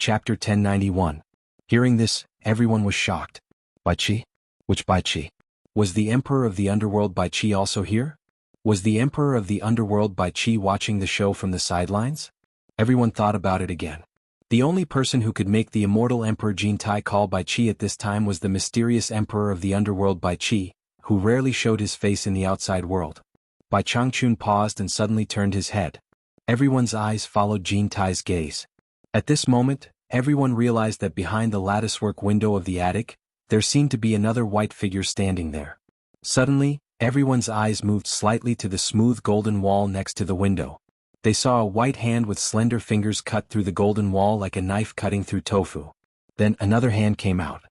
Chapter 1091. Hearing this, everyone was shocked. Bai Qi? Which Bai Qi? Was the Emperor of the Underworld Bai Qi also here? Was the Emperor of the Underworld Bai Qi watching the show from the sidelines? Everyone thought about it again. The only person who could make the immortal Emperor Jin Tai call Bai Qi at this time was the mysterious Emperor of the Underworld Bai Qi, who rarely showed his face in the outside world. Bai Changchun paused and suddenly turned his head. Everyone's eyes followed Jin Tai's gaze. At this moment, everyone realized that behind the latticework window of the attic, there seemed to be another white figure standing there. Suddenly, everyone's eyes moved slightly to the smooth golden wall next to the window. They saw a white hand with slender fingers cut through the golden wall like a knife cutting through tofu. Then another hand came out.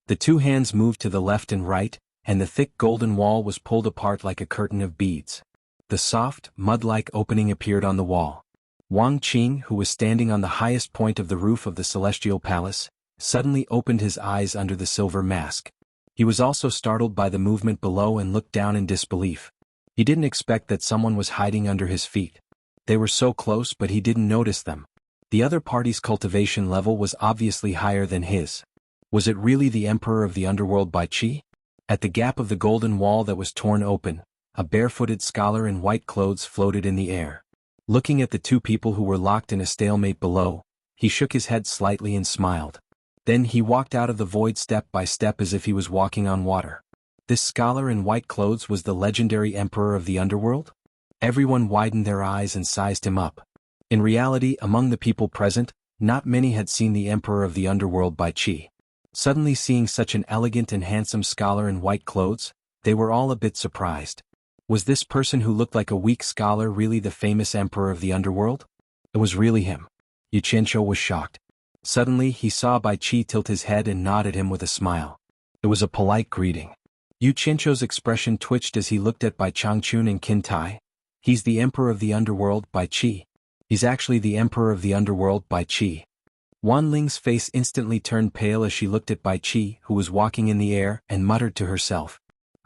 The two hands moved to the left and right, and the thick golden wall was pulled apart like a curtain of beads. The soft, mud-like opening appeared on the wall. Wang Qing, who was standing on the highest point of the roof of the celestial palace, suddenly opened his eyes under the silver mask. He was also startled by the movement below and looked down in disbelief. He didn't expect that someone was hiding under his feet. They were so close, but he didn't notice them. The other party's cultivation level was obviously higher than his. Was it really the Emperor of the Underworld Bai Qi? At the gap of the golden wall that was torn open, a barefooted scholar in white clothes floated in the air. Looking at the two people who were locked in a stalemate below, he shook his head slightly and smiled. Then he walked out of the void step by step as if he was walking on water. This scholar in white clothes was the legendary Emperor of the Underworld? Everyone widened their eyes and sized him up. In reality, among the people present, not many had seen the Emperor of the Underworld Bai Qi. Suddenly seeing such an elegant and handsome scholar in white clothes, they were all a bit surprised. Was this person who looked like a weak scholar really the famous Emperor of the Underworld? It was really him. Yu Qianqiu was shocked. Suddenly he saw Bai Qi tilt his head and nod at him with a smile. It was a polite greeting. Yu Qianqiu's expression twitched as he looked at Bai Changchun and Qin Tai. He's the Emperor of the Underworld Bai Qi. He's actually the Emperor of the Underworld Bai Qi. Wan Ling's face instantly turned pale as she looked at Bai Qi, who was walking in the air, and muttered to herself.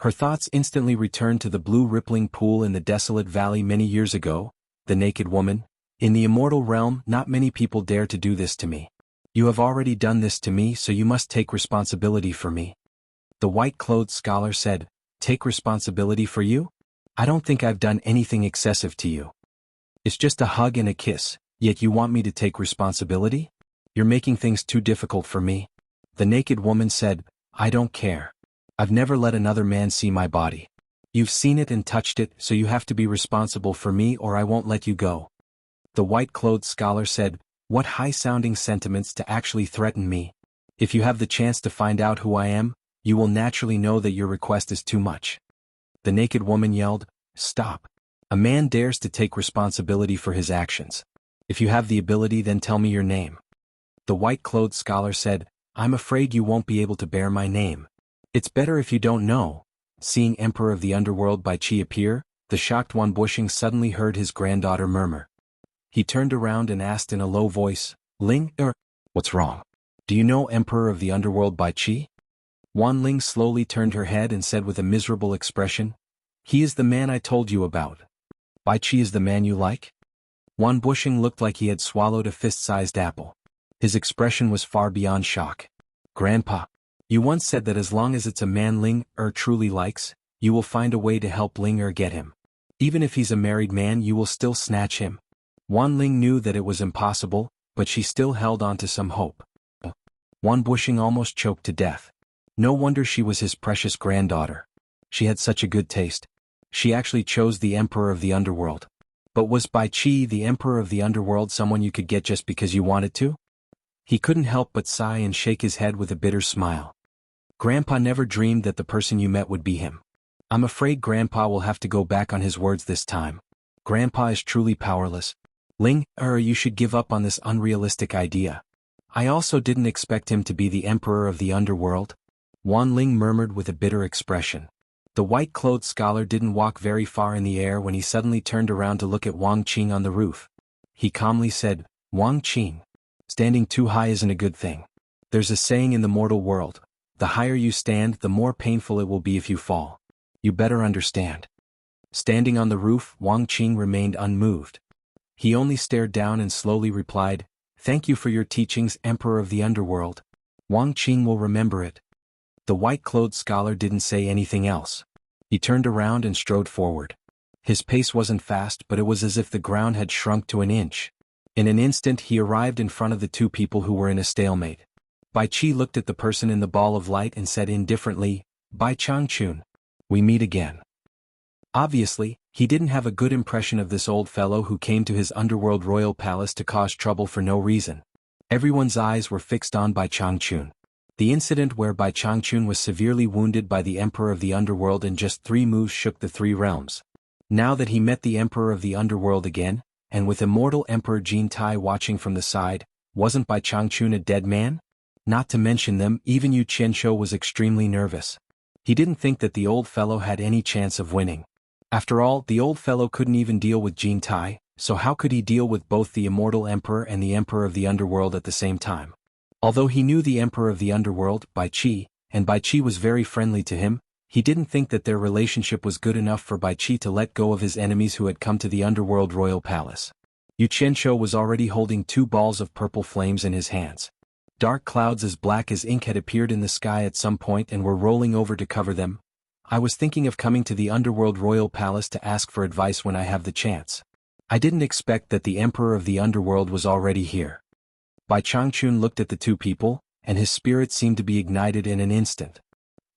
Her thoughts instantly returned to the blue rippling pool in the desolate valley many years ago. The naked woman. In the immortal realm, not many people dare to do this to me. You have already done this to me, so you must take responsibility for me. The white-clothed scholar said, Take responsibility for you? I don't think I've done anything excessive to you. It's just a hug and a kiss, yet you want me to take responsibility? You're making things too difficult for me. The naked woman said, I don't care. I've never let another man see my body. You've seen it and touched it, so you have to be responsible for me or I won't let you go. The white-clothed scholar said, What high-sounding sentiments to actually threaten me. If you have the chance to find out who I am, you will naturally know that your request is too much. The naked woman yelled, Stop. A man dares to take responsibility for his actions. If you have the ability, then tell me your name. The white-clothed scholar said, I'm afraid you won't be able to bear my name. It's better if you don't know. Seeing Emperor of the Underworld Bai Qi appear, the shocked Wan Bushing suddenly heard his granddaughter murmur. He turned around and asked in a low voice, Ling, what's wrong? Do you know Emperor of the Underworld Bai Qi? Wan Ling slowly turned her head and said with a miserable expression, He is the man I told you about. Bai Qi is the man you like? Wan Bushing looked like he had swallowed a fist-sized apple. His expression was far beyond shock. Grandpa, you once said that as long as it's a man Ling truly likes, you will find a way to help Ling get him. Even if he's a married man, you will still snatch him. Wan Ling knew that it was impossible, but she still held on to some hope. Wan Bushing almost choked to death. No wonder she was his precious granddaughter. She had such a good taste. She actually chose the Emperor of the Underworld. But was Bai Qi, the Emperor of the Underworld, someone you could get just because you wanted to? He couldn't help but sigh and shake his head with a bitter smile. Grandpa never dreamed that the person you met would be him. I'm afraid Grandpa will have to go back on his words this time. Grandpa is truly powerless. Ling, you should give up on this unrealistic idea. I also didn't expect him to be the Emperor of the Underworld. Wan Ling murmured with a bitter expression. The white-clothed scholar didn't walk very far in the air when he suddenly turned around to look at Wang Qing on the roof. He calmly said, Wang Qing, standing too high isn't a good thing. There's a saying in the mortal world, the higher you stand, the more painful it will be if you fall. You better understand. Standing on the roof, Wang Qing remained unmoved. He only stared down and slowly replied, Thank you for your teachings, Emperor of the Underworld. Wang Qing will remember it. The white-clothed scholar didn't say anything else. He turned around and strode forward. His pace wasn't fast, but it was as if the ground had shrunk to an inch. In an instant he arrived in front of the two people who were in a stalemate. Bai Qi looked at the person in the ball of light and said indifferently, "Bai Changchun. We meet again." Obviously, he didn't have a good impression of this old fellow who came to his underworld royal palace to cause trouble for no reason. Everyone's eyes were fixed on Bai Changchun. The incident where Bai Changchun was severely wounded by the Emperor of the Underworld in just 3 moves shook the 3 realms. Now that he met the Emperor of the Underworld again, and with immortal Emperor Jin Tai watching from the side, wasn't Bai Changchun a dead man? Not to mention them, even Yu Qianshou was extremely nervous. He didn't think that the old fellow had any chance of winning. After all, the old fellow couldn't even deal with Jin Tai, so how could he deal with both the immortal Emperor and the Emperor of the Underworld at the same time? Although he knew the Emperor of the Underworld, Bai Qi, and Bai Qi was very friendly to him, he didn't think that their relationship was good enough for Bai Qi to let go of his enemies who had come to the Underworld Royal Palace. Yu Qianshou was already holding 2 balls of purple flames in his hands. Dark clouds as black as ink had appeared in the sky at some point and were rolling over to cover them. I was thinking of coming to the Underworld Royal Palace to ask for advice when I have the chance. I didn't expect that the Emperor of the Underworld was already here. Bai Changchun looked at the 2 people, and his spirit seemed to be ignited in an instant.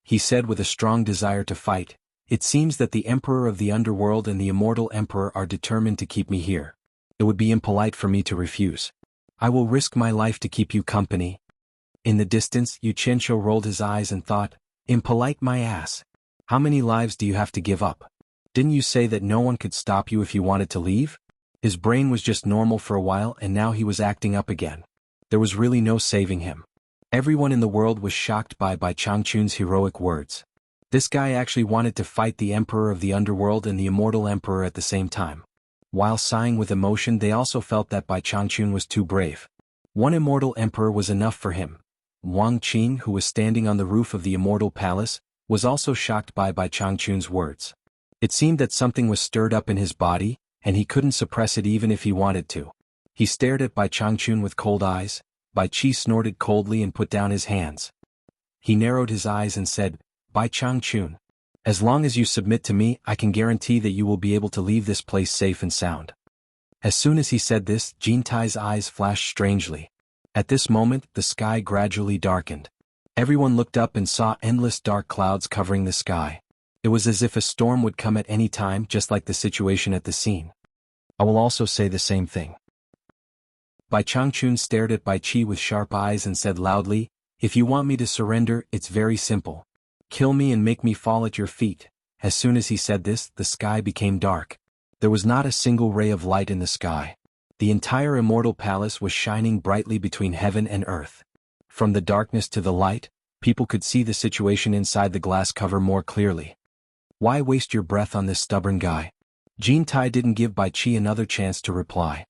He said with a strong desire to fight, "It seems that the Emperor of the Underworld and the Immortal Emperor are determined to keep me here. It would be impolite for me to refuse. I will risk my life to keep you company." In the distance, Yu Qianshou rolled his eyes and thought, "Impolite my ass. How many lives do you have to give up? Didn't you say that no one could stop you if you wanted to leave?" His brain was just normal for a while and now he was acting up again. There was really no saving him. Everyone in the world was shocked by Changchun's heroic words. This guy actually wanted to fight the Emperor of the Underworld and the Immortal Emperor at the same time. While sighing with emotion, they also felt that Bai Changchun was too brave. One Immortal Emperor was enough for him. Wang Qing, who was standing on the roof of the Immortal Palace, was also shocked by Bai Changchun's words. It seemed that something was stirred up in his body, and he couldn't suppress it even if he wanted to. He stared at Bai Changchun with cold eyes. Bai Qi snorted coldly and put down his hands. He narrowed his eyes and said, "Bai Changchun, as long as you submit to me, I can guarantee that you will be able to leave this place safe and sound." As soon as he said this, Jin Tai's eyes flashed strangely. At this moment, the sky gradually darkened. Everyone looked up and saw endless dark clouds covering the sky. It was as if a storm would come at any time, just like the situation at the scene. I will also say the same thing. Bai Changchun stared at Bai Qi with sharp eyes and said loudly, "If you want me to surrender, it's very simple. Kill me and make me fall at your feet." As soon as he said this, the sky became dark. There was not a single ray of light in the sky. The entire Immortal Palace was shining brightly between heaven and earth. From the darkness to the light, people could see the situation inside the glass cover more clearly. Why waste your breath on this stubborn guy? Jin Tai didn't give Bai Qi another chance to reply.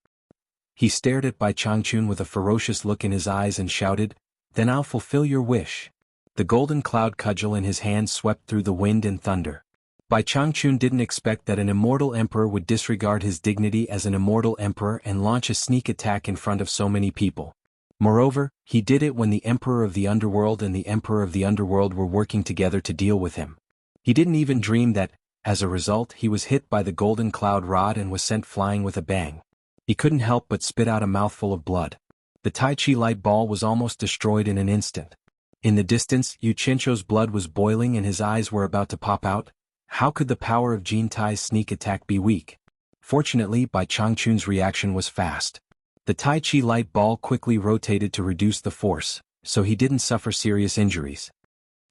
He stared at Bai Changchun with a ferocious look in his eyes and shouted, "Then I'll fulfill your wish." The golden cloud cudgel in his hand swept through the wind and thunder. Bai Changchun didn't expect that an immortal emperor would disregard his dignity as an immortal emperor and launch a sneak attack in front of so many people. Moreover, he did it when the Emperor of the Underworld and the Emperor of the Underworld were working together to deal with him. He didn't even dream that, as a result, he was hit by the golden cloud rod and was sent flying with a bang. He couldn't help but spit out a mouthful of blood. The Tai Chi light ball was almost destroyed in an instant. In the distance, Yu Qianshou's blood was boiling and his eyes were about to pop out. How could the power of Jin Tai's sneak attack be weak? Fortunately, Bai Changchun's reaction was fast. The Tai Chi light ball quickly rotated to reduce the force, so he didn't suffer serious injuries.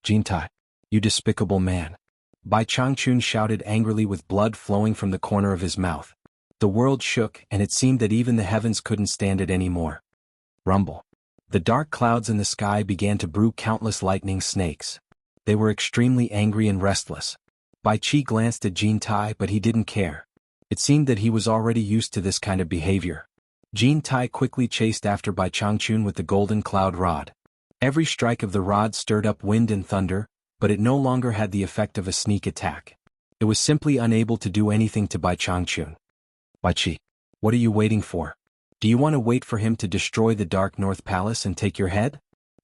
"Jin Tai, you despicable man!" Bai Changchun shouted angrily with blood flowing from the corner of his mouth. The world shook and it seemed that even the heavens couldn't stand it anymore. Rumble. The dark clouds in the sky began to brew countless lightning snakes. They were extremely angry and restless. Bai Qi glanced at Jin Tai but he didn't care. It seemed that he was already used to this kind of behavior. Jin Tai quickly chased after Bai Changchun with the golden cloud rod. Every strike of the rod stirred up wind and thunder, but it no longer had the effect of a sneak attack. It was simply unable to do anything to Bai Changchun. "Bai Qi, what are you waiting for? Do you want to wait for him to destroy the Dark North Palace and take your head?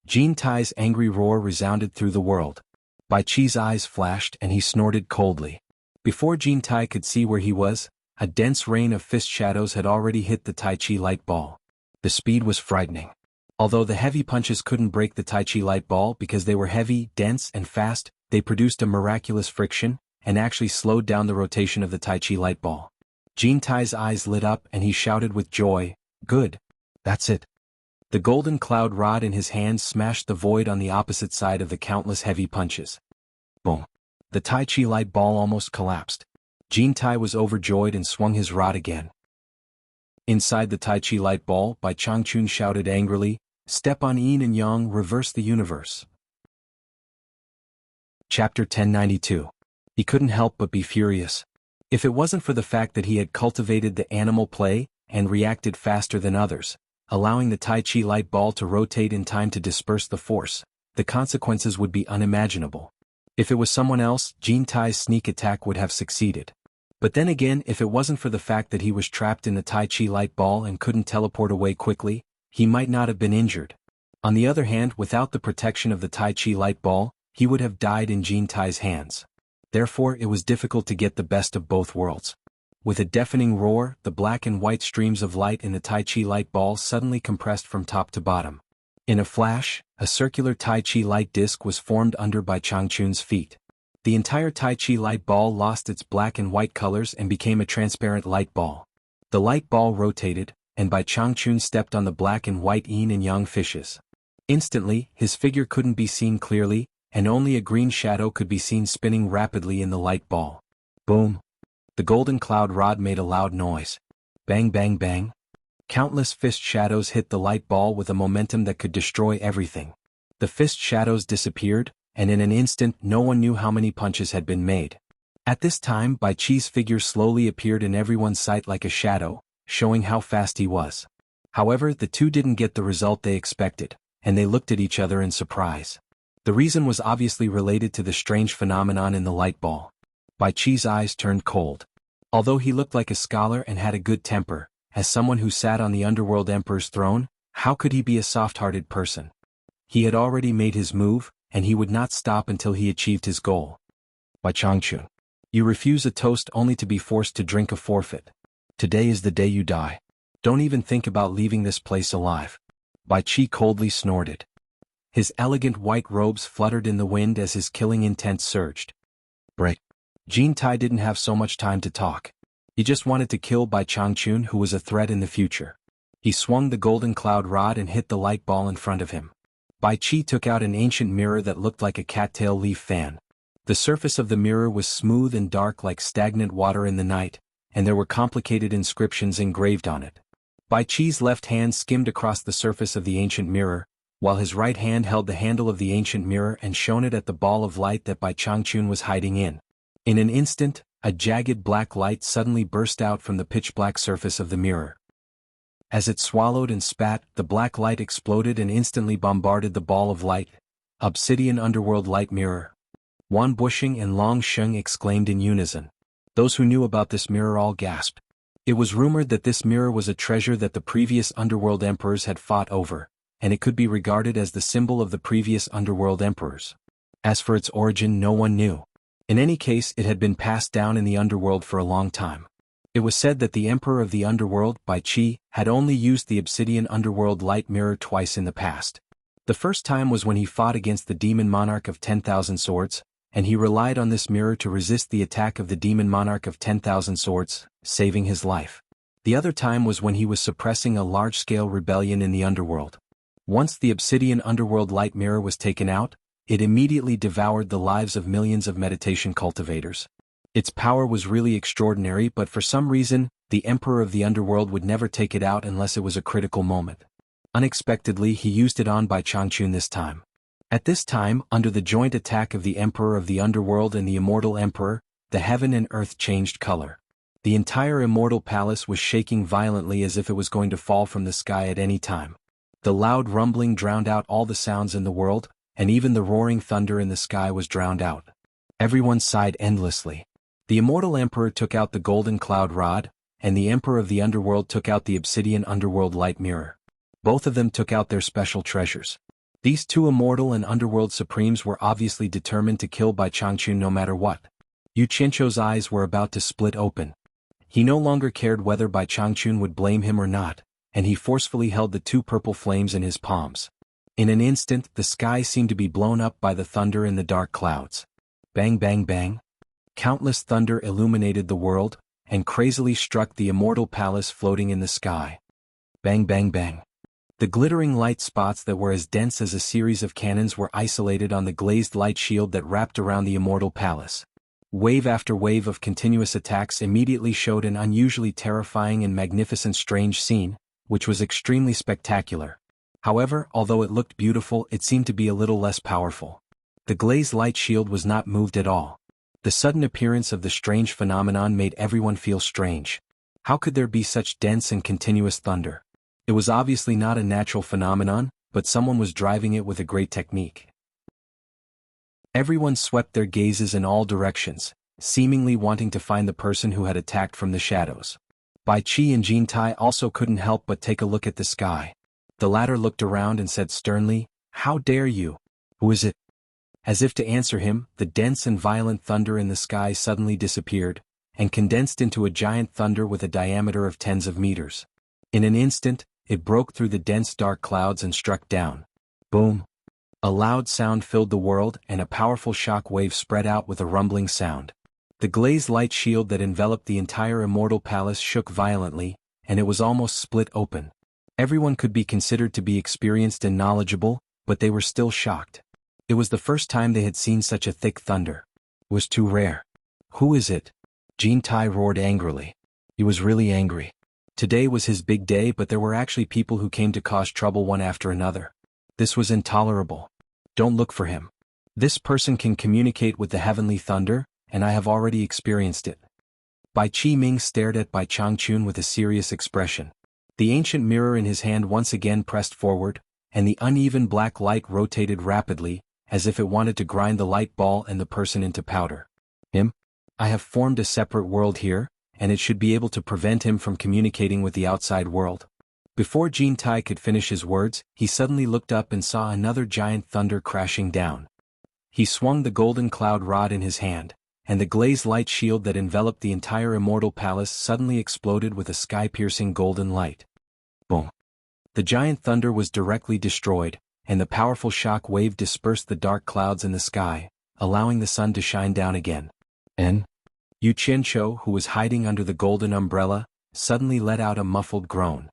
Jin Tai's angry roar resounded through the world. Bai Qi's eyes flashed and he snorted coldly. Before Jin Tai could see where he was, a dense rain of fist shadows had already hit the Tai Chi light ball. The speed was frightening. Although the heavy punches couldn't break the Tai Chi light ball because they were heavy, dense, and fast, they produced a miraculous friction, and actually slowed down the rotation of the Tai Chi light ball. Jin Tai's eyes lit up and he shouted with joy, "Good. That's it." The golden cloud rod in his hand smashed the void on the opposite side of the countless heavy punches. Boom. The Tai Chi light ball almost collapsed. Jin Tai was overjoyed and swung his rod again. Inside the Tai Chi light ball, Bai Changchun shouted angrily, "Step on yin and yang, reverse the universe." Chapter 1092. He couldn't help but be furious. If it wasn't for the fact that he had cultivated the animal play and reacted faster than others, allowing the Tai Chi light ball to rotate in time to disperse the force, the consequences would be unimaginable. If it was someone else, Jin Tai's sneak attack would have succeeded. But then again, if it wasn't for the fact that he was trapped in the Tai Chi light ball and couldn't teleport away quickly, he might not have been injured. On the other hand, without the protection of the Tai Chi light ball, he would have died in Jin Tai's hands. Therefore, it was difficult to get the best of both worlds. With a deafening roar, the black and white streams of light in the Tai Chi light ball suddenly compressed from top to bottom. In a flash, a circular Tai Chi light disc was formed under Bai Changchun's feet. The entire Tai Chi light ball lost its black and white colors and became a transparent light ball. The light ball rotated, and Bai Changchun stepped on the black and white yin and yang fishes. Instantly, his figure couldn't be seen clearly, and only a green shadow could be seen spinning rapidly in the light ball. Boom! The golden cloud rod made a loud noise. Bang bang bang! Countless fist shadows hit the light ball with a momentum that could destroy everything. The fist shadows disappeared, and in an instant no one knew how many punches had been made. At this time, Bai Qi's figure slowly appeared in everyone's sight like a shadow, showing how fast he was. However, the two didn't get the result they expected, and they looked at each other in surprise. The reason was obviously related to the strange phenomenon in the light ball. Bai Qi's eyes turned cold. Although he looked like a scholar and had a good temper, as someone who sat on the Underworld Emperor's throne, how could he be a soft-hearted person? He had already made his move, and he would not stop until he achieved his goal. Bai Changchun, you refuse a toast only to be forced to drink a forfeit. Today is the day you die. Don't even think about leaving this place alive. Bai Qi coldly snorted. His elegant white robes fluttered in the wind as his killing intent surged. Break. Jin Tai didn't have so much time to talk. He just wanted to kill Bai Changchun, who was a threat in the future. He swung the golden cloud rod and hit the light ball in front of him. Bai Qi took out an ancient mirror that looked like a cattail leaf fan. The surface of the mirror was smooth and dark like stagnant water in the night, and there were complicated inscriptions engraved on it. Bai Qi's left hand skimmed across the surface of the ancient mirror, while his right hand held the handle of the ancient mirror and shone it at the ball of light that Bai Changchun was hiding in. In an instant, a jagged black light suddenly burst out from the pitch-black surface of the mirror. As it swallowed and spat, the black light exploded and instantly bombarded the ball of light. Obsidian Underworld Light Mirror. Wan Bushing and Long Sheng exclaimed in unison. Those who knew about this mirror all gasped. It was rumored that this mirror was a treasure that the previous Underworld Emperors had fought over, and it could be regarded as the symbol of the previous Underworld Emperors. As for its origin, no one knew. In any case, it had been passed down in the Underworld for a long time. It was said that the Emperor of the Underworld, Bai Qi, had only used the Obsidian Underworld Light Mirror twice in the past. The first time was when he fought against the Demon Monarch of 10,000 Swords, and he relied on this mirror to resist the attack of the Demon Monarch of 10,000 Swords, saving his life. The other time was when he was suppressing a large-scale rebellion in the Underworld. Once the Obsidian Underworld Light Mirror was taken out, it immediately devoured the lives of millions of meditation cultivators. Its power was really extraordinary, but for some reason, the Emperor of the Underworld would never take it out unless it was a critical moment. Unexpectedly, he used it on Bai Changchun this time. At this time, under the joint attack of the Emperor of the Underworld and the Immortal Emperor, the heaven and earth changed color. The entire Immortal Palace was shaking violently as if it was going to fall from the sky at any time. The loud rumbling drowned out all the sounds in the world, and even the roaring thunder in the sky was drowned out. Everyone sighed endlessly. The Immortal Emperor took out the golden cloud rod, and the Emperor of the Underworld took out the obsidian underworld light mirror. Both of them took out their special treasures. These two immortal and underworld supremes were obviously determined to kill Bai Changchun no matter what. Yu Qianzhou's eyes were about to split open. He no longer cared whether Bai Changchun would blame him or not, and he forcefully held the two purple flames in his palms. In an instant, the sky seemed to be blown up by the thunder in the dark clouds. Bang bang bang. Countless thunder illuminated the world, and crazily struck the immortal palace floating in the sky. Bang bang bang. The glittering light spots that were as dense as a series of cannons were isolated on the glazed light shield that wrapped around the immortal palace. Wave after wave of continuous attacks immediately showed an unusually terrifying and magnificent strange scene, which was extremely spectacular. However, although it looked beautiful, it seemed to be a little less powerful. The glazed light shield was not moved at all. The sudden appearance of the strange phenomenon made everyone feel strange. How could there be such dense and continuous thunder? It was obviously not a natural phenomenon, but someone was driving it with a great technique. Everyone swept their gazes in all directions, seemingly wanting to find the person who had attacked from the shadows. Bai Qi and Jin Tai also couldn't help but take a look at the sky. The latter looked around and said sternly, "How dare you? Who is it?" As if to answer him, the dense and violent thunder in the sky suddenly disappeared, and condensed into a giant thunder with a diameter of tens of meters. In an instant, it broke through the dense dark clouds and struck down. Boom! A loud sound filled the world, and a powerful shock wave spread out with a rumbling sound. The glazed light shield that enveloped the entire immortal palace shook violently, and it was almost split open. Everyone could be considered to be experienced and knowledgeable, but they were still shocked. It was the first time they had seen such a thick thunder. It was too rare. "Who is it?" Jin Tai roared angrily. He was really angry. Today was his big day, but there were actually people who came to cause trouble one after another. This was intolerable. Don't look for him. This person can communicate with the heavenly thunder, and I have already experienced it. Bai Qi Ming stared at Bai Changchun with a serious expression. The ancient mirror in his hand once again pressed forward, and the uneven black light rotated rapidly, as if it wanted to grind the light ball and the person into powder. Him? I have formed a separate world here, and it should be able to prevent him from communicating with the outside world. Before Jin Tai could finish his words, he suddenly looked up and saw another giant thunder crashing down. He swung the golden cloud rod in his hand, and the glazed light shield that enveloped the entire immortal palace suddenly exploded with a sky-piercing golden light. Boom! The giant thunder was directly destroyed, and the powerful shock wave dispersed the dark clouds in the sky, allowing the sun to shine down again. And Yu Qianzhou, who was hiding under the golden umbrella, suddenly let out a muffled groan.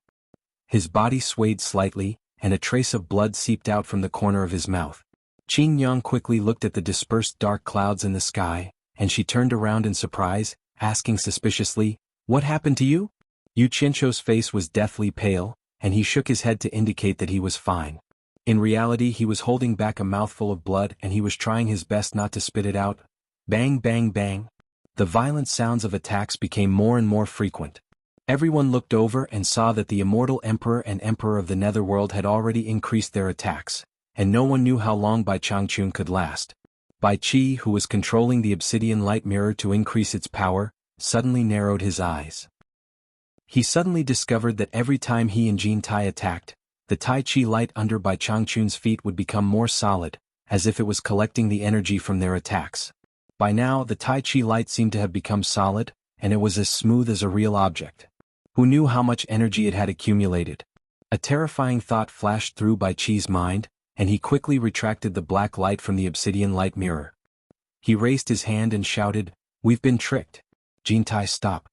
His body swayed slightly, and a trace of blood seeped out from the corner of his mouth. Qin Yang quickly looked at the dispersed dark clouds in the sky, and she turned around in surprise, asking suspiciously, "What happened to you?" Yu Qianzhou's face was deathly pale, and he shook his head to indicate that he was fine. In reality, he was holding back a mouthful of blood and he was trying his best not to spit it out. Bang bang bang. The violent sounds of attacks became more and more frequent. Everyone looked over and saw that the immortal emperor and emperor of the netherworld had already increased their attacks, and no one knew how long Bai Changchun could last. Bai Qi, who was controlling the obsidian light mirror to increase its power, suddenly narrowed his eyes. He suddenly discovered that every time he and Jin Tai attacked, the Tai Chi light under Bai Changchun's feet would become more solid, as if it was collecting the energy from their attacks. By now, the Tai Chi light seemed to have become solid, and it was as smooth as a real object. Who knew how much energy it had accumulated? A terrifying thought flashed through Bai Qi's mind, and he quickly retracted the black light from the obsidian light mirror. He raised his hand and shouted, "We've been tricked." Jin Tai, stop.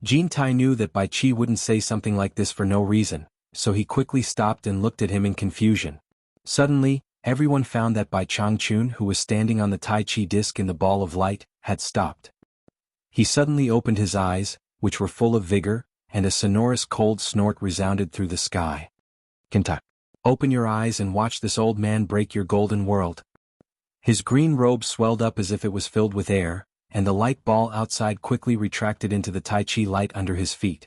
Jin Tai knew that Bai Qi wouldn't say something like this for no reason, so he quickly stopped and looked at him in confusion. Suddenly, everyone found that Bai Changchun, who was standing on the Tai Chi disc in the ball of light, had stopped. He suddenly opened his eyes, which were full of vigor, and a sonorous cold snort resounded through the sky. "Kintai, open your eyes and watch this old man break your golden world." His green robe swelled up as if it was filled with air, and the light ball outside quickly retracted into the Tai Chi light under his feet.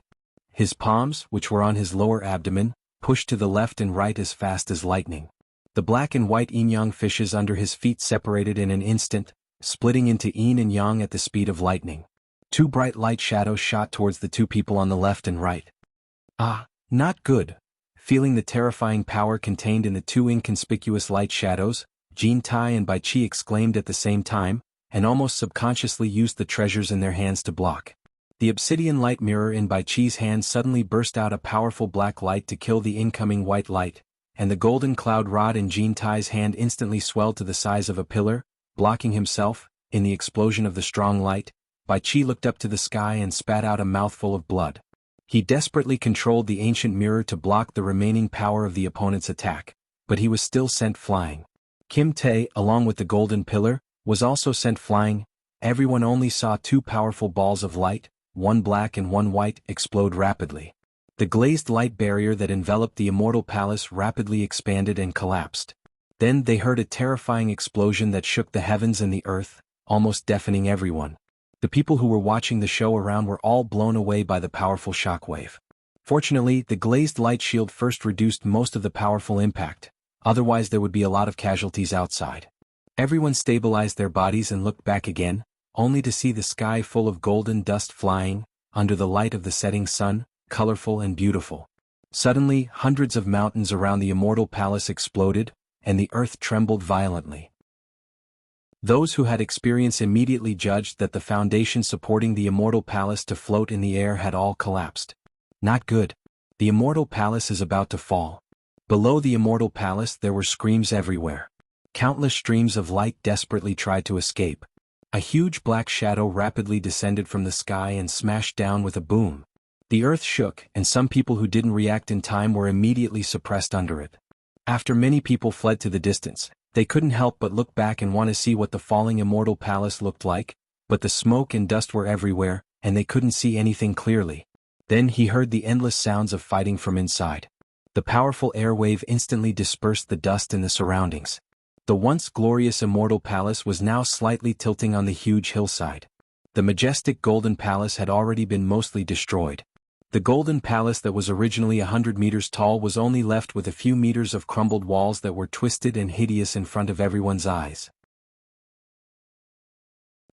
His palms, which were on his lower abdomen, pushed to the left and right as fast as lightning. The black and white yin-yang fishes under his feet separated in an instant, splitting into yin and yang at the speed of lightning. Two bright light shadows shot towards the two people on the left and right. Ah, not good. Feeling the terrifying power contained in the two inconspicuous light shadows, Jin Tai and Bai Qi exclaimed at the same time, and almost subconsciously used the treasures in their hands to block. The obsidian light mirror in Bai Qi's hand suddenly burst out a powerful black light to kill the incoming white light, and the golden cloud rod in Jin Tai's hand instantly swelled to the size of a pillar, blocking himself. In the explosion of the strong light, Bai Qi looked up to the sky and spat out a mouthful of blood. He desperately controlled the ancient mirror to block the remaining power of the opponent's attack, but he was still sent flying. Kim Tae, along with the golden pillar, was also sent flying. Everyone only saw two powerful balls of light, one black and one white, explode rapidly. The glazed light barrier that enveloped the Immortal Palace rapidly expanded and collapsed. Then they heard a terrifying explosion that shook the heavens and the earth, almost deafening everyone. The people who were watching the show around were all blown away by the powerful shockwave. Fortunately, the glazed light shield first reduced most of the powerful impact, otherwise there would be a lot of casualties outside. Everyone stabilized their bodies and looked back again, only to see the sky full of golden dust flying, under the light of the setting sun, colorful and beautiful. Suddenly, hundreds of mountains around the Immortal Palace exploded, and the earth trembled violently. Those who had experience immediately judged that the foundation supporting the Immortal Palace to float in the air had all collapsed. Not good. The Immortal Palace is about to fall. Below the Immortal Palace there were screams everywhere. Countless streams of light desperately tried to escape. A huge black shadow rapidly descended from the sky and smashed down with a boom. The earth shook, and some people who didn't react in time were immediately suppressed under it. After many people fled to the distance, they couldn't help but look back and want to see what the falling Immortal Palace looked like, but the smoke and dust were everywhere, and they couldn't see anything clearly. Then he heard the endless sounds of fighting from inside. The powerful air wave instantly dispersed the dust in the surroundings. The once glorious Immortal Palace was now slightly tilting on the huge hillside. The majestic Golden Palace had already been mostly destroyed. The Golden Palace that was originally 100 meters tall was only left with a few meters of crumbled walls that were twisted and hideous in front of everyone's eyes.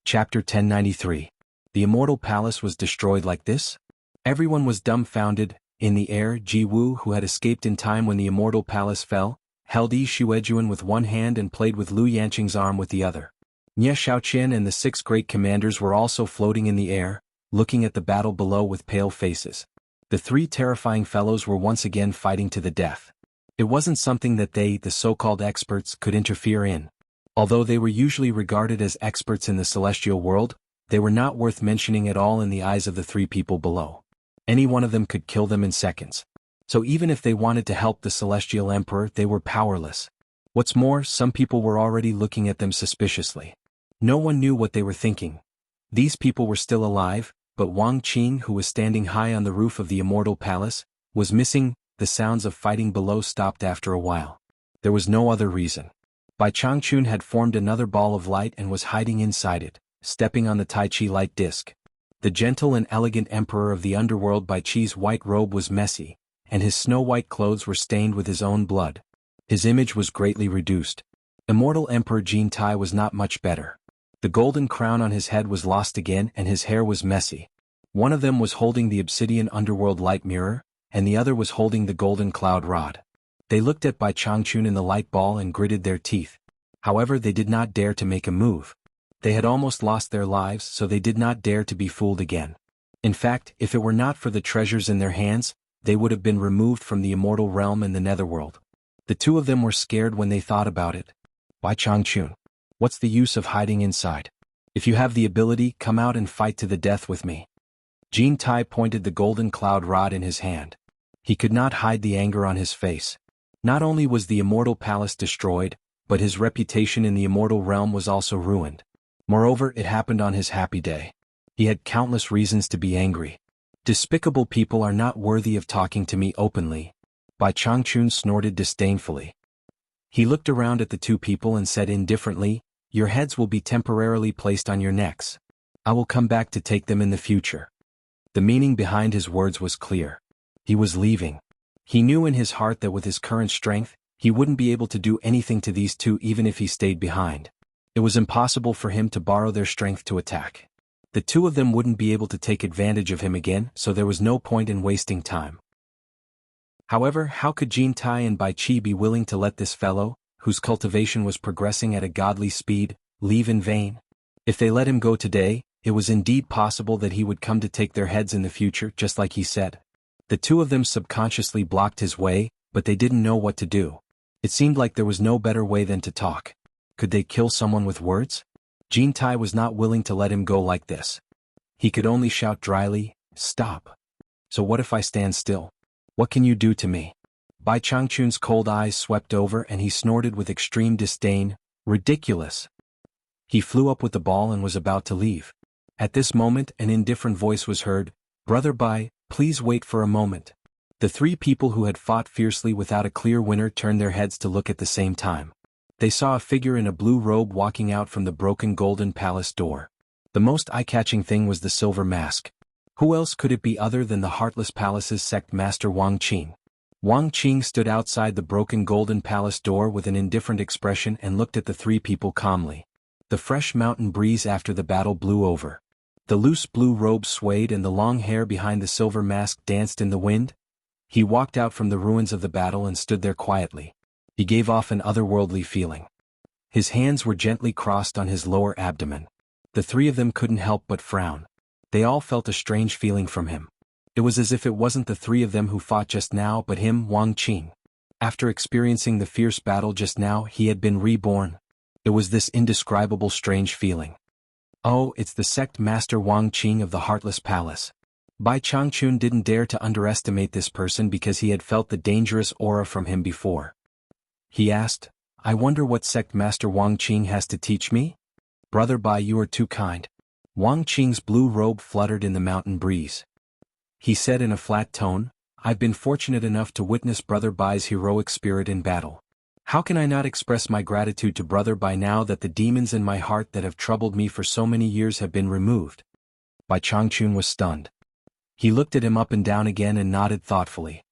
Chapter 1093. The Immortal Palace was destroyed like this? Everyone was dumbfounded. In the air, Jianghu, who had escaped in time when the Immortal Palace fell, held Yi Shuejuan with one hand and played with Lu Yanqing's arm with the other. Nye Shaoqian and the 6 great commanders were also floating in the air, looking at the battle below with pale faces. The 3 terrifying fellows were once again fighting to the death. It wasn't something that they, the so-called experts, could interfere in. Although they were usually regarded as experts in the celestial world, they were not worth mentioning at all in the eyes of the 3 people below. Any one of them could kill them in seconds. So even if they wanted to help the Celestial Emperor, they were powerless. What's more, some people were already looking at them suspiciously. No one knew what they were thinking. These people were still alive, but Wang Qing, who was standing high on the roof of the Immortal Palace, was missing. The sounds of fighting below stopped after a while. There was no other reason. Bai Changchun had formed another ball of light and was hiding inside it, stepping on the Tai Chi light disc. The gentle and elegant emperor of the underworld Bai Qi's white robe was messy, and his snow-white clothes were stained with his own blood. His image was greatly reduced. Immortal Emperor Jin Tai was not much better. The golden crown on his head was lost again and his hair was messy. One of them was holding the obsidian underworld light mirror, and the other was holding the golden cloud rod. They looked at Bai Changchun in the light ball and gritted their teeth. However, they did not dare to make a move. They had almost lost their lives, so they did not dare to be fooled again. In fact, if it were not for the treasures in their hands, they would have been removed from the immortal realm and the netherworld. The 2 of them were scared when they thought about it. Bai Changchun, what's the use of hiding inside? If you have the ability, come out and fight to the death with me. Jin Tai pointed the golden cloud rod in his hand. He could not hide the anger on his face. Not only was the Immortal Palace destroyed, but his reputation in the immortal realm was also ruined. Moreover, it happened on his happy day. He had countless reasons to be angry. Despicable people are not worthy of talking to me openly. Bai Changchun snorted disdainfully. He looked around at the 2 people and said indifferently, "Your heads will be temporarily placed on your necks. I will come back to take them in the future." The meaning behind his words was clear. He was leaving. He knew in his heart that with his current strength, he wouldn't be able to do anything to these 2 even if he stayed behind. It was impossible for him to borrow their strength to attack. The two of them wouldn't be able to take advantage of him again, so there was no point in wasting time. However, how could Jin Tai and Bai Qi be willing to let this fellow, whose cultivation was progressing at a godly speed, leave in vain? If they let him go today, it was indeed possible that he would come to take their heads in the future, just like he said. The two of them subconsciously blocked his way, but they didn't know what to do. It seemed like there was no better way than to talk. Could they kill someone with words? Jin Tai was not willing to let him go like this. He could only shout dryly, "Stop." "So what if I stand still? What can you do to me?" Bai Changchun's cold eyes swept over and he snorted with extreme disdain, "Ridiculous." He flew up with the ball and was about to leave. At this moment an indifferent voice was heard, "Brother Bai, please wait for a moment." The three people who had fought fiercely without a clear winner turned their heads to look at the same time. They saw a figure in a blue robe walking out from the broken golden palace door. The most eye-catching thing was the silver mask. Who else could it be other than the Heartless Palace's sect master Wang Qing? Wang Qing stood outside the broken golden palace door with an indifferent expression and looked at the three people calmly. The fresh mountain breeze after the battle blew over. The loose blue robe swayed and the long hair behind the silver mask danced in the wind. He walked out from the ruins of the battle and stood there quietly. He gave off an otherworldly feeling. His hands were gently crossed on his lower abdomen. The three of them couldn't help but frown. They all felt a strange feeling from him. It was as if it wasn't the three of them who fought just now but him, Wang Qing. After experiencing the fierce battle just now, he had been reborn. It was this indescribable strange feeling. Oh, it's the sect master Wang Qing of the Heartless Palace. Bai Changchun didn't dare to underestimate this person because he had felt the dangerous aura from him before. He asked, "I wonder what sect master Wang Qing has to teach me?" "Brother Bai, you are too kind." Wang Qing's blue robe fluttered in the mountain breeze. He said in a flat tone, "I've been fortunate enough to witness Brother Bai's heroic spirit in battle. How can I not express my gratitude to Brother Bai now that the demons in my heart that have troubled me for so many years have been removed?" Bai Changchun was stunned. He looked at him up and down again and nodded thoughtfully.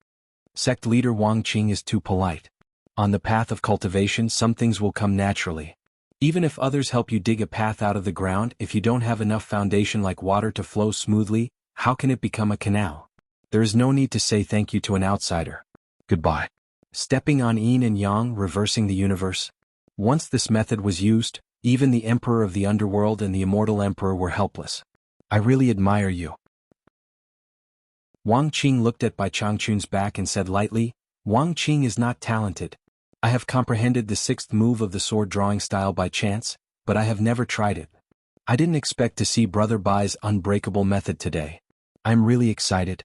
Sect leader Wang Qing is too polite. On the path of cultivation, some things will come naturally. Even if others help you dig a path out of the ground, if you don't have enough foundation like water to flow smoothly, how can it become a canal? There is no need to say thank you to an outsider. Goodbye. Stepping on yin and yang, reversing the universe. Once this method was used, even the Emperor of the Underworld and the Immortal Emperor were helpless. I really admire you. Wang Qing looked at Bai Changchun's back and said lightly, "Wang Qing is not talented. I have comprehended the sixth move of the sword drawing style by chance, but I have never tried it. I didn't expect to see Brother Bai's unbreakable method today. I'm really excited."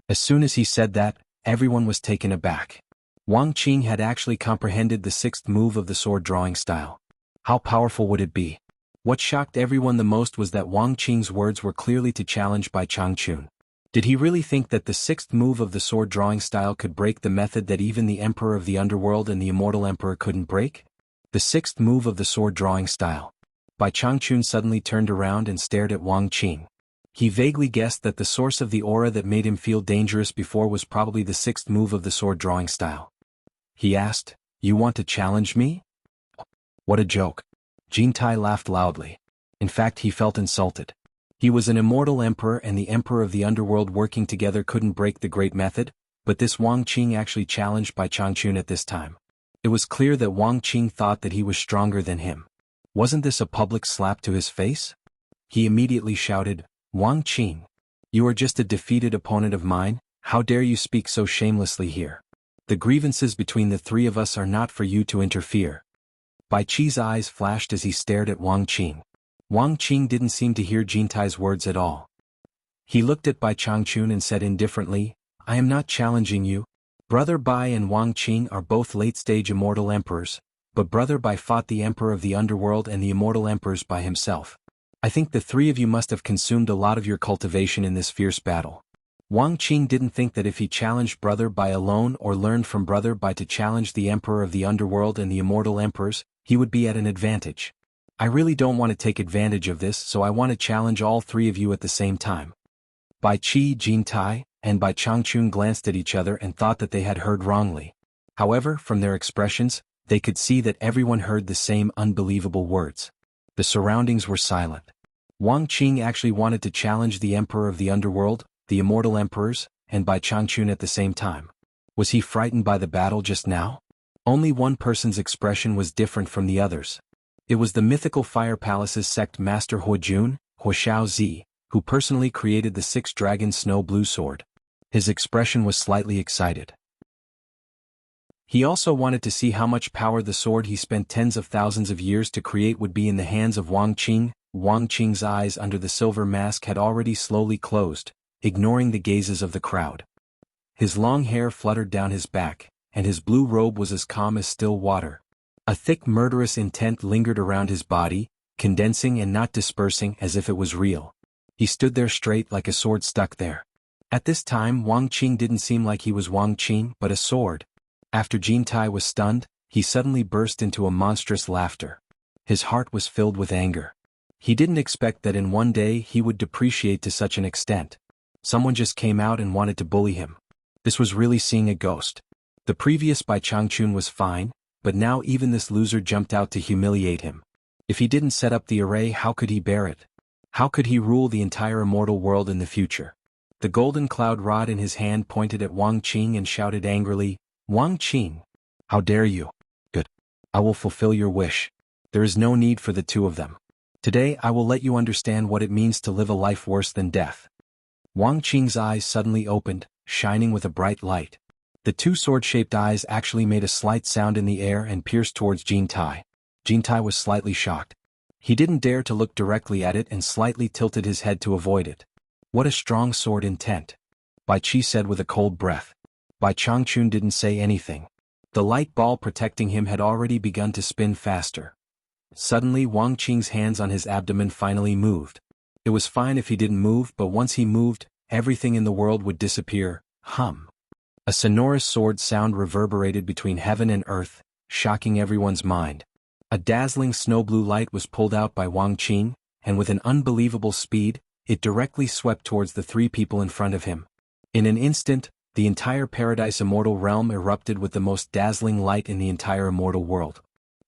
As soon as he said that, everyone was taken aback. Wang Qing had actually comprehended the sixth move of the sword drawing style. How powerful would it be? What shocked everyone the most was that Wang Qing's words were clearly to challenge Bai Changchun. Did he really think that the sixth move of the sword drawing style could break the method that even the Emperor of the Underworld and the Immortal Emperor couldn't break? The sixth move of the sword drawing style. Bai Changchun suddenly turned around and stared at Wang Qing. He vaguely guessed that the source of the aura that made him feel dangerous before was probably the sixth move of the sword drawing style. He asked, "You want to challenge me?" What a joke. Jin Tai laughed loudly. In fact, he felt insulted. He was an immortal emperor and the Emperor of the Underworld working together couldn't break the great method, but this Wang Qing actually challenged Bai Changchun at this time. It was clear that Wang Qing thought that he was stronger than him. Wasn't this a public slap to his face? He immediately shouted, "Wang Qing, you are just a defeated opponent of mine, how dare you speak so shamelessly here? The grievances between the three of us are not for you to interfere." Bai Qi's eyes flashed as he stared at Wang Qing. Wang Qing didn't seem to hear Jin Tai's words at all. He looked at Bai Changchun and said indifferently, "I am not challenging you. Brother Bai and Wang Qing are both late-stage immortal emperors, but Brother Bai fought the Emperor of the Underworld and the Immortal Emperors by himself. I think the three of you must have consumed a lot of your cultivation in this fierce battle." Wang Qing didn't think that if he challenged Brother Bai alone or learned from Brother Bai to challenge the Emperor of the Underworld and the Immortal Emperors, he would be at an advantage. "I really don't want to take advantage of this, so I want to challenge all three of you at the same time." Bai Qi, Jin Tai, and Bai Changchun glanced at each other and thought that they had heard wrongly. However, from their expressions, they could see that everyone heard the same unbelievable words. The surroundings were silent. Wang Qing actually wanted to challenge the Emperor of the Underworld, the Immortal Emperors, and Bai Changchun at the same time. Was he frightened by the battle just now? Only one person's expression was different from the others. It was the mythical Fire Palace's sect master Huojun, Huoxiao Zi, who personally created the six-dragon snow blue sword. His expression was slightly excited. He also wanted to see how much power the sword he spent tens of thousands of years to create would be in the hands of Wang Qing. Wang Qing's eyes under the silver mask had already slowly closed, ignoring the gazes of the crowd. His long hair fluttered down his back, and his blue robe was as calm as still water. A thick murderous intent lingered around his body, condensing and not dispersing as if it was real. He stood there straight like a sword stuck there. At this time Wang Qing didn't seem like he was Wang Qing but a sword. After Jintai was stunned, he suddenly burst into a monstrous laughter. His heart was filled with anger. He didn't expect that in one day he would depreciate to such an extent. Someone just came out and wanted to bully him. This was really seeing a ghost. The previous Bai Changchun was fine, but now even this loser jumped out to humiliate him. If he didn't set up the array, how could he bear it? How could he rule the entire immortal world in the future? The golden cloud rod in his hand pointed at Wang Qing and shouted angrily, "Wang Qing! How dare you? Good. I will fulfill your wish. There is no need for the two of them. Today I will let you understand what it means to live a life worse than death." Wang Qing's eyes suddenly opened, shining with a bright light. The two sword-shaped eyes actually made a slight sound in the air and pierced towards Jintai. Jintai was slightly shocked. He didn't dare to look directly at it and slightly tilted his head to avoid it. What a strong sword intent, Bai Qi said with a cold breath. Bai Changchun didn't say anything. The light ball protecting him had already begun to spin faster. Suddenly Wang Qing's hands on his abdomen finally moved. It was fine if he didn't move, but once he moved, everything in the world would disappear. Hum. A sonorous sword sound reverberated between heaven and earth, shocking everyone's mind. A dazzling snow blue light was pulled out by Wang Qing, and with an unbelievable speed, it directly swept towards the three people in front of him. In an instant, the entire Paradise Immortal realm erupted with the most dazzling light in the entire immortal world.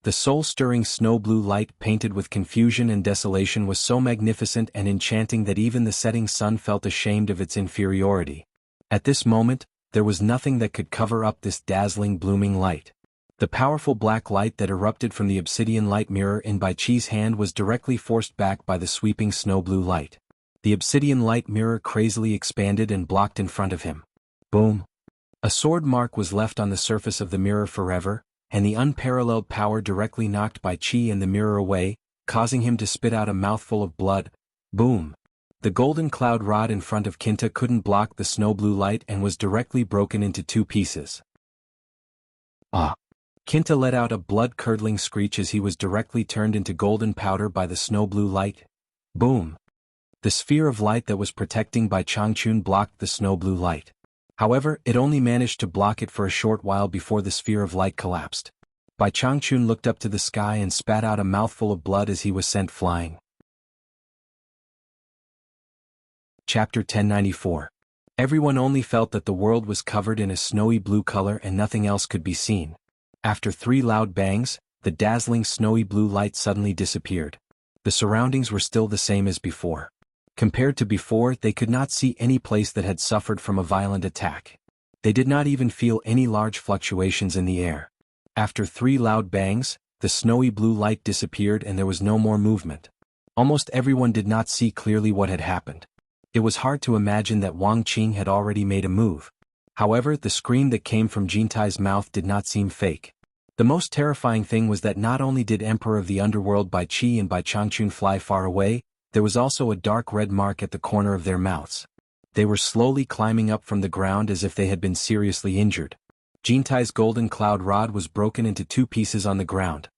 The soul-stirring snow blue light painted with confusion and desolation was so magnificent and enchanting that even the setting sun felt ashamed of its inferiority. At this moment, there was nothing that could cover up this dazzling blooming light. The powerful black light that erupted from the obsidian light mirror in Bai Qi's hand was directly forced back by the sweeping snow blue light. The obsidian light mirror crazily expanded and blocked in front of him. Boom! A sword mark was left on the surface of the mirror forever, and the unparalleled power directly knocked Bai Qi and the mirror away, causing him to spit out a mouthful of blood. Boom! The golden cloud rod in front of Kinta couldn't block the snow blue light and was directly broken into two pieces. Ah! Kinta let out a blood-curdling screech as he was directly turned into golden powder by the snow blue light. Boom! The sphere of light that was protecting Bai Changchun blocked the snow blue light. However, it only managed to block it for a short while before the sphere of light collapsed. Bai Changchun looked up to the sky and spat out a mouthful of blood as he was sent flying. Chapter 1094. Everyone only felt that the world was covered in a snowy blue color and nothing else could be seen. After 3 loud bangs, the dazzling snowy blue light suddenly disappeared. The surroundings were still the same as before. Compared to before, they could not see any place that had suffered from a violent attack. They did not even feel any large fluctuations in the air. After 3 loud bangs, the snowy blue light disappeared and there was no more movement. Almost everyone did not see clearly what had happened. It was hard to imagine that Wang Qing had already made a move. However, the scream that came from Jintai's mouth did not seem fake. The most terrifying thing was that not only did Emperor of the Underworld Bai Qi and Bai Changchun fly far away, there was also a dark red mark at the corner of their mouths. They were slowly climbing up from the ground as if they had been seriously injured. Jintai's golden cloud rod was broken into 2 pieces on the ground.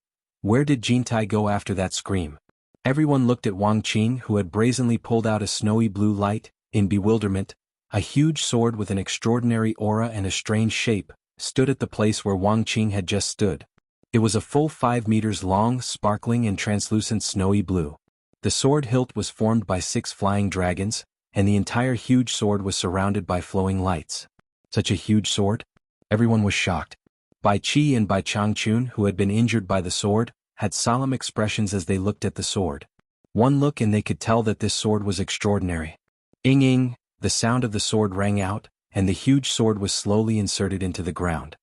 Where did Jintai go after that scream? Everyone looked at Wang Qing, who had brazenly pulled out a snowy blue light, in bewilderment. A huge sword with an extraordinary aura and a strange shape stood at the place where Wang Qing had just stood. It was a full 5 meters long, sparkling and translucent snowy blue. The sword hilt was formed by 6 flying dragons, and the entire huge sword was surrounded by flowing lights. Such a huge sword? Everyone was shocked. Bai Qi and Bai Changchun, who had been injured by the sword, had solemn expressions as they looked at the sword. One look and they could tell that this sword was extraordinary. Ing, the sound of the sword rang out, and the huge sword was slowly inserted into the ground.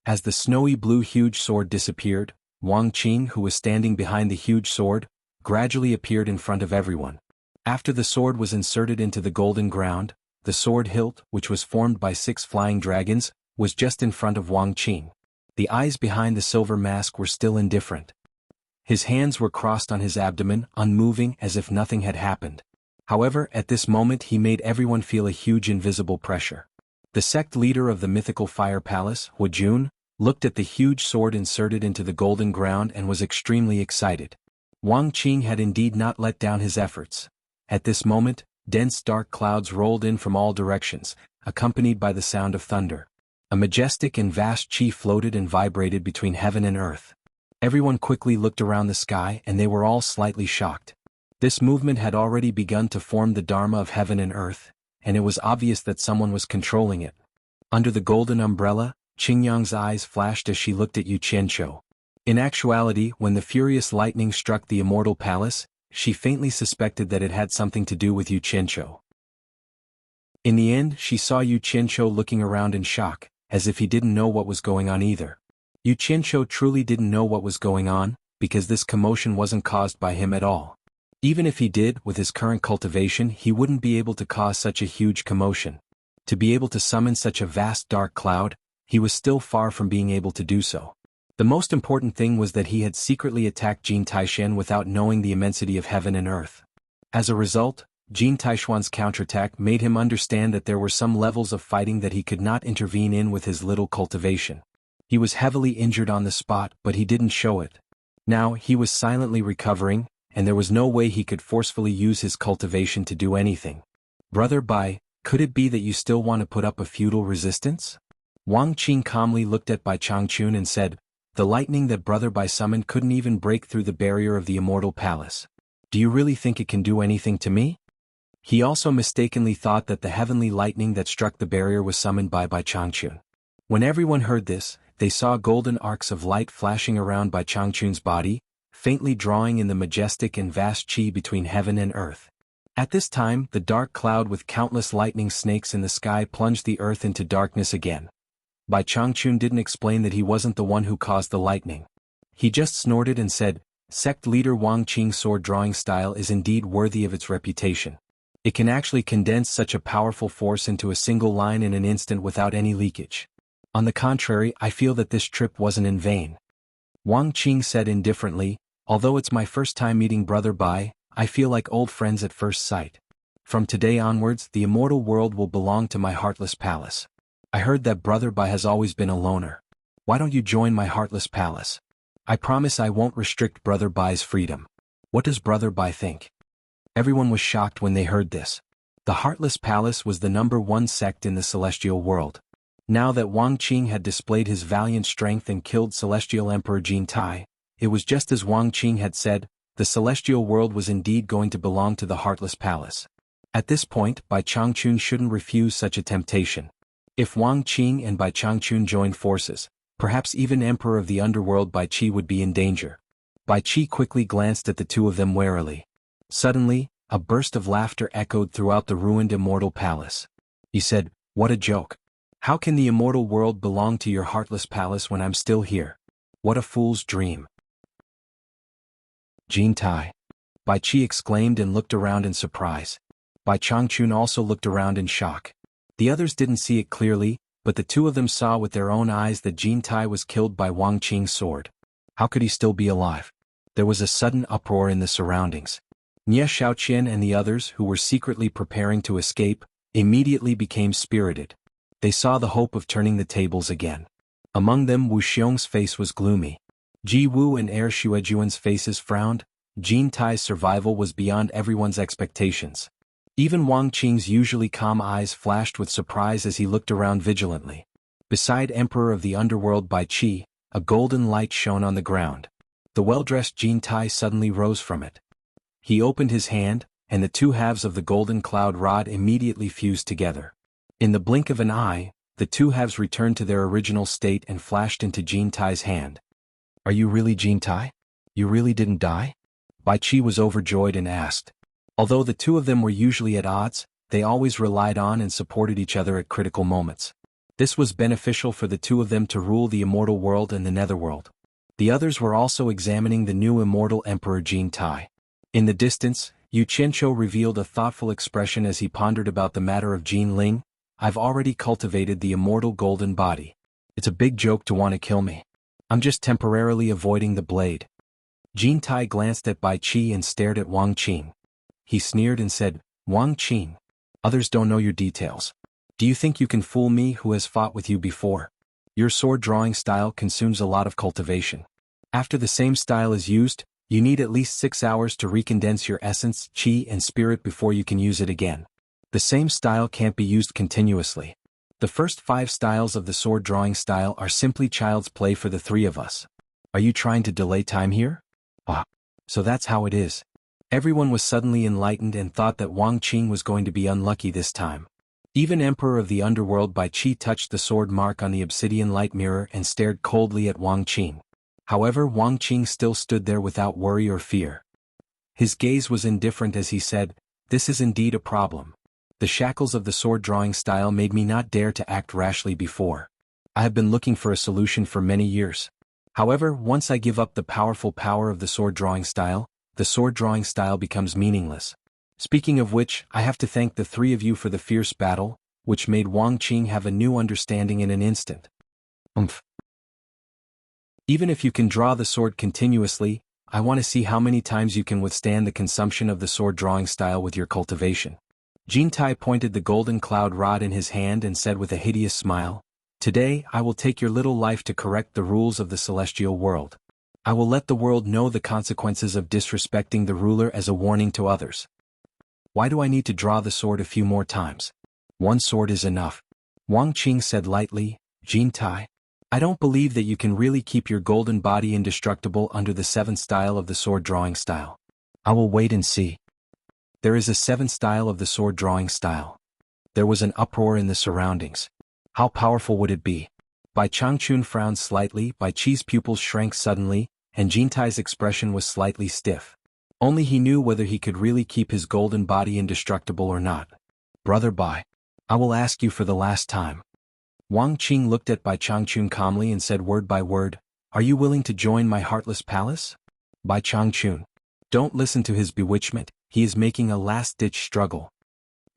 As the snowy blue huge sword disappeared, Wang Qing, who was standing behind the huge sword, gradually appeared in front of everyone. After the sword was inserted into the golden ground, the sword hilt, which was formed by 6 flying dragons, was just in front of Wang Qing. The eyes behind the silver mask were still indifferent. His hands were crossed on his abdomen, unmoving as if nothing had happened. However, at this moment he made everyone feel a huge invisible pressure. The sect leader of the mythical fire palace, Wujun, looked at the huge sword inserted into the golden ground and was extremely excited. Wang Qing had indeed not let down his efforts. At this moment, dense dark clouds rolled in from all directions, accompanied by the sound of thunder. A majestic and vast chi floated and vibrated between heaven and earth. Everyone quickly looked around the sky and they were all slightly shocked. This movement had already begun to form the Dharma of heaven and earth, and it was obvious that someone was controlling it. Under the golden umbrella, Qingyang's eyes flashed as she looked at Yu Qianqiu. In actuality, when the furious lightning struck the immortal palace, she faintly suspected that it had something to do with Yu Qianqiu. In the end, she saw Yu Qianqiu looking around in shock, as if he didn't know what was going on either. Yu Qianqiu truly didn't know what was going on, because this commotion wasn't caused by him at all. Even if he did, with his current cultivation, he wouldn't be able to cause such a huge commotion. To be able to summon such a vast dark cloud, he was still far from being able to do so. The most important thing was that he had secretly attacked Jin Taishan without knowing the immensity of heaven and earth. As a result, Jin Taishuan's counterattack made him understand that there were some levels of fighting that he could not intervene in with his little cultivation. He was heavily injured on the spot, but he didn't show it. Now, he was silently recovering, and there was no way he could forcefully use his cultivation to do anything. Brother Bai, could it be that you still want to put up a feudal resistance? Wang Qing calmly looked at Bai Changchun and said, the lightning that Brother Bai summoned couldn't even break through the barrier of the immortal palace. Do you really think it can do anything to me? He also mistakenly thought that the heavenly lightning that struck the barrier was summoned by Bai Changchun. When everyone heard this, they saw golden arcs of light flashing around Bai Changchun's body, faintly drawing in the majestic and vast chi between heaven and earth. At this time, the dark cloud with countless lightning snakes in the sky plunged the earth into darkness again. Bai Changchun didn't explain that he wasn't the one who caused the lightning. He just snorted and said, Sect leader Wang Qing's sword drawing style is indeed worthy of its reputation. It can actually condense such a powerful force into a single line in an instant without any leakage. On the contrary, I feel that this trip wasn't in vain. Wang Qing said indifferently, although it's my first time meeting Brother Bai, I feel like old friends at first sight. From today onwards, the immortal world will belong to my heartless palace. I heard that Brother Bai has always been a loner. Why don't you join my heartless palace? I promise I won't restrict Brother Bai's freedom. What does Brother Bai think? Everyone was shocked when they heard this. The Heartless Palace was the #1 sect in the celestial world. Now that Wang Qing had displayed his valiant strength and killed Celestial Emperor Jin Tai, it was just as Wang Qing had said, the celestial world was indeed going to belong to the Heartless Palace. At this point, Bai Changchun shouldn't refuse such a temptation. If Wang Qing and Bai Changchun joined forces, perhaps even Emperor of the Underworld Bai Qi would be in danger. Bai Qi quickly glanced at the two of them warily. Suddenly, a burst of laughter echoed throughout the ruined immortal palace. He said, what a joke. How can the immortal world belong to your heartless palace when I'm still here? What a fool's dream. Jin Tai. Bai Qi exclaimed and looked around in surprise. Bai Changchun also looked around in shock. The others didn't see it clearly, but the two of them saw with their own eyes that Jin Tai was killed by Wang Qing's sword. How could he still be alive? There was a sudden uproar in the surroundings. Nie Shaoqian and the others, who were secretly preparing to escape, immediately became spirited. They saw the hope of turning the tables again. Among them, Wu Xiong's face was gloomy. Ji Wu and Heir Xuejuan's faces frowned. Jin Tai's survival was beyond everyone's expectations. Even Wang Qing's usually calm eyes flashed with surprise as he looked around vigilantly. Beside Emperor of the Underworld Bai Qi, a golden light shone on the ground. The well-dressed Jin Tai suddenly rose from it. He opened his hand, and the two halves of the golden cloud rod immediately fused together. In the blink of an eye, the two halves returned to their original state and flashed into Jin Tai's hand. Are you really Jin Tai? You really didn't die? Bai Qi was overjoyed and asked. Although the two of them were usually at odds, they always relied on and supported each other at critical moments. This was beneficial for the two of them to rule the immortal world and the netherworld. The others were also examining the new immortal emperor Jin Tai. In the distance, Yu Qianqiu revealed a thoughtful expression as he pondered about the matter of Jin Ling. I've already cultivated the immortal golden body. It's a big joke to want to kill me. I'm just temporarily avoiding the blade. Jin Tai glanced at Bai Qi and stared at Wang Qing. He sneered and said, Wang Qing, others don't know your details. Do you think you can fool me who has fought with you before? Your sword drawing style consumes a lot of cultivation. After the same style is used, you need at least 6 hours to recondense your essence, qi and spirit before you can use it again. The same style can't be used continuously. The first 5 styles of the sword drawing style are simply child's play for the 3 of us. Are you trying to delay time here? Ah, so that's how it is. Everyone was suddenly enlightened and thought that Wang Qing was going to be unlucky this time. Even Emperor of the Underworld Bai Qi touched the sword mark on the obsidian light mirror and stared coldly at Wang Qing. However, Wang Qing still stood there without worry or fear. His gaze was indifferent as he said, This is indeed a problem. The shackles of the sword drawing style made me not dare to act rashly before. I have been looking for a solution for many years. However, once I give up the powerful power of the sword drawing style, the sword drawing style becomes meaningless. Speaking of which, I have to thank the 3 of you for the fierce battle, which made Wang Qing have a new understanding in an instant. Even if you can draw the sword continuously, I want to see how many times you can withstand the consumption of the sword drawing style with your cultivation. Jin Tai pointed the golden cloud rod in his hand and said with a hideous smile, Today I will take your little life to correct the rules of the celestial world. I will let the world know the consequences of disrespecting the ruler as a warning to others. Why do I need to draw the sword a few more times? 1 sword is enough. Wang Qing said lightly, Jin Tai, I don't believe that you can really keep your golden body indestructible under the 7th style of the sword drawing style. I will wait and see. There is a 7th style of the sword drawing style. There was an uproar in the surroundings. How powerful would it be? Bai Changchun frowned slightly, Bai Qi's pupils shrank suddenly, and Jin Tai's expression was slightly stiff. Only he knew whether he could really keep his golden body indestructible or not. Brother Bai, I will ask you for the last time. Wang Qing looked at Bai Changchun calmly and said word by word, Are you willing to join my heartless palace? Bai Changchun, don't listen to his bewitchment, he is making a last-ditch struggle.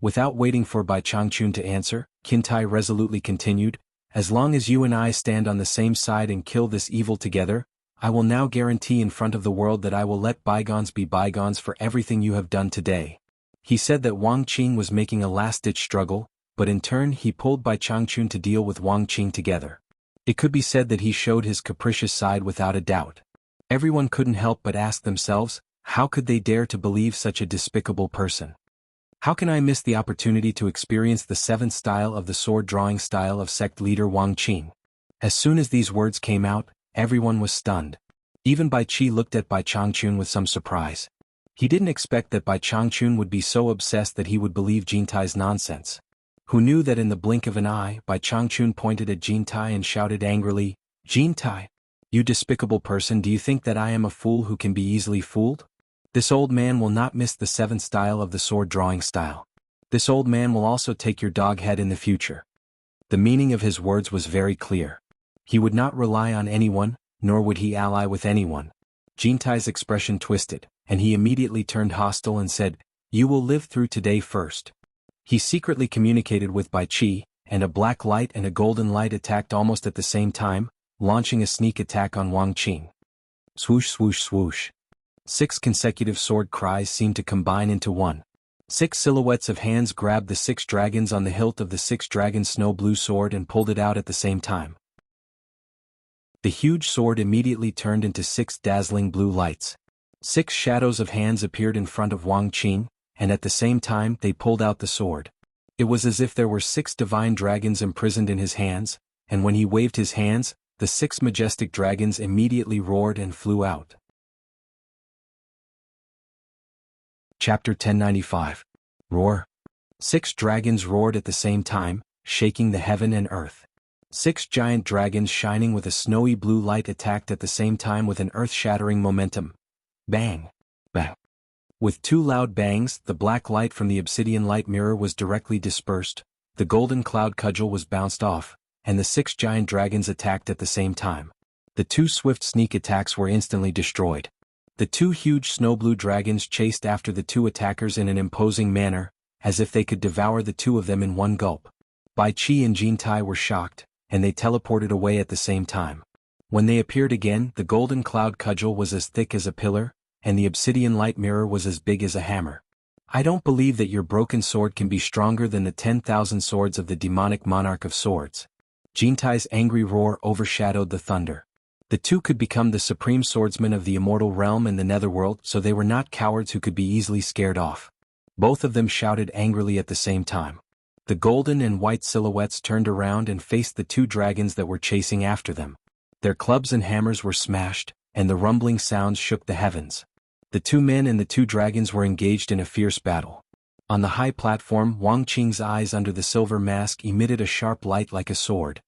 Without waiting for Bai Changchun to answer, Qin Tai resolutely continued, As long as you and I stand on the same side and kill this evil together, I will now guarantee in front of the world that I will let bygones be bygones for everything you have done today. He said that Wang Qing was making a last-ditch struggle, but in turn he pulled Bai Changchun to deal with Wang Qing together. It could be said that he showed his capricious side without a doubt. Everyone couldn't help but ask themselves, how could they dare to believe such a despicable person? How can I miss the opportunity to experience the 7th style of the sword drawing style of sect leader Wang Qing? As soon as these words came out, everyone was stunned. Even Bai Qi looked at Bai Changchun with some surprise. He didn't expect that Bai Changchun would be so obsessed that he would believe Jin Tai's nonsense. Who knew that in the blink of an eye, Bai Changchun pointed at Jin Tai and shouted angrily, Jin Tai, you despicable person, do you think that I am a fool who can be easily fooled? This old man will not miss the 7th style of the sword drawing style. This old man will also take your dog head in the future. The meaning of his words was very clear. He would not rely on anyone, nor would he ally with anyone. Jin Tai's expression twisted, and he immediately turned hostile and said, You will live through today first. He secretly communicated with Bai Qi, and a black light and a golden light attacked almost at the same time, launching a sneak attack on Wang Qing. Swoosh swoosh swoosh. 6 consecutive sword cries seemed to combine into one. 6 silhouettes of hands grabbed the 6 dragons on the hilt of the 6 dragon snow blue sword and pulled it out at the same time. The huge sword immediately turned into 6 dazzling blue lights. 6 shadows of hands appeared in front of Wang Qing, and at the same time they pulled out the sword. It was as if there were 6 divine dragons imprisoned in his hands, and when he waved his hands, the 6 majestic dragons immediately roared and flew out. Chapter 1095. Roar. 6 dragons roared at the same time, shaking the heaven and earth. 6 giant dragons shining with a snowy blue light attacked at the same time with an earth-shattering momentum. Bang! Bang. With two loud bangs, the black light from the obsidian light mirror was directly dispersed, the golden cloud cudgel was bounced off, and the 6 giant dragons attacked at the same time. The 2 swift sneak attacks were instantly destroyed. The 2 huge snow-blue dragons chased after the 2 attackers in an imposing manner, as if they could devour the 2 of them in one gulp. Bai Qi and Jin Tai were shocked, and they teleported away at the same time. When they appeared again, the golden cloud cudgel was as thick as a pillar, and the obsidian light mirror was as big as a hammer. I don't believe that your broken sword can be stronger than the 10,000 swords of the demonic monarch of swords. Jin Tai's angry roar overshadowed the thunder. The 2 could become the supreme swordsmen of the immortal realm and the netherworld, so they were not cowards who could be easily scared off. Both of them shouted angrily at the same time. The golden and white silhouettes turned around and faced the 2 dragons that were chasing after them. Their clubs and hammers were smashed, and the rumbling sounds shook the heavens. The 2 men and the 2 dragons were engaged in a fierce battle. On the high platform, Wang Qing's eyes under the silver mask emitted a sharp light like a sword.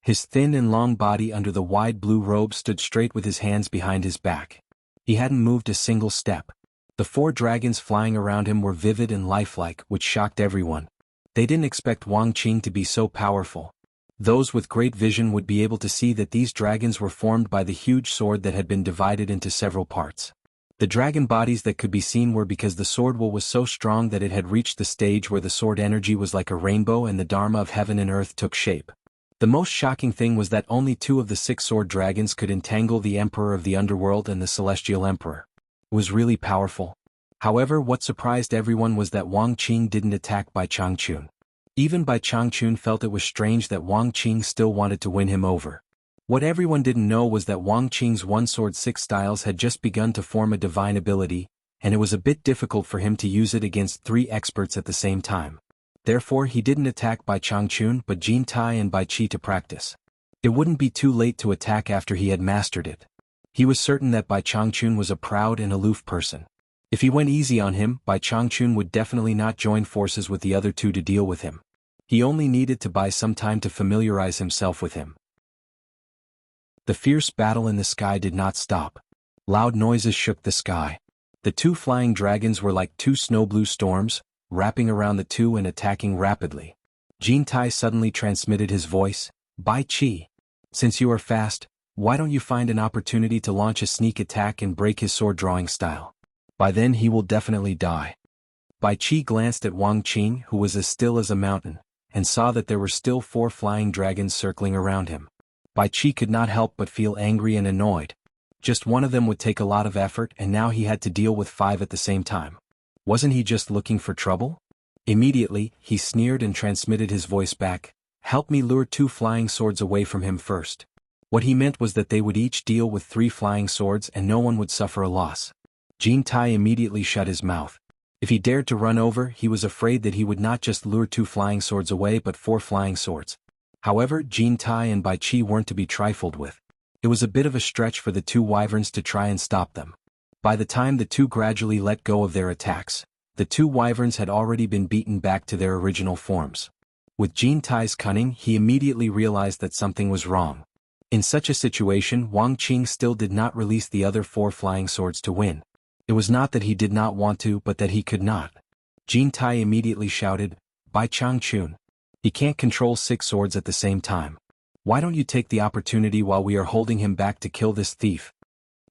His thin and long body under the wide blue robe stood straight with his hands behind his back. He hadn't moved a single step. The 4 dragons flying around him were vivid and lifelike, which shocked everyone. They didn't expect Wang Qing to be so powerful. Those with great vision would be able to see that these dragons were formed by the huge sword that had been divided into several parts. The dragon bodies that could be seen were because the sword will was so strong that it had reached the stage where the sword energy was like a rainbow and the Dharma of heaven and earth took shape. The most shocking thing was that only 2 of the 6 sword dragons could entangle the Emperor of the Underworld and the Celestial Emperor. It was really powerful. However, what surprised everyone was that Wang Qing didn't attack Bai Changchun. Even Bai Changchun felt it was strange that Wang Qing still wanted to win him over. What everyone didn't know was that Wang Qing's one sword 6 styles had just begun to form a divine ability, and it was a bit difficult for him to use it against 3 experts at the same time. Therefore he didn't attack Bai Changchun but Jin Tai and Bai Qi to practice. It wouldn't be too late to attack after he had mastered it. He was certain that Bai Changchun was a proud and aloof person. If he went easy on him, Bai Changchun would definitely not join forces with the other 2 to deal with him. He only needed to buy some time to familiarize himself with him. The fierce battle in the sky did not stop. Loud noises shook the sky. The 2 flying dragons were like 2 snow-blue storms, wrapping around the 2 and attacking rapidly. Jin Tai suddenly transmitted his voice, "Bai Qi, since you are fast, why don't you find an opportunity to launch a sneak attack and break his sword-drawing style? By then he will definitely die." Bai Qi glanced at Wang Qing, who was as still as a mountain, and saw that there were still 4 flying dragons circling around him. Bai Qi could not help but feel angry and annoyed. Just one of them would take a lot of effort and now he had to deal with 5 at the same time. Wasn't he just looking for trouble? Immediately, he sneered and transmitted his voice back, "Help me lure 2 flying swords away from him first." What he meant was that they would each deal with 3 flying swords and no one would suffer a loss. Jin Tai immediately shut his mouth. If he dared to run over, he was afraid that he would not just lure 2 flying swords away but 4 flying swords. However, Jin Tai and Bai Qi weren't to be trifled with. It was a bit of a stretch for the 2 wyverns to try and stop them. By the time the 2 gradually let go of their attacks, the 2 wyverns had already been beaten back to their original forms. With Jin Tai's cunning, he immediately realized that something was wrong. In such a situation, Wang Qing still did not release the other 4 flying swords to win. It was not that he did not want to but that he could not. Jin Tai immediately shouted, "Bai Changchun, he can't control 6 swords at the same time. Why don't you take the opportunity while we are holding him back to kill this thief?"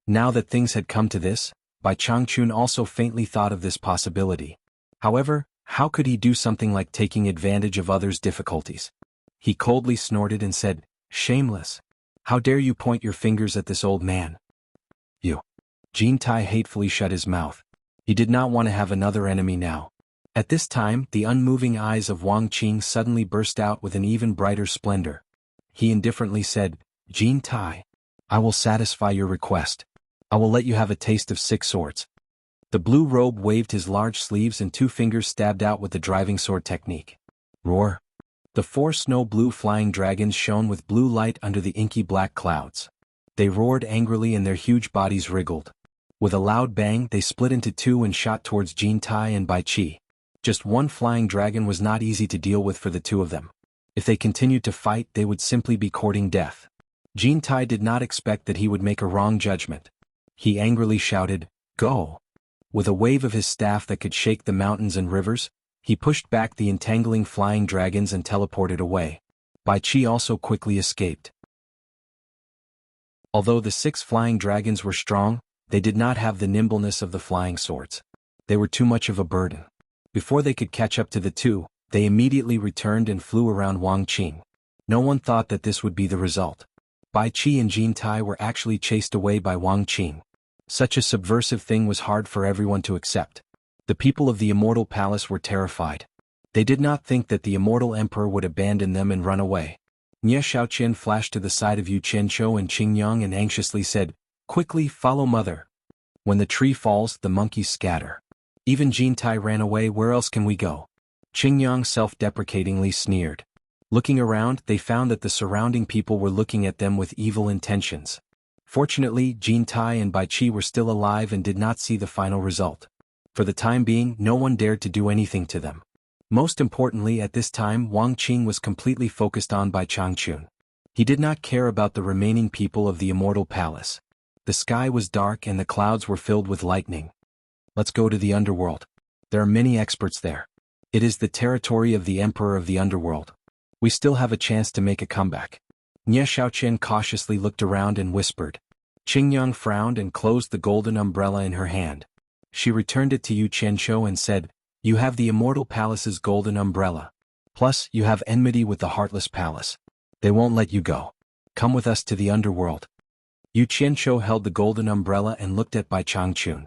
Now that things had come to this, Bai Changchun also faintly thought of this possibility. However, how could he do something like taking advantage of others' difficulties? He coldly snorted and said, "Shameless. How dare you point your fingers at this old man? You." Jin Tai hatefully shut his mouth. He did not want to have another enemy now. At this time, the unmoving eyes of Wang Qing suddenly burst out with an even brighter splendor. He indifferently said, "Jin Tai, I will satisfy your request. I will let you have a taste of 6 swords." The blue robe waved his large sleeves and 2 fingers stabbed out with the driving sword technique. Roar! The 4 snow-blue flying dragons shone with blue light under the inky black clouds. They roared angrily and their huge bodies wriggled. With a loud bang, they split into 2 and shot towards Jin Tai and Bai Qi. Just one flying dragon was not easy to deal with for the 2 of them. If they continued to fight, they would simply be courting death. Jin Tai did not expect that he would make a wrong judgment. He angrily shouted, "Go!" With a wave of his staff that could shake the mountains and rivers, he pushed back the entangling flying dragons and teleported away. Bai Qi also quickly escaped. Although the 6 flying dragons were strong, they did not have the nimbleness of the flying swords. They were too much of a burden. Before they could catch up to the 2, they immediately returned and flew around Wang Qing. No one thought that this would be the result. Bai Qi and Jin Tai were actually chased away by Wang Qing. Such a subversive thing was hard for everyone to accept. The people of the Immortal Palace were terrified. They did not think that the Immortal Emperor would abandon them and run away. Nie Xiaoqian flashed to the side of Yu Qianqiu and Qingyang and anxiously said, "Quickly, follow mother. When the tree falls, the monkeys scatter." Even Jin Tai ran away. "Where else can we go?" Qingyang self-deprecatingly sneered. Looking around, they found that the surrounding people were looking at them with evil intentions. Fortunately, Jin Tai and Bai Qi were still alive and did not see the final result. For the time being, no one dared to do anything to them. Most importantly, at this time, Wang Qing was completely focused on Bai Changchun. He did not care about the remaining people of the Immortal Palace. The sky was dark and the clouds were filled with lightning. "Let's go to the underworld. There are many experts there. It is the territory of the Emperor of the Underworld. We still have a chance to make a comeback." Nie Xiaoqian cautiously looked around and whispered. Qingyang frowned and closed the golden umbrella in her hand. She returned it to Yu Qianqiu and said, "You have the Immortal Palace's golden umbrella. Plus, you have enmity with the Heartless Palace. They won't let you go. Come with us to the underworld." Yu Qianqiu held the golden umbrella and looked at Bai Changchun.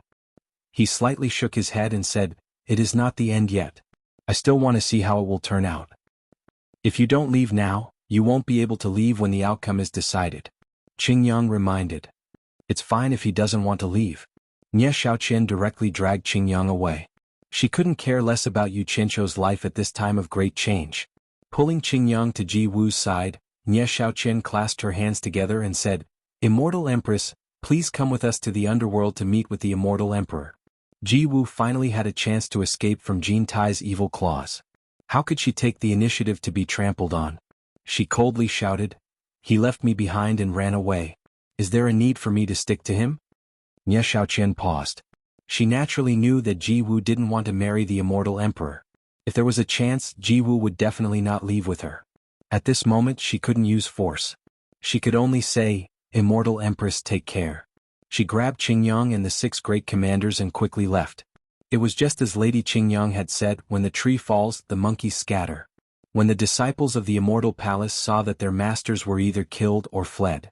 He slightly shook his head and said, "It is not the end yet. I still want to see how it will turn out. If you don't leave now, you won't be able to leave when the outcome is decided." Qingyang reminded. "It's fine if he doesn't want to leave." Nie Xiaoqian directly dragged Qingyang away. She couldn't care less about Yu Qianqiu's life at this time of great change. Pulling Qingyang to Ji Wu's side, Nie Xiaoqian clasped her hands together and said, "Immortal Empress, please come with us to the underworld to meet with the Immortal Emperor." Ji Wu finally had a chance to escape from Jin Tai's evil claws. How could she take the initiative to be trampled on? She coldly shouted, "He left me behind and ran away. Is there a need for me to stick to him?" Nie Xiaoqian paused. She naturally knew that Ji Wu didn't want to marry the Immortal Emperor. If there was a chance, Ji Wu would definitely not leave with her. At this moment she couldn't use force. She could only say, "Immortal Empress, take care." She grabbed Qingyang and the 6 great commanders and quickly left. It was just as Lady Qingyang had said, when the tree falls, the monkeys scatter. When the disciples of the Immortal Palace saw that their masters were either killed or fled,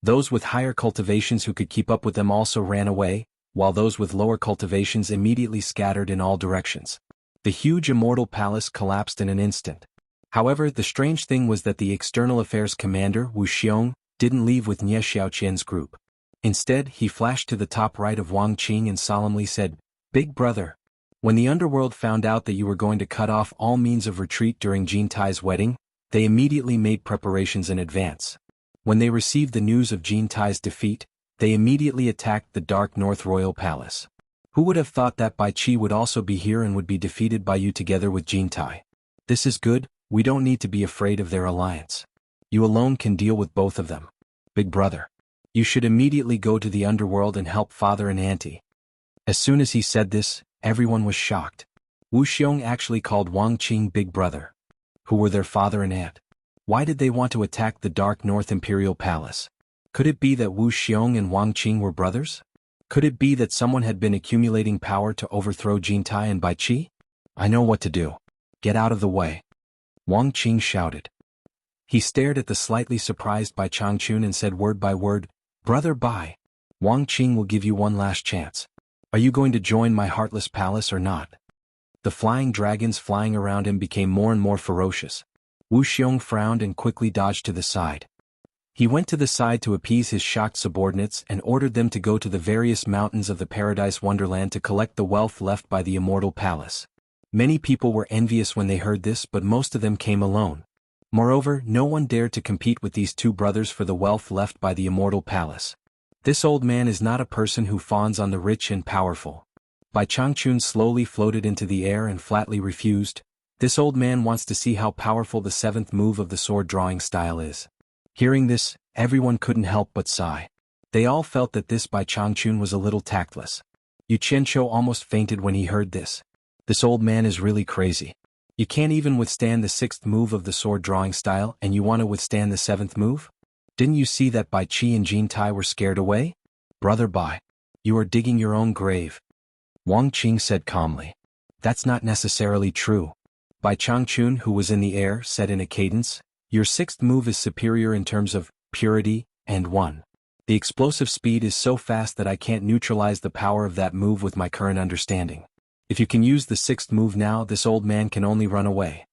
those with higher cultivations who could keep up with them also ran away, while those with lower cultivations immediately scattered in all directions. The huge Immortal Palace collapsed in an instant. However, the strange thing was that the External Affairs Commander, Wu Xiong, didn't leave with Nie Xiaoqian's group. Instead, he flashed to the top right of Wang Qing and solemnly said, "Big brother, when the underworld found out that you were going to cut off all means of retreat during Jin Tai's wedding, they immediately made preparations in advance. When they received the news of Jin Tai's defeat, they immediately attacked the Dark North Royal Palace. Who would have thought that Bai Qi would also be here and would be defeated by you together with Jin Tai? This is good, we don't need to be afraid of their alliance. You alone can deal with both of them. Big brother, you should immediately go to the underworld and help father and auntie." As soon as he said this, everyone was shocked. Wu Xiong actually called Wang Qing big brother. Who were their father and aunt? Why did they want to attack the Dark North Imperial Palace? Could it be that Wu Xiong and Wang Qing were brothers? Could it be that someone had been accumulating power to overthrow Jin Tai and Bai Qi? "I know what to do. Get out of the way," Wang Qing shouted. He stared at the slightly surprised Bai Changchun and said word by word, "Brother Bai, Wang Qing will give you one last chance. Are you going to join my Heartless Palace or not?" The flying dragons flying around him became more and more ferocious. Wu Xiong frowned and quickly dodged to the side. He went to the side to appease his shocked subordinates and ordered them to go to the various mountains of the Paradise Wonderland to collect the wealth left by the Immortal Palace. Many people were envious when they heard this, but most of them came alone. Moreover, no one dared to compete with these 2 brothers for the wealth left by the Immortal Palace. This old man is not a person who fawns on the rich and powerful. Bai Changchun slowly floated into the air and flatly refused. This old man wants to see how powerful the 7th move of the sword drawing style is. Hearing this, everyone couldn't help but sigh. They all felt that this Bai Changchun was a little tactless. Yu Qianqiu almost fainted when he heard this. This old man is really crazy. You can't even withstand the 6th move of the sword drawing style and you want to withstand the 7th move? Didn't you see that Bai Qi and Jin Tai were scared away? Brother Bai, you are digging your own grave. Wang Qing said calmly. That's not necessarily true. Bai Changchun, who was in the air, said in a cadence, your 6th move is superior in terms of purity, and 1. The explosive speed is so fast that I can't neutralize the power of that move with my current understanding. If you can use the 6th move now, this old man can only run away.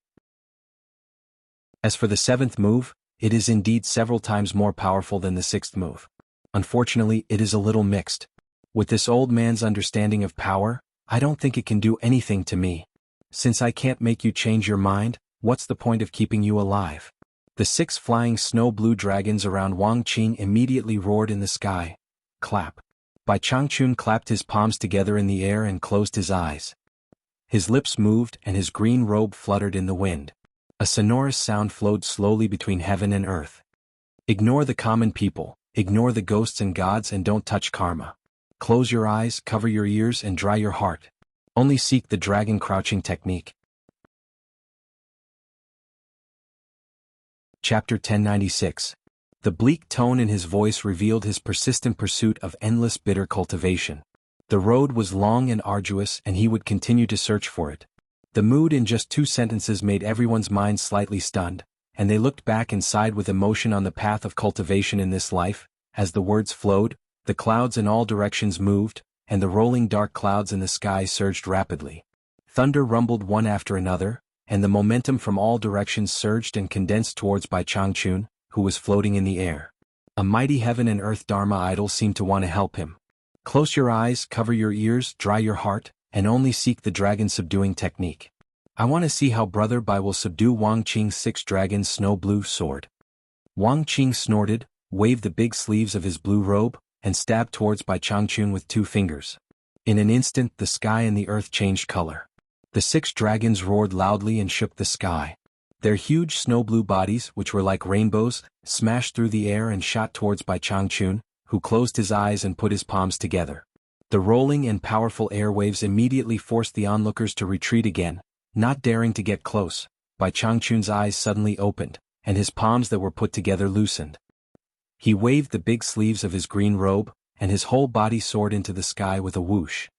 As for the 7th move, it is indeed several times more powerful than the 6th move. Unfortunately, it is a little mixed. With this old man's understanding of power, I don't think it can do anything to me. Since I can't make you change your mind, what's the point of keeping you alive? The 6 flying snow-blue dragons around Wang Qing immediately roared in the sky. Clap. Bai Changchun clapped his palms together in the air and closed his eyes. His lips moved and his green robe fluttered in the wind. A sonorous sound flowed slowly between heaven and earth. Ignore the common people, ignore the ghosts and gods and don't touch karma. Close your eyes, cover your ears and dry your heart. Only seek the dragon crouching technique. Chapter 1096. The bleak tone in his voice revealed his persistent pursuit of endless bitter cultivation. The road was long and arduous and he would continue to search for it. The mood in just 2 sentences made everyone's mind slightly stunned, and they looked back and sighed with emotion on the path of cultivation in this life. As the words flowed, the clouds in all directions moved, and the rolling dark clouds in the sky surged rapidly. Thunder rumbled one after another, and the momentum from all directions surged and condensed towards Bai Changchun, who was floating in the air. A mighty heaven and earth Dharma idol seemed to want to help him. Close your eyes, cover your ears, dry your heart, and only seek the dragon subduing technique. I want to see how Brother Bai will subdue Wang Qing's 6 dragons' snow-blue sword. Wang Qing snorted, waved the big sleeves of his blue robe, and stabbed towards Bai Changchun with 2 fingers. In an instant the sky and the earth changed color. The 6 dragons roared loudly and shook the sky. Their huge snow-blue bodies, which were like rainbows, smashed through the air and shot towards Bai Changchun, who closed his eyes and put his palms together. The rolling and powerful airwaves immediately forced the onlookers to retreat again, not daring to get close. Bai Changchun's eyes suddenly opened, and his palms that were put together loosened. He waved the big sleeves of his green robe, and his whole body soared into the sky with a whoosh.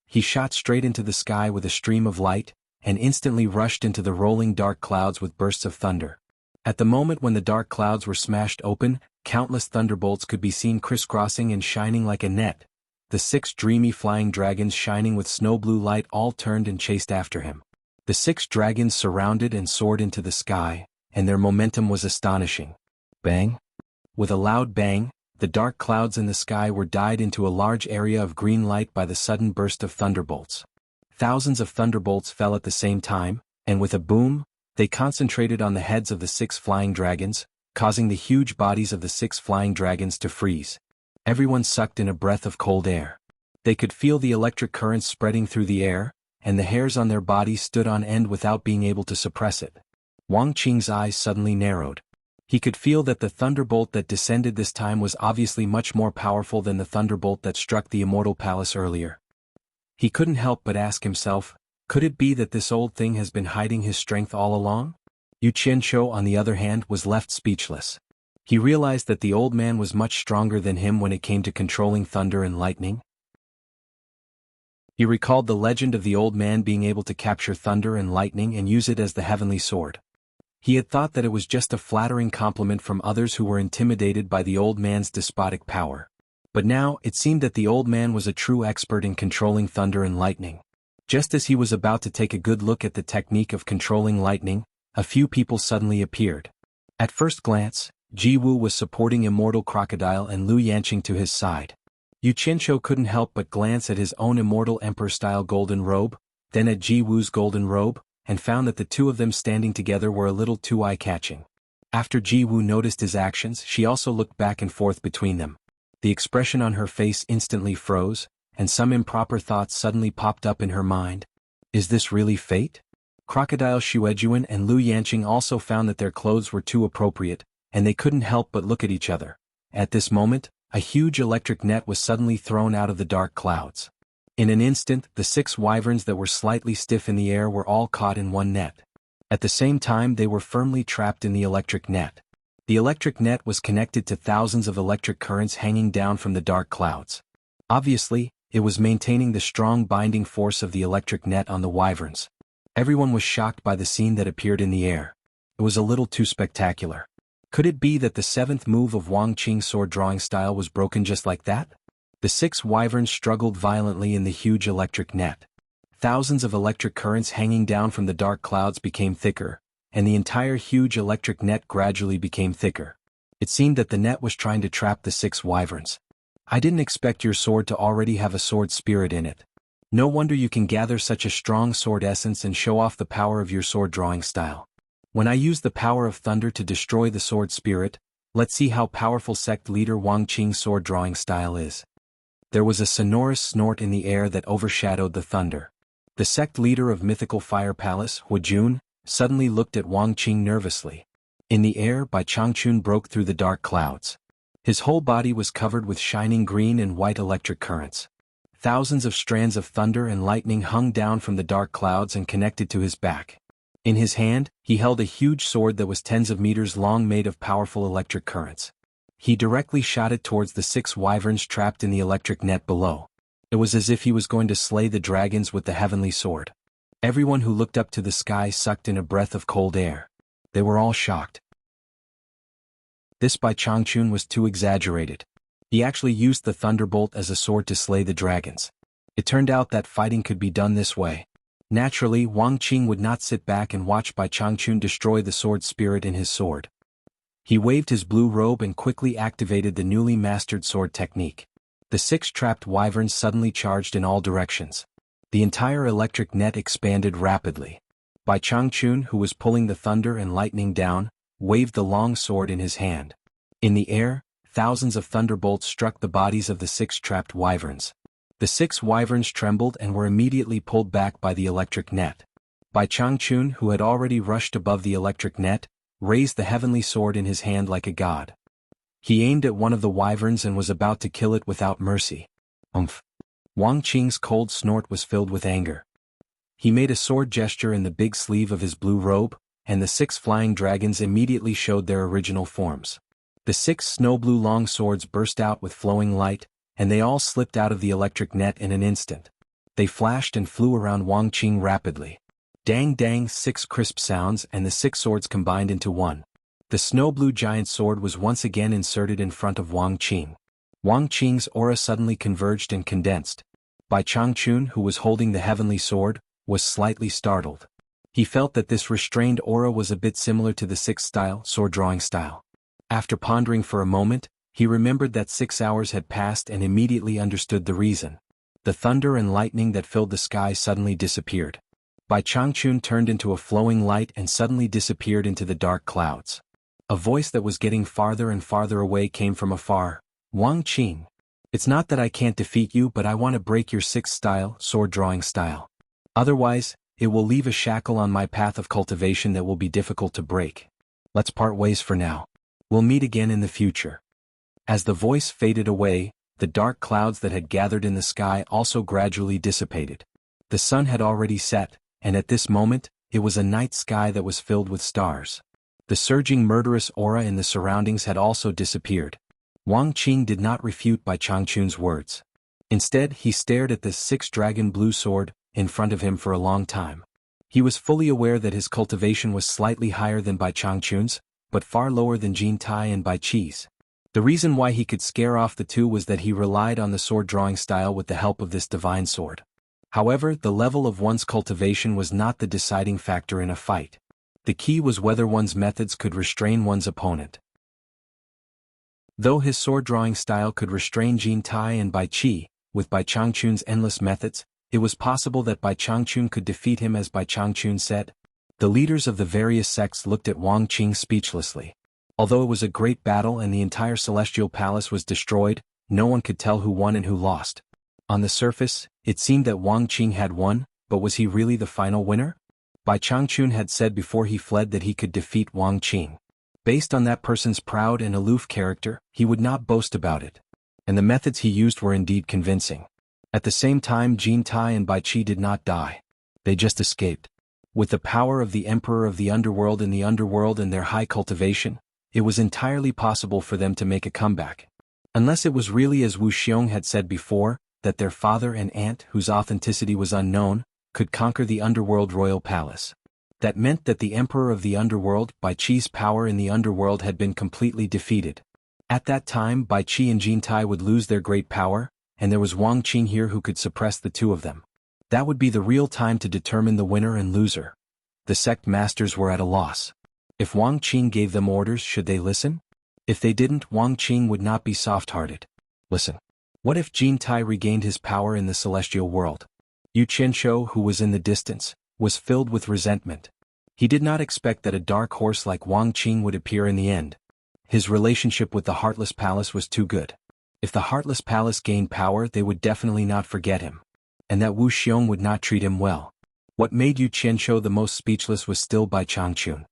He shot straight into the sky with a stream of light, and instantly rushed into the rolling dark clouds with bursts of thunder. At the moment when the dark clouds were smashed open, countless thunderbolts could be seen crisscrossing and shining like a net. The 6 dreamy flying dragons shining with snow-blue light all turned and chased after him. The 6 dragons surrounded and soared into the sky, and their momentum was astonishing. Bang! With a loud bang, the dark clouds in the sky were dyed into a large area of green light by the sudden burst of thunderbolts. Thousands of thunderbolts fell at the same time, and with a boom, they concentrated on the heads of the 6 flying dragons, causing the huge bodies of the 6 flying dragons to freeze. Everyone sucked in a breath of cold air. They could feel the electric currents spreading through the air, and the hairs on their bodies stood on end without being able to suppress it. Wang Qing's eyes suddenly narrowed. He could feel that the thunderbolt that descended this time was obviously much more powerful than the thunderbolt that struck the Immortal Palace earlier. He couldn't help but ask himself, could it be that this old thing has been hiding his strength all along? Yu Qianqiu, on the other hand, was left speechless. He realized that the old man was much stronger than him when it came to controlling thunder and lightning. He recalled the legend of the old man being able to capture thunder and lightning and use it as the heavenly sword. He had thought that it was just a flattering compliment from others who were intimidated by the old man's despotic power. But now, it seemed that the old man was a true expert in controlling thunder and lightning. Just as he was about to take a good look at the technique of controlling lightning, a few people suddenly appeared. At first glance, Jianghu was supporting Immortal Crocodile and Lu Yanqing to his side. Yu Qianqiu couldn't help but glance at his own Immortal Emperor-style golden robe, then at Jianghu's golden robe, and found that the 2 of them standing together were a little too eye-catching. After Jianghu noticed his actions, she also looked back and forth between them. The expression on her face instantly froze, and some improper thoughts suddenly popped up in her mind. Is this really fate? Crocodile Xuejuan and Lu Yanqing also found that their clothes were too appropriate, and they couldn't help but look at each other. At this moment, a huge electric net was suddenly thrown out of the dark clouds. In an instant, the 6 wyverns that were slightly stiff in the air were all caught in one net. At the same time, they were firmly trapped in the electric net. The electric net was connected to thousands of electric currents hanging down from the dark clouds. Obviously, it was maintaining the strong binding force of the electric net on the wyverns. Everyone was shocked by the scene that appeared in the air. It was a little too spectacular. Could it be that the 7th move of Wang Qing's sword drawing style was broken just like that? The 6 wyverns struggled violently in the huge electric net. Thousands of electric currents hanging down from the dark clouds became thicker, and the entire huge electric net gradually became thicker. It seemed that the net was trying to trap the 6 wyverns. I didn't expect your sword to already have a sword spirit in it. No wonder you can gather such a strong sword essence and show off the power of your sword drawing style. When I use the power of thunder to destroy the sword spirit, let's see how powerful sect leader Wang Qing's sword drawing style is. There was a sonorous snort in the air that overshadowed the thunder. The sect leader of Mythical Fire Palace, Jun, suddenly looked at Wang Qing nervously. In the air, Bai Changchun broke through the dark clouds. His whole body was covered with shining green and white electric currents. Thousands of strands of thunder and lightning hung down from the dark clouds and connected to his back. In his hand, he held a huge sword that was tens of meters long made of powerful electric currents. He directly shot it towards the 6 wyverns trapped in the electric net below. It was as if he was going to slay the dragons with the heavenly sword. Everyone who looked up to the sky sucked in a breath of cold air. They were all shocked. This Bai Changchun was too exaggerated. He actually used the thunderbolt as a sword to slay the dragons. It turned out that fighting could be done this way. Naturally, Wang Qing would not sit back and watch Bai Changchun destroy the sword spirit in his sword. He waved his blue robe and quickly activated the newly mastered sword technique. The 6 trapped wyverns suddenly charged in all directions. The entire electric net expanded rapidly. Bai Changchun, who was pulling the thunder and lightning down, waved the long sword in his hand. In the air, thousands of thunderbolts struck the bodies of the 6 trapped wyverns. The 6 wyverns trembled and were immediately pulled back by the electric net. Bai Changchun, who had already rushed above the electric net, raised the heavenly sword in his hand like a god. He aimed at one of the wyverns and was about to kill it without mercy. Wang Qing's cold snort was filled with anger. He made a sword gesture in the big sleeve of his blue robe, and the 6 flying dragons immediately showed their original forms. The 6 snow-blue long swords burst out with flowing light, and they all slipped out of the electric net in an instant. They flashed and flew around Wang Qing rapidly. Dang dang, 6 crisp sounds, and the 6 swords combined into one. The snow-blue giant sword was once again inserted in front of Wang Qing. Wang Qing's aura suddenly converged and condensed. Bai Changchun, who was holding the heavenly sword, was slightly startled. He felt that this restrained aura was a bit similar to the 6th style, sword drawing style. After pondering for a moment, he remembered that 6 hours had passed and immediately understood the reason. The thunder and lightning that filled the sky suddenly disappeared. Bai Changchun turned into a flowing light and suddenly disappeared into the dark clouds. A voice that was getting farther and farther away came from afar. Wang Qing. It's not that I can't defeat you, but I want to break your 6th style, sword drawing style. Otherwise, it will leave a shackle on my path of cultivation that will be difficult to break. Let's part ways for now. We'll meet again in the future. As the voice faded away, the dark clouds that had gathered in the sky also gradually dissipated. The sun had already set, and at this moment, it was a night sky that was filled with stars. The surging murderous aura in the surroundings had also disappeared. Wang Qing did not refute Bai Changchun's words. Instead, he stared at the 6 dragon blue sword in front of him for a long time. He was fully aware that his cultivation was slightly higher than Bai Changchun's, but far lower than Jin Tai and Bai Qi's. The reason why he could scare off the two was that he relied on the sword drawing style with the help of this divine sword. However, the level of one's cultivation was not the deciding factor in a fight. The key was whether one's methods could restrain one's opponent. Though his sword drawing style could restrain Jin Tai and Bai Qi, with Bai Changchun's endless methods, it was possible that Bai Changchun could defeat him as Bai Changchun said. The leaders of the various sects looked at Wang Qing speechlessly. Although it was a great battle and the entire celestial palace was destroyed, no one could tell who won and who lost. On the surface, it seemed that Wang Qing had won, but was he really the final winner? Bai Changchun had said before he fled that he could defeat Wang Qing. Based on that person's proud and aloof character, he would not boast about it. and the methods he used were indeed convincing. At the same time, Jin Tai and Bai Qi did not die. They just escaped. With the power of the Emperor of the Underworld in the Underworld and their high cultivation, it was entirely possible for them to make a comeback. Unless it was really as Wu Xiong had said before, that their father and aunt, whose authenticity was unknown, could conquer the Underworld royal palace. That meant that the Emperor of the Underworld, Bai Qi's power in the Underworld had been completely defeated. At that time, Bai Qi and Jin Tai would lose their great power, and there was Wang Qing here who could suppress the two of them. That would be the real time to determine the winner and loser. The sect masters were at a loss. If Wang Qing gave them orders, should they listen? If they didn't, Wang Qing would not be soft-hearted. Listen. What if Jin Tai regained his power in the celestial world? Yu Qianzhou, who was in the distance, was filled with resentment. He did not expect that a dark horse like Wang Qing would appear in the end. His relationship with the Heartless Palace was too good. If the Heartless Palace gained power, they would definitely not forget him. And that Wu Xiong would not treat him well. What made Yu Qianzhou the most speechless was still Bai Changchun.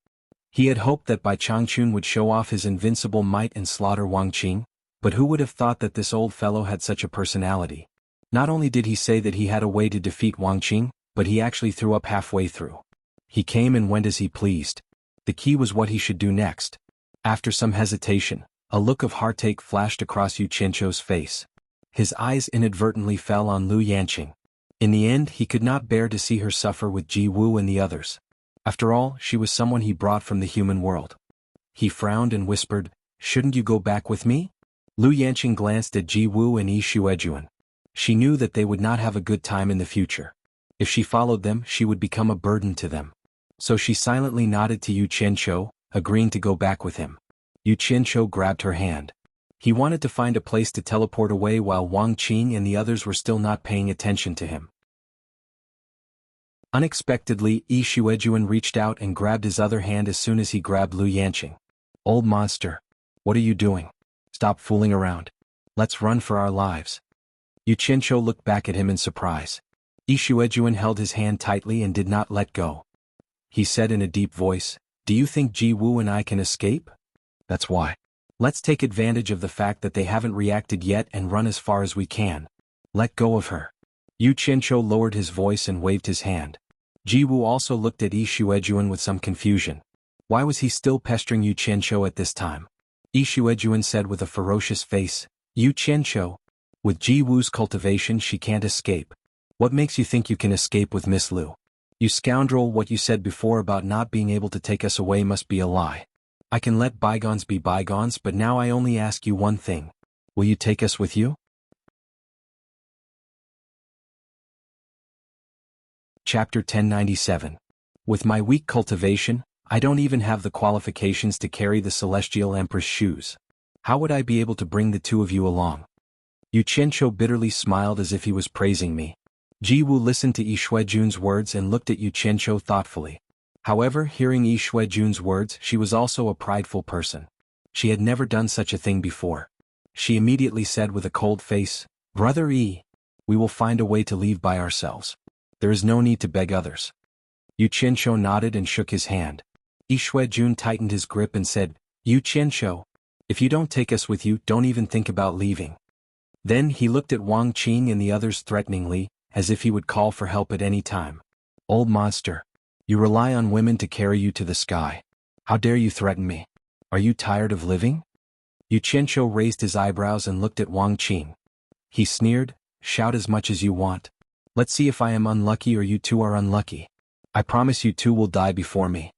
He had hoped that Bai Changchun would show off his invincible might and slaughter Wang Qing, but who would have thought that this old fellow had such a personality? Not only did he say that he had a way to defeat Wang Qing, but he actually threw up halfway through. He came and went as he pleased. The key was what he should do next. After some hesitation, a look of heartache flashed across Yu Qianzhou's face. His eyes inadvertently fell on Lu Yanqing. In the end, he could not bear to see her suffer with Ji Wu and the others. After all, she was someone he brought from the human world. He frowned and whispered, "Shouldn't you go back with me?" Lu Yanqing glanced at Ji Wu and Yi Shuejuan. She knew that they would not have a good time in the future. If she followed them, she would become a burden to them. So she silently nodded to Yu Qianzhou, agreeing to go back with him. Yu Qianzhou grabbed her hand. He wanted to find a place to teleport away while Wang Qing and the others were still not paying attention to him. Unexpectedly, Yi Shuejuan reached out and grabbed his other hand as soon as he grabbed Lu Yanqing. "Old monster. What are you doing? Stop fooling around. Let's run for our lives." Yu Qianzhou looked back at him in surprise. Yi Shuejuan held his hand tightly and did not let go. He said in a deep voice, "Do you think Ji Wu and I can escape? That's why. Let's take advantage of the fact that they haven't reacted yet and run as far as we can. Let go of her." Yu Qianzhou lowered his voice and waved his hand. Ji Wu also looked at Yi Shuejuan with some confusion. Why was he still pestering Yu Qianzhou at this time? Yi Shuejuan said with a ferocious face, "Yu Qianzhou, with Ji Wu's cultivation she can't escape. What makes you think you can escape with Miss Lu? You scoundrel, what you said before about not being able to take us away must be a lie. I can let bygones be bygones, but now I only ask you one thing. Will you take us with you?" Chapter 1097. With my weak cultivation, I don't even have the qualifications to carry the Celestial Empress' shoes. How would I be able to bring the two of you along? Yu Qianzhou bitterly smiled as if he was praising me. Ji Wu listened to Yi Shuejun's words and looked at Yu Qianzhou thoughtfully. However, hearing Yi Shuejun's words, she was also a prideful person. She had never done such a thing before. She immediately said with a cold face, "Brother Yi, we will find a way to leave by ourselves. There is no need to beg others." Yu Qianzhou nodded and shook his hand. Yi Shuejun tightened his grip and said, "Yu Qianzhou, if you don't take us with you, don't even think about leaving." Then he looked at Wang Qing and the others threateningly, as if he would call for help at any time. "Old monster. You rely on women to carry you to the sky. How dare you threaten me? Are you tired of living?" Yu Qianzhou raised his eyebrows and looked at Wang Qing. He sneered, "Shout as much as you want. Let's see if I am unlucky or you two are unlucky. I promise you two will die before me."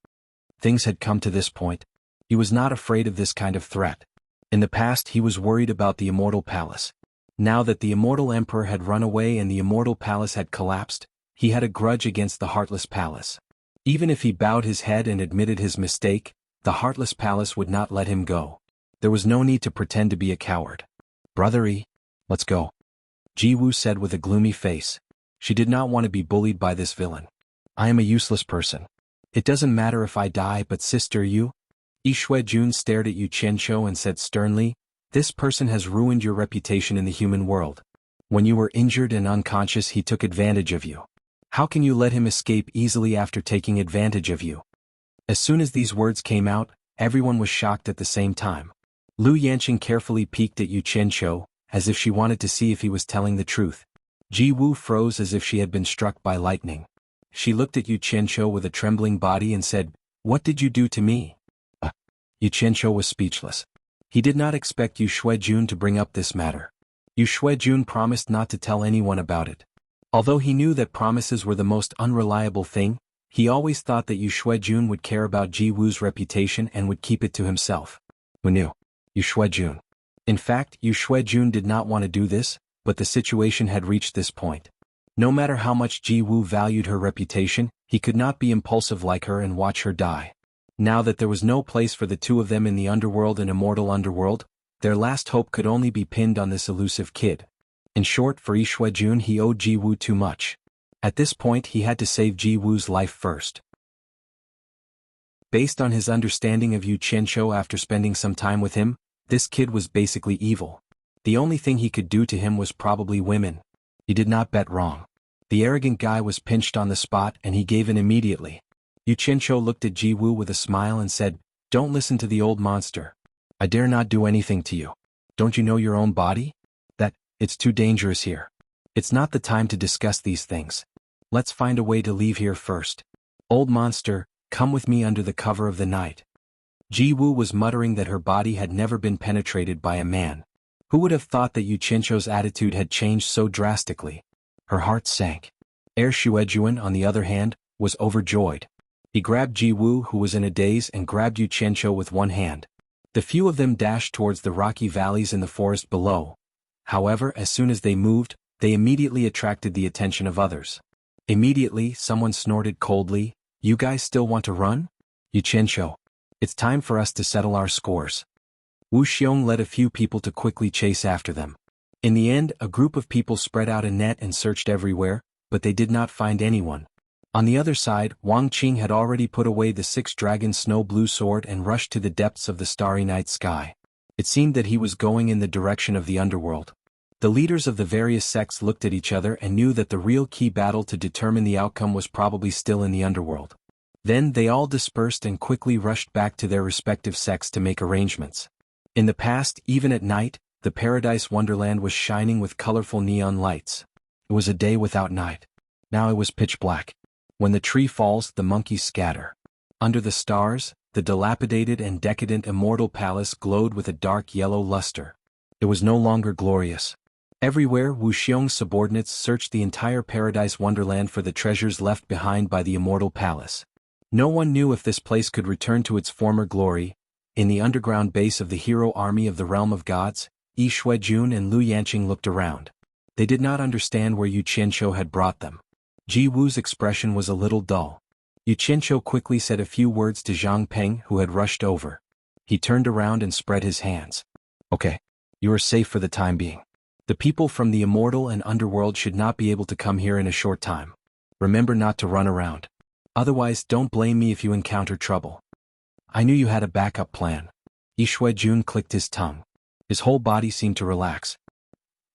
Things had come to this point. He was not afraid of this kind of threat. In the past he was worried about the Immortal Palace. Now that the Immortal Emperor had run away and the Immortal Palace had collapsed, he had a grudge against the Heartless Palace. Even if he bowed his head and admitted his mistake, the Heartless Palace would not let him go. There was no need to pretend to be a coward. "Brother Yi, let's go," Ji Wu said with a gloomy face. She did not want to be bullied by this villain. "I am a useless person. It doesn't matter if I die, but sister Yu?" Yi Shuejun stared at Yu Qianzhou and said sternly, "This person has ruined your reputation in the human world. When you were injured and unconscious, he took advantage of you. How can you let him escape easily after taking advantage of you?" As soon as these words came out, everyone was shocked at the same time. Lu Yanqing carefully peeked at Yu Qianzhou, as if she wanted to see if he was telling the truth. Jianghu froze as if she had been struck by lightning. She looked at Yu Qianqiu with a trembling body and said, "What did you do to me?" Yu Qianqiu was speechless. He did not expect Yu Shuijun to bring up this matter. Yu Shuijun promised not to tell anyone about it. Although he knew that promises were the most unreliable thing, he always thought that Yu Shuijun would care about Jiwu's reputation and would keep it to himself. Who knew? Yu Shuijun. In fact, Yu Shuijun did not want to do this, but the situation had reached this point. No matter how much Jiwu valued her reputation, he could not be impulsive like her and watch her die. Now that there was no place for the two of them in the underworld and immortal underworld, their last hope could only be pinned on this elusive kid. In short, for Yu Shuijun he owed Jiwu too much. At this point he had to save Jiwu's life first. Based on his understanding of Yu Qianqiu after spending some time with him, this kid was basically evil. The only thing he could do to him was probably women. He did not bet wrong. The arrogant guy was pinched on the spot and he gave in immediately. Yu Qianqiu looked at Jiwu with a smile and said, "Don't listen to the old monster. I dare not do anything to you. Don't you know your own body? It's too dangerous here. It's not the time to discuss these things. Let's find a way to leave here first. Old monster, come with me under the cover of the night." Jiwu was muttering that her body had never been penetrated by a man. Who would have thought that Yu Qianqiu's attitude had changed so drastically? Her heart sank. Shuijun, on the other hand, was overjoyed. He grabbed Jiwu, who was in a daze, and grabbed Yu Qianqiu with one hand. The few of them dashed towards the rocky valleys in the forest below. However, as soon as they moved, they immediately attracted the attention of others. Immediately, someone snorted coldly, "You guys still want to run? Yu Qianqiu, it's time for us to settle our scores." Wu Xiong led a few people to quickly chase after them. In the end, a group of people spread out a net and searched everywhere, but they did not find anyone. On the other side, Wang Qing had already put away the six-dragon snow-blue sword and rushed to the depths of the starry night sky. It seemed that he was going in the direction of the underworld. The leaders of the various sects looked at each other and knew that the real key battle to determine the outcome was probably still in the underworld. Then they all dispersed and quickly rushed back to their respective sects to make arrangements. In the past, even at night, the Paradise Wonderland was shining with colorful neon lights. It was a day without night. Now it was pitch black. When the tree falls, the monkeys scatter. Under the stars, the dilapidated and decadent immortal palace glowed with a dark yellow luster. It was no longer glorious. Everywhere, Wu Xiong's subordinates searched the entire Paradise Wonderland for the treasures left behind by the immortal palace. No one knew if this place could return to its former glory. In the underground base of the hero army of the realm of gods, Yi Shuijun and Lu Yanqing looked around. They did not understand where Yu Qianqiu had brought them. Ji Wu's expression was a little dull. Yu Qianqiu quickly said a few words to Zhang Peng, who had rushed over. He turned around and spread his hands. "Okay. You are safe for the time being. The people from the immortal and underworld should not be able to come here in a short time. Remember not to run around. Otherwise, don't blame me if you encounter trouble." "I knew you had a backup plan." Yi Shuijun clicked his tongue. His whole body seemed to relax.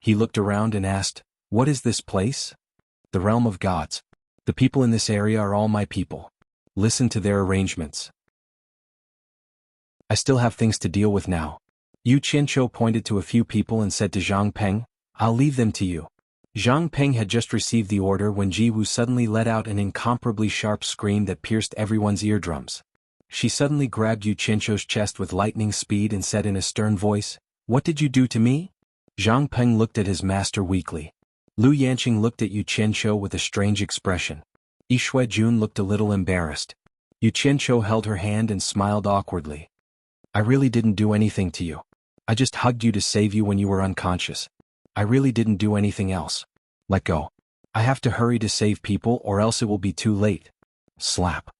He looked around and asked, "What is this place?" "The realm of gods. The people in this area are all my people. Listen to their arrangements. I still have things to deal with now." Yu Qianqiu pointed to a few people and said to Zhang Peng, "I'll leave them to you." Zhang Peng had just received the order when Ji Wu suddenly let out an incomparably sharp scream that pierced everyone's eardrums. She suddenly grabbed Yu Qianqiu's chest with lightning speed and said in a stern voice, "What did you do to me?" Zhang Peng looked at his master weakly. Lu Yanqing looked at Yu Qianqiu with a strange expression. Yi Shuijun looked a little embarrassed. Yu Qianqiu held her hand and smiled awkwardly. "I really didn't do anything to you. I just hugged you to save you when you were unconscious. I really didn't do anything else. Let go. I have to hurry to save people or else it will be too late." Slap.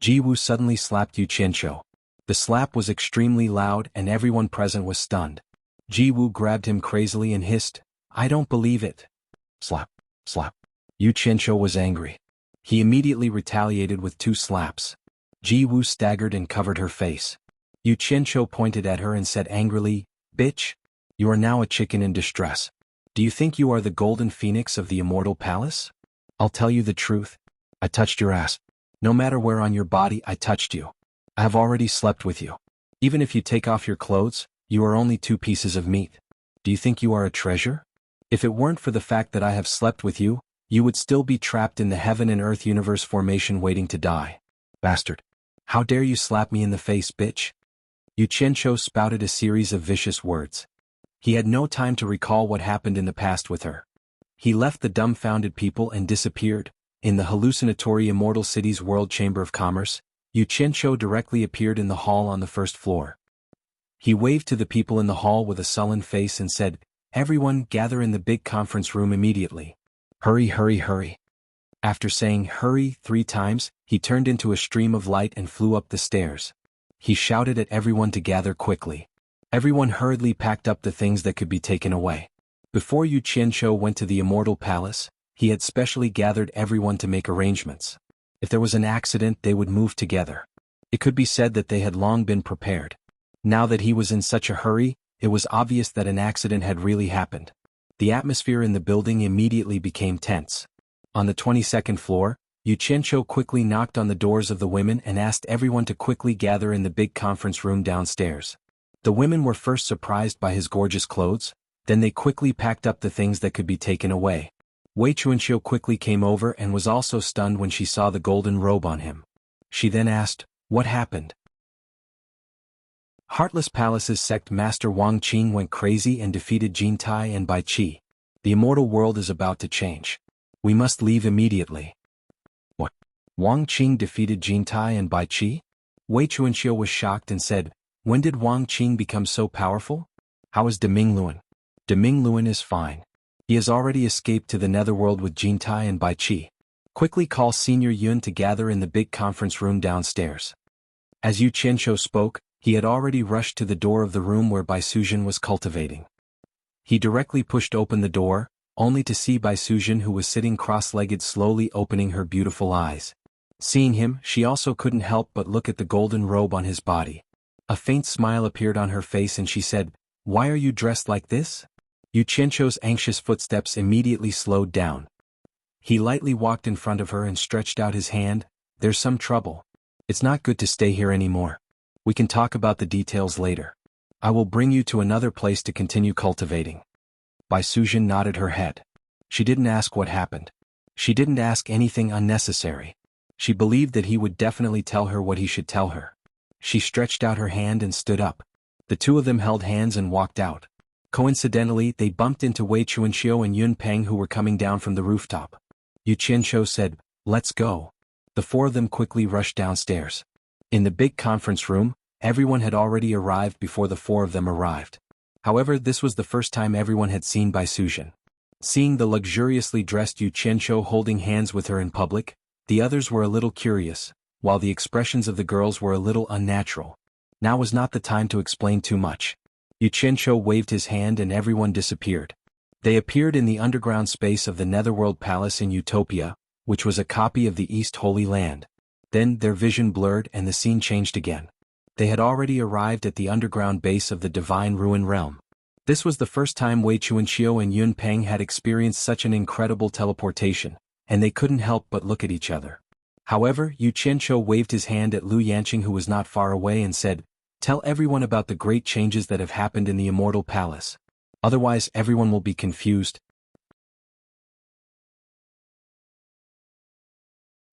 Ji Wu suddenly slapped Yu Qianqiu. The slap was extremely loud and everyone present was stunned. Ji Wu grabbed him crazily and hissed, "I don't believe it." Slap, slap. Yu Qianqiu was angry. He immediately retaliated with 2 slaps. Ji Wu staggered and covered her face. Yu Qianqiu pointed at her and said angrily, "Bitch, you are now a chicken in distress. Do you think you are the golden phoenix of the immortal palace? I'll tell you the truth. I touched your ass. No matter where on your body I touched you. I have already slept with you. Even if you take off your clothes, you are only 2 pieces of meat. Do you think you are a treasure? If it weren't for the fact that I have slept with you, you would still be trapped in the heaven and earth universe formation waiting to die. Bastard. How dare you slap me in the face, bitch? Yu Qianqiu spouted a series of vicious words. He had no time to recall what happened in the past with her. He left the dumbfounded people and disappeared. In the hallucinatory Immortal City's World Chamber of Commerce, Yu Qianqiu directly appeared in the hall on the first floor. He waved to the people in the hall with a sullen face and said, "Everyone gather in the big conference room immediately. Hurry, hurry, hurry." After saying hurry 3 times, he turned into a stream of light and flew up the stairs. He shouted at everyone to gather quickly. Everyone hurriedly packed up the things that could be taken away. Before Yu Qianqiu went to the Immortal Palace, he had specially gathered everyone to make arrangements. If there was an accident, they would move together. It could be said that they had long been prepared. Now that he was in such a hurry, it was obvious that an accident had really happened. The atmosphere in the building immediately became tense. On the 22nd floor, Yu Qianqiu quickly knocked on the doors of the women and asked everyone to quickly gather in the big conference room downstairs. The women were first surprised by his gorgeous clothes, then they quickly packed up the things that could be taken away. Wei Chuanxiu quickly came over and was also stunned when she saw the golden robe on him. She then asked, "What happened?" Heartless Palace's sect master Wang Qing went crazy and defeated Jin Tai and Bai Qi. The immortal world is about to change. We must leave immediately. What? Wang Qing defeated Jin Tai and Bai Qi? Wei Chuanxiu was shocked and said, "When did Wang Qing become so powerful? How is Deming Luan?" Deming Luan is fine. He has already escaped to the netherworld with Jin Tai and Bai Qi. Quickly call Senior Yun to gather in the big conference room downstairs. As Yu Qianqiu spoke, he had already rushed to the door of the room where Bai Suzhen was cultivating. He directly pushed open the door, only to see Bai Suzhen, who was sitting cross-legged, slowly opening her beautiful eyes. Seeing him, she also couldn't help but look at the golden robe on his body. A faint smile appeared on her face and she said, "Why are you dressed like this?" Yu Qianqiu's anxious footsteps immediately slowed down. He lightly walked in front of her and stretched out his hand. "There's some trouble. It's not good to stay here anymore. We can talk about the details later. I will bring you to another place to continue cultivating." Bai Suzhen nodded her head. She didn't ask what happened. She didn't ask anything unnecessary. She believed that he would definitely tell her what he should tell her. She stretched out her hand and stood up. The two of them held hands and walked out. Coincidentally, they bumped into Wei Chuanxiu and Yun Peng, who were coming down from the rooftop. Yu Qianqiu said, "Let's go." The 4 of them quickly rushed downstairs. In the big conference room, everyone had already arrived before the 4 of them arrived. However, this was the first time everyone had seen Bai Suzhen. Seeing the luxuriously dressed Yu Qianqiu holding hands with her in public, the others were a little curious, while the expressions of the girls were a little unnatural. Now was not the time to explain too much. Yu Qianqiu waved his hand and everyone disappeared. They appeared in the underground space of the Netherworld Palace in Utopia, which was a copy of the East Holy Land. Then their vision blurred and the scene changed again. They had already arrived at the underground base of the Divine Ruin Realm. This was the first time Wei Chuanxiu and Yun Peng had experienced such an incredible teleportation, and they couldn't help but look at each other. However, Yu Qianqiu waved his hand at Lu Yanqing, who was not far away, and said, "Tell everyone about the great changes that have happened in the Immortal Palace. Otherwise everyone will be confused."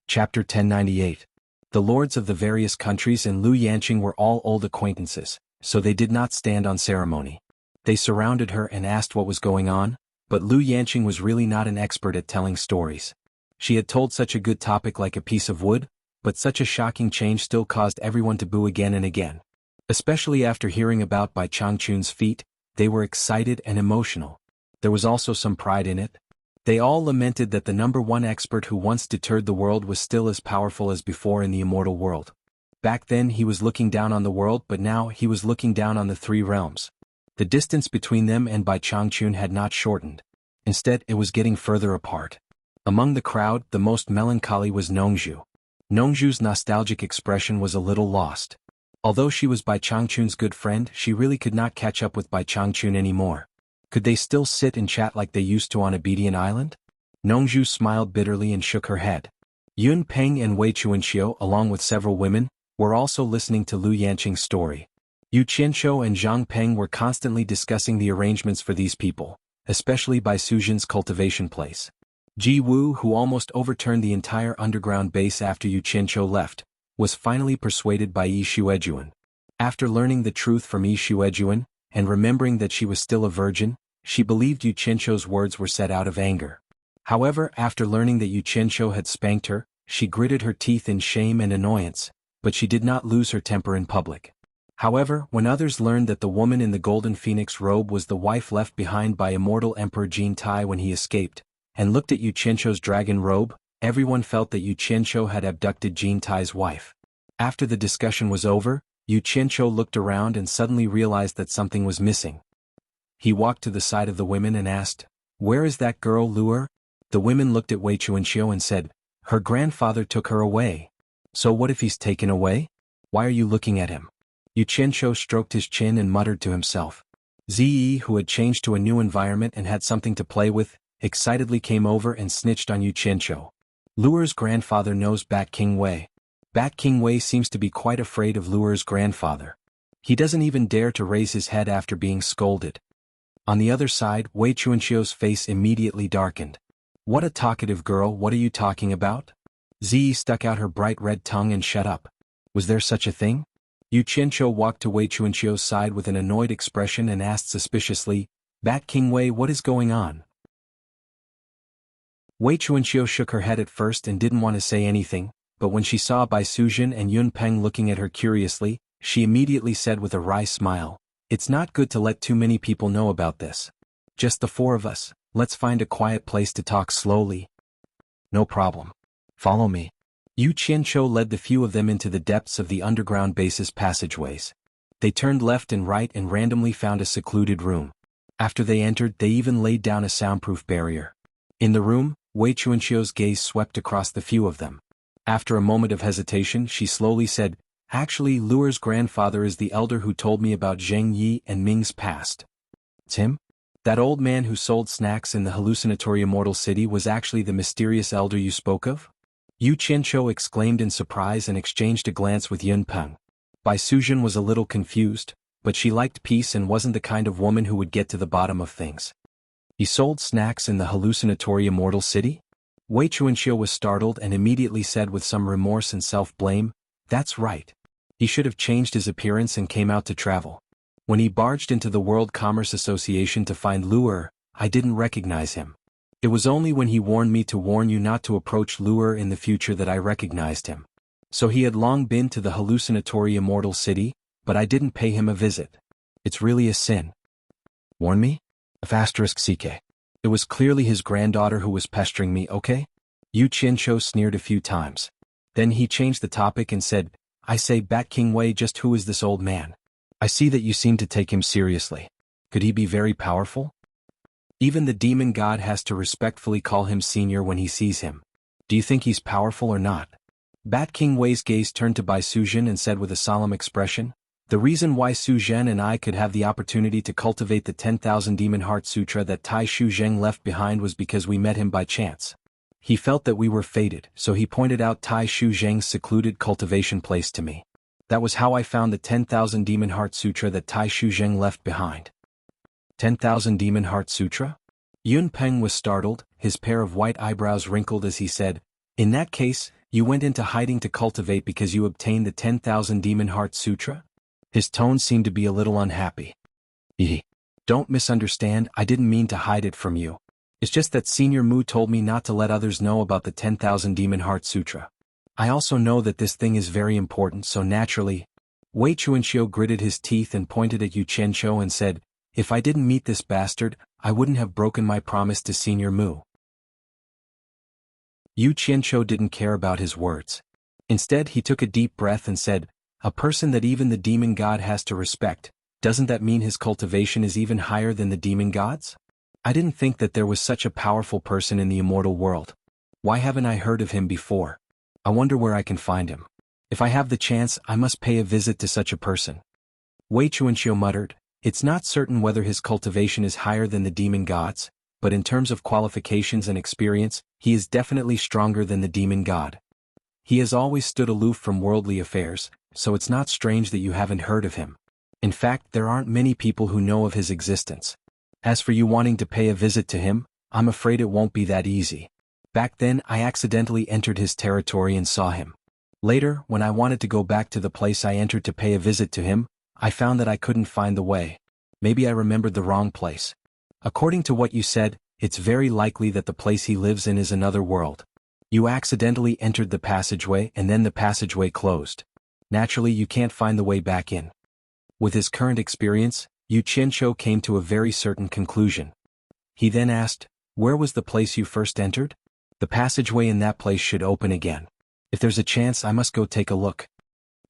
Chapter 1098. The lords of the various countries and Lu Yanqing were all old acquaintances, so they did not stand on ceremony. They surrounded her and asked what was going on, but Lu Yanqing was really not an expert at telling stories. She had told such a good topic like a piece of wood, but such a shocking change still caused everyone to boo again and again. Especially after hearing about Bai Changchun's feat, they were excited and emotional. There was also some pride in it. They all lamented that the #1 expert who once deterred the world was still as powerful as before in the immortal world. Back then he was looking down on the world, but now he was looking down on the 3 realms. The distance between them and Bai Changchun had not shortened. Instead, it was getting further apart. Among the crowd, the most melancholy was Nongzhu. Nongzhu's nostalgic expression was a little lost. Although she was Bai Changchun's good friend, she really could not catch up with Bai Changchun anymore. Could they still sit and chat like they used to on Obedient Island? Nongzhu smiled bitterly and shook her head. Yun Peng and Wei Chuanxiu, along with several women, were also listening to Lu Yanqing's story. Yu Qianqiu and Zhang Peng were constantly discussing the arrangements for these people, especially by Suzhen's cultivation place. Ji Wu, who almost overturned the entire underground base after Yu Qianqiu left, was finally persuaded by Yi Xuejuan. After learning the truth from Yi Xuejuan, and remembering that she was still a virgin, she believed Yu Qianqiu's words were said out of anger. However, after learning that Yu Qianqiu had spanked her, she gritted her teeth in shame and annoyance, but she did not lose her temper in public. However, when others learned that the woman in the golden phoenix robe was the wife left behind by immortal Emperor Jin Tai when he escaped, and looked at Yu Qianqiu's dragon robe, everyone felt that Yu Qianqiu had abducted Jin Tai's wife. After the discussion was over, Yu Qianqiu looked around and suddenly realized that something was missing. He walked to the side of the women and asked, "Where is that girl Luer?" The women looked at Wei Chuanqiu and said, "Her grandfather took her away." "So what if he's taken away? Why are you looking at him?" Yu Qianqiu stroked his chin and muttered to himself. Ziyi, who had changed to a new environment and had something to play with, excitedly came over and snitched on Yu Qianqiu. Luer's grandfather knows Bat King Wei. Bat King Wei seems to be quite afraid of Luer's grandfather. He doesn't even dare to raise his head after being scolded. On the other side, Wei Chuanqiu's face immediately darkened. "What a talkative girl, what are you talking about?" Ziyi stuck out her bright red tongue and shut up. Was there such a thing? Yu Qianqiu walked to Wei Chuanqiu's side with an annoyed expression and asked suspiciously, "Bat King Wei, what is going on?" Wei Chuanqiu shook her head at first and didn't want to say anything, but when she saw Bai Suzhen and Yun Peng looking at her curiously, she immediately said with a wry smile, "It's not good to let too many people know about this. Just the four of us, let's find a quiet place to talk slowly." "No problem. Follow me." Yu Qianqiu led the few of them into the depths of the underground base's passageways. They turned left and right and randomly found a secluded room. After they entered, they even laid down a soundproof barrier. In the room, Wei Chuanqiu's gaze swept across the few of them. After a moment of hesitation, she slowly said, "Actually, Luer's grandfather is the elder who told me about Zheng Yi and Ming's past." "It's him? That old man who sold snacks in the hallucinatory immortal city was actually the mysterious elder you spoke of?" Yu Qianqiu exclaimed in surprise and exchanged a glance with Yun Peng. Bai Suzhen was a little confused, but she liked peace and wasn't the kind of woman who would get to the bottom of things. "He sold snacks in the hallucinatory immortal city?" Wei Chuanqiu was startled and immediately said with some remorse and self-blame, "That's right. He should have changed his appearance and came out to travel. When he barged into the World Commerce Association to find Luer, I didn't recognize him. It was only when he warned me to warn you not to approach Luer in the future that I recognized him. So he had long been to the hallucinatory immortal city, but I didn't pay him a visit. It's really a sin." "Warn me? *CK. It was clearly his granddaughter who was pestering me, okay?" Yu Qianqiu sneered a few times. Then he changed the topic and said, "I say, Bat King Wei, just who is this old man? I see that you seem to take him seriously. Could he be very powerful? Even the demon god has to respectfully call him senior when he sees him. Do you think he's powerful or not?" Bat King Wei's gaze turned to Bai Suzhen and said with a solemn expression, "The reason why Su Zhen and I could have the opportunity to cultivate the 10,000 Demon Heart Sutra that Tai Shu Zheng left behind was because we met him by chance. He felt that we were fated, so he pointed out Tai Shu Zheng's secluded cultivation place to me. That was how I found the 10,000 Demon Heart Sutra that Tai Shu Zheng left behind." 10,000 Demon Heart Sutra? Yun Peng was startled, his pair of white eyebrows wrinkled as he said, "In that case, you went into hiding to cultivate because you obtained the 10,000 Demon Heart Sutra?" His tone seemed to be a little unhappy. "Don't misunderstand, I didn't mean to hide it from you. It's just that Senior Mu told me not to let others know about the 10,000 Demon Heart Sutra. I also know that this thing is very important, so naturally..." Wei Chuanqiu gritted his teeth and pointed at Yu Qianqiu and said, "If I didn't meet this bastard, I wouldn't have broken my promise to Senior Mu." Yu Qianqiu didn't care about his words. Instead, he took a deep breath and said, "A person that even the demon god has to respect, doesn't that mean his cultivation is even higher than the demon gods? I didn't think that there was such a powerful person in the immortal world. Why haven't I heard of him before? I wonder where I can find him. If I have the chance, I must pay a visit to such a person." Wei Chuanqiu muttered, "It's not certain whether his cultivation is higher than the demon gods, but in terms of qualifications and experience, he is definitely stronger than the demon god. He has always stood aloof from worldly affairs, so it's not strange that you haven't heard of him. In fact, there aren't many people who know of his existence. As for you wanting to pay a visit to him, I'm afraid it won't be that easy. Back then, I accidentally entered his territory and saw him. Later, when I wanted to go back to the place I entered to pay a visit to him, I found that I couldn't find the way. Maybe I remembered the wrong place. According to what you said, it's very likely that the place he lives in is another world. You accidentally entered the passageway and then the passageway closed. Naturally, you can't find the way back in. With his current experience, Yu Qianqiu came to a very certain conclusion. He then asked, "Where was the place you first entered?" "The passageway in that place should open again. If there's a chance, I must go take a look."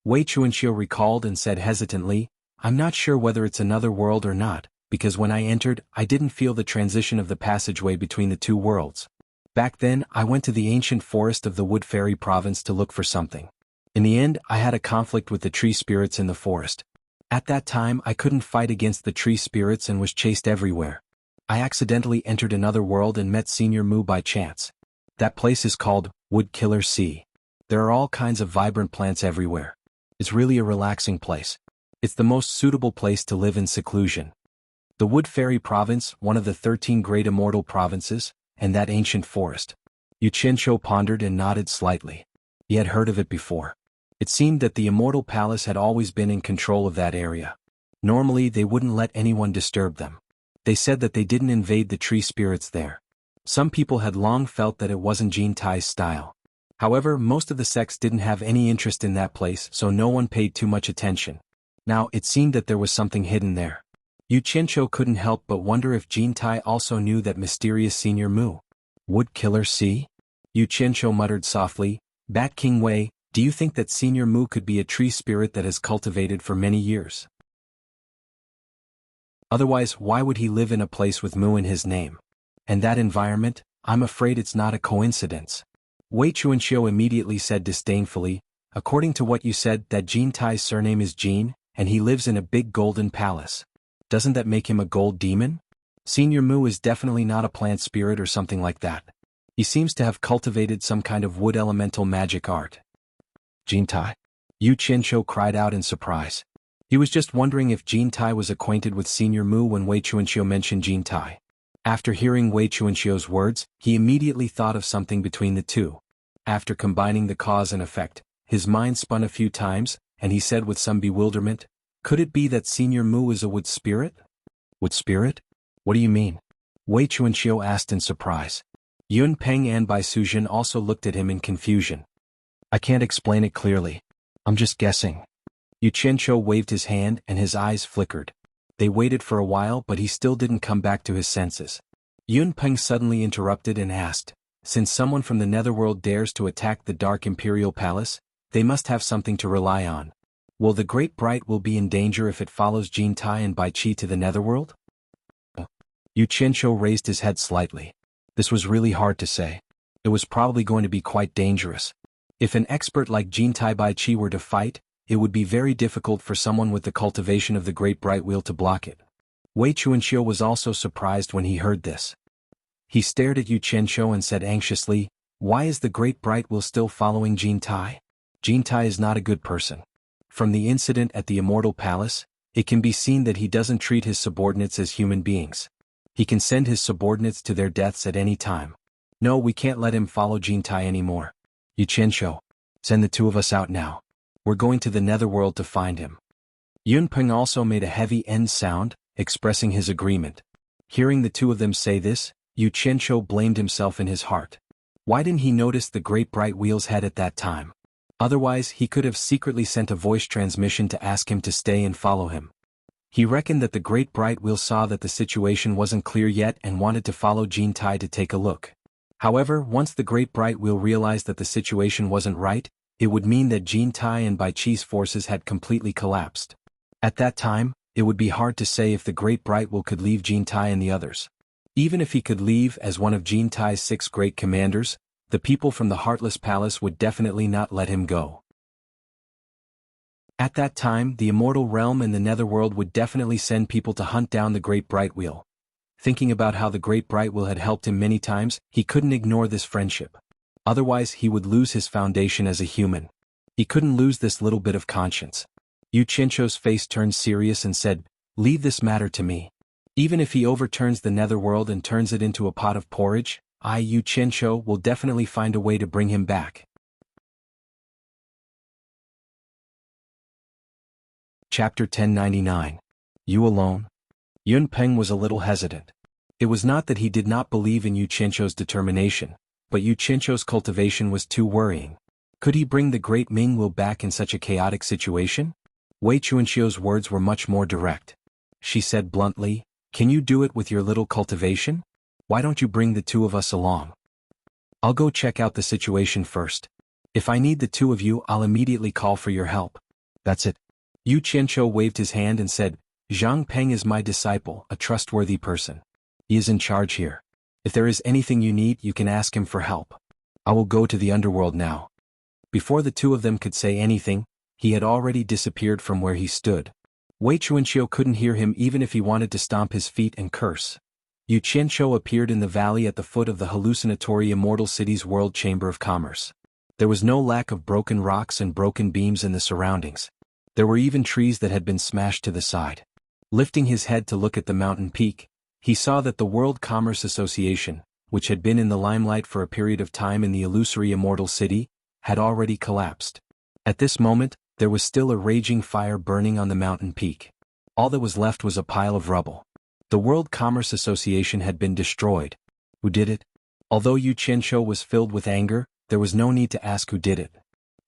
Wei Chuanqiu recalled and said hesitantly, "I'm not sure whether it's another world or not, because when I entered, I didn't feel the transition of the passageway between the two worlds. Back then, I went to the ancient forest of the Wood Fairy province to look for something. In the end, I had a conflict with the tree spirits in the forest. At that time, I couldn't fight against the tree spirits and was chased everywhere. I accidentally entered another world and met Senior Mu by chance. That place is called Wood Killer Sea. There are all kinds of vibrant plants everywhere. It's really a relaxing place. It's the most suitable place to live in seclusion. The Wood Fairy province, one of the 13 great immortal provinces, and that ancient forest." Yu Qianqiu pondered and nodded slightly. He had heard of it before. It seemed that the Immortal Palace had always been in control of that area. Normally, they wouldn't let anyone disturb them. They said that they didn't invade the tree spirits there. Some people had long felt that it wasn't Jin Tai's style. However, most of the sects didn't have any interest in that place, so no one paid too much attention. Now, it seemed that there was something hidden there. Yu Qianqiu couldn't help but wonder if Jin Tai also knew that mysterious Senior Mu. "Wood Killer Sea?" Yu Qianqiu muttered softly, "Bat King Wei, do you think that Senior Mu could be a tree spirit that has cultivated for many years? Otherwise, why would he live in a place with Mu in his name? And that environment, I'm afraid it's not a coincidence." Wei Chuanqiu immediately said disdainfully, "According to what you said, that Jin Tai's surname is Jin, and he lives in a big golden palace. Doesn't that make him a gold demon? Senior Mu is definitely not a plant spirit or something like that. He seems to have cultivated some kind of wood elemental magic art." "Jin Tai?" Yu Qianqiu cried out in surprise. He was just wondering if Jin Tai was acquainted with Senior Mu when Wei Chuanqiu mentioned Jin Tai. After hearing Wei Chuanqiu's words, he immediately thought of something between the two. After combining the cause and effect, his mind spun a few times, and he said with some bewilderment, "Could it be that Senior Mu is a wood spirit?" "Wood spirit? What do you mean?" Wei Chuanqiu asked in surprise. Yun Peng and Bai Sujin also looked at him in confusion. "I can't explain it clearly. I'm just guessing." Yu Qianqiu waved his hand and his eyes flickered. They waited for a while, but he still didn't come back to his senses. Yun Peng suddenly interrupted and asked, "Since someone from the Netherworld dares to attack the Dark Imperial Palace, they must have something to rely on. Will the Great Bright will be in danger if it follows Jin Tai and Bai Qi to the Netherworld?" Yu Qianqiu raised his head slightly. This was really hard to say. It was probably going to be quite dangerous. If an expert like Jin Tai Bai Qi were to fight, it would be very difficult for someone with the cultivation of the Great Bright Wheel to block it. Wei Chuanqiu was also surprised when he heard this. He stared at Yu Qianqiu and said anxiously, "Why is the Great Bright Wheel still following Jin Tai? Jin Tai is not a good person. From the incident at the Immortal Palace, it can be seen that he doesn't treat his subordinates as human beings. He can send his subordinates to their deaths at any time. No, we can't let him follow Jin Tai anymore. Yu Qianqiu, send the two of us out now. We're going to the Netherworld to find him." Yun Peng also made a heavy end sound, expressing his agreement. Hearing the two of them say this, Yu Qianqiu blamed himself in his heart. Why didn't he notice the Great Bright Wheel's head at that time? Otherwise, he could have secretly sent a voice transmission to ask him to stay and follow him. He reckoned that the Great Bright Wheel saw that the situation wasn't clear yet and wanted to follow Jin Tai to take a look. However, once the Great Bright Wheel realized that the situation wasn't right, it would mean that Jin Tai and Bai Qi's forces had completely collapsed. At that time, it would be hard to say if the Great Bright Wheel could leave Jin Tai and the others. Even if he could leave as one of Jin Tai's 6 great commanders, the people from the Heartless Palace would definitely not let him go. At that time, the Immortal Realm and the Netherworld would definitely send people to hunt down the Great Bright Wheel. Thinking about how the Great Bright Wheel had helped him many times, he couldn't ignore this friendship. Otherwise, he would lose his foundation as a human. He couldn't lose this little bit of conscience. Yu Qianzhou's face turned serious and said, "Leave this matter to me. Even if he overturns the netherworld and turns it into a pot of porridge, I, Yu Qianzhou, will definitely find a way to bring him back." Chapter 1099. You alone? Yun Peng was a little hesitant. It was not that he did not believe in Yu Qianzhou's determination, but Yu Qianzhou's cultivation was too worrying. Could he bring the great Mingwu back in such a chaotic situation? Wei Chuanxiu's words were much more direct. She said bluntly, "Can you do it with your little cultivation? Why don't you bring the two of us along? I'll go check out the situation first. If I need the two of you, I'll immediately call for your help. That's it." Yu Qianzhou waved his hand and said, "Zhang Peng is my disciple, a trustworthy person. He is in charge here. If there is anything you need, you can ask him for help. I will go to the underworld now." Before the two of them could say anything, he had already disappeared from where he stood. Wei Chuanxiu couldn't hear him even if he wanted to stomp his feet and curse. Yu Qianzhou appeared in the valley at the foot of the hallucinatory Immortal City's World Chamber of Commerce. There was no lack of broken rocks and broken beams in the surroundings. There were even trees that had been smashed to the side. Lifting his head to look at the mountain peak, he saw that the World Commerce Association, which had been in the limelight for a period of time in the illusory Immortal City, had already collapsed. At this moment, there was still a raging fire burning on the mountain peak. All that was left was a pile of rubble. The World Commerce Association had been destroyed. Who did it? Although Yu Qianzhou was filled with anger, there was no need to ask who did it.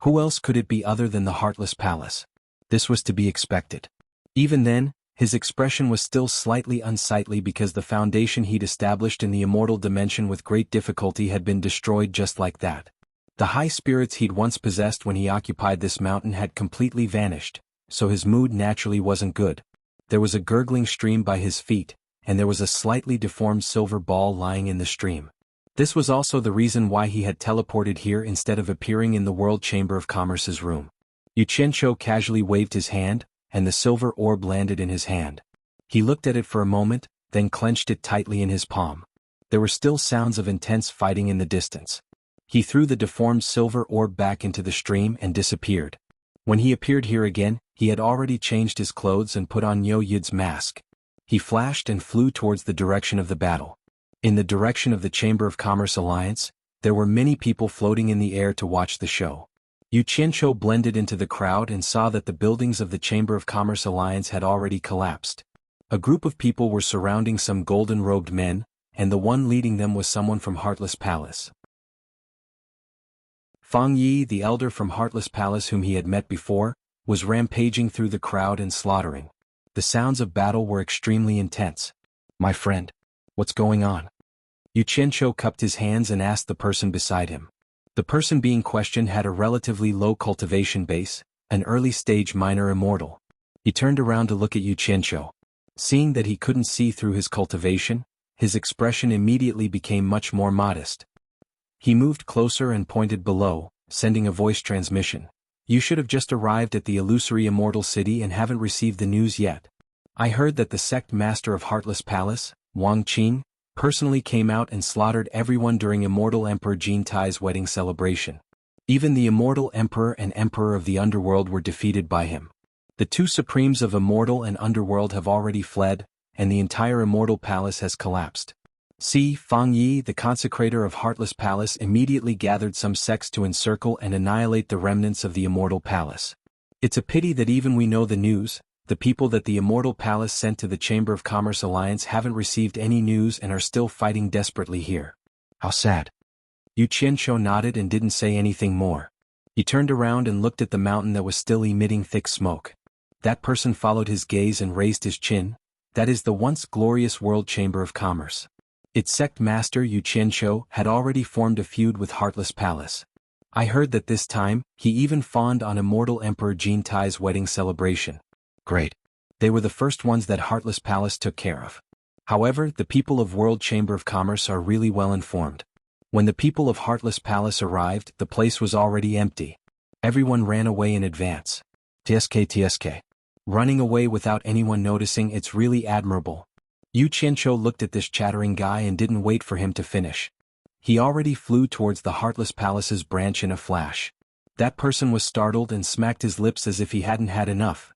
Who else could it be other than the Heartless Palace? This was to be expected. Even then, his expression was still slightly unsightly because the foundation he'd established in the immortal dimension with great difficulty had been destroyed just like that. The high spirits he'd once possessed when he occupied this mountain had completely vanished, so his mood naturally wasn't good. There was a gurgling stream by his feet, and there was a slightly deformed silver ball lying in the stream. This was also the reason why he had teleported here instead of appearing in the World Chamber of Commerce's room. Yu Qianzhou casually waved his hand, and the silver orb landed in his hand. He looked at it for a moment, then clenched it tightly in his palm. There were still sounds of intense fighting in the distance. He threw the deformed silver orb back into the stream and disappeared. When he appeared here again, he had already changed his clothes and put on Yo Yid's mask. He flashed and flew towards the direction of the battle. In the direction of the Chamber of Commerce Alliance, there were many people floating in the air to watch the show. Yu Qianzhou blended into the crowd and saw that the buildings of the Chamber of Commerce Alliance had already collapsed. A group of people were surrounding some golden-robed men, and the one leading them was someone from Heartless Palace. Fang Yi, the elder from Heartless Palace whom he had met before, was rampaging through the crowd and slaughtering. The sounds of battle were extremely intense. "My friend, what's going on?" Yu Qianzhou cupped his hands and asked the person beside him. The person being questioned had a relatively low cultivation base, an early-stage minor immortal. He turned around to look at Yu Qianzhou. Seeing that he couldn't see through his cultivation, his expression immediately became much more modest. He moved closer and pointed below, sending a voice transmission. "You should have just arrived at the illusory Immortal City and haven't received the news yet. I heard that the sect master of Heartless Palace, Wang Qing, personally came out and slaughtered everyone during Immortal Emperor Jin Tai's wedding celebration. Even the Immortal Emperor and Emperor of the Underworld were defeated by him. The two supremes of Immortal and Underworld have already fled, and the entire Immortal Palace has collapsed." See, Fang Yi, the consecrator of Heartless Palace, immediately gathered some sects to encircle and annihilate the remnants of the Immortal Palace. It's a pity that even we know the news, the people that the Immortal Palace sent to the Chamber of Commerce Alliance haven't received any news and are still fighting desperately here. How sad. Yu Qianzhou nodded and didn't say anything more. He turned around and looked at the mountain that was still emitting thick smoke. That person followed his gaze and raised his chin. That is the once glorious World Chamber of Commerce. Its sect master Yu Qianzhou had already formed a feud with Heartless Palace. I heard that this time, he even fawned on Immortal Emperor Jin Tai's wedding celebration. Great. They were the first ones that Heartless Palace took care of. However, the people of World Chamber of Commerce are really well informed. When the people of Heartless Palace arrived, the place was already empty. Everyone ran away in advance. TSK. Running away without anyone noticing, it's really admirable. Yu Qianzhou looked at this chattering guy and didn't wait for him to finish. He already flew towards the Heartless Palace's branch in a flash. That person was startled and smacked his lips as if he hadn't had enough,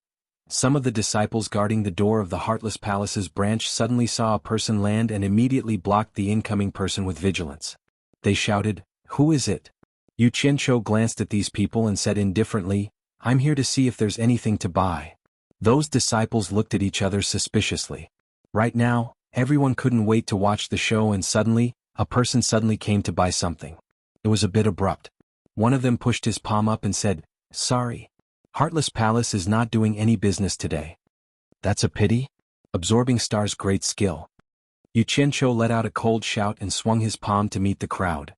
Some of the disciples guarding the door of the Heartless Palace's branch suddenly saw a person land and immediately blocked the incoming person with vigilance. They shouted, "Who is it?" Yu Qianqiu glanced at these people and said indifferently, "I'm here to see if there's anything to buy." Those disciples looked at each other suspiciously. Right now, everyone couldn't wait to watch the show, and suddenly, a person suddenly came to buy something. It was a bit abrupt. One of them pushed his palm up and said, "Sorry. Heartless Palace is not doing any business today." "That's a pity?" Absorbing Star's great skill. Yu Qianqiu let out a cold shout and swung his palm to meet the crowd.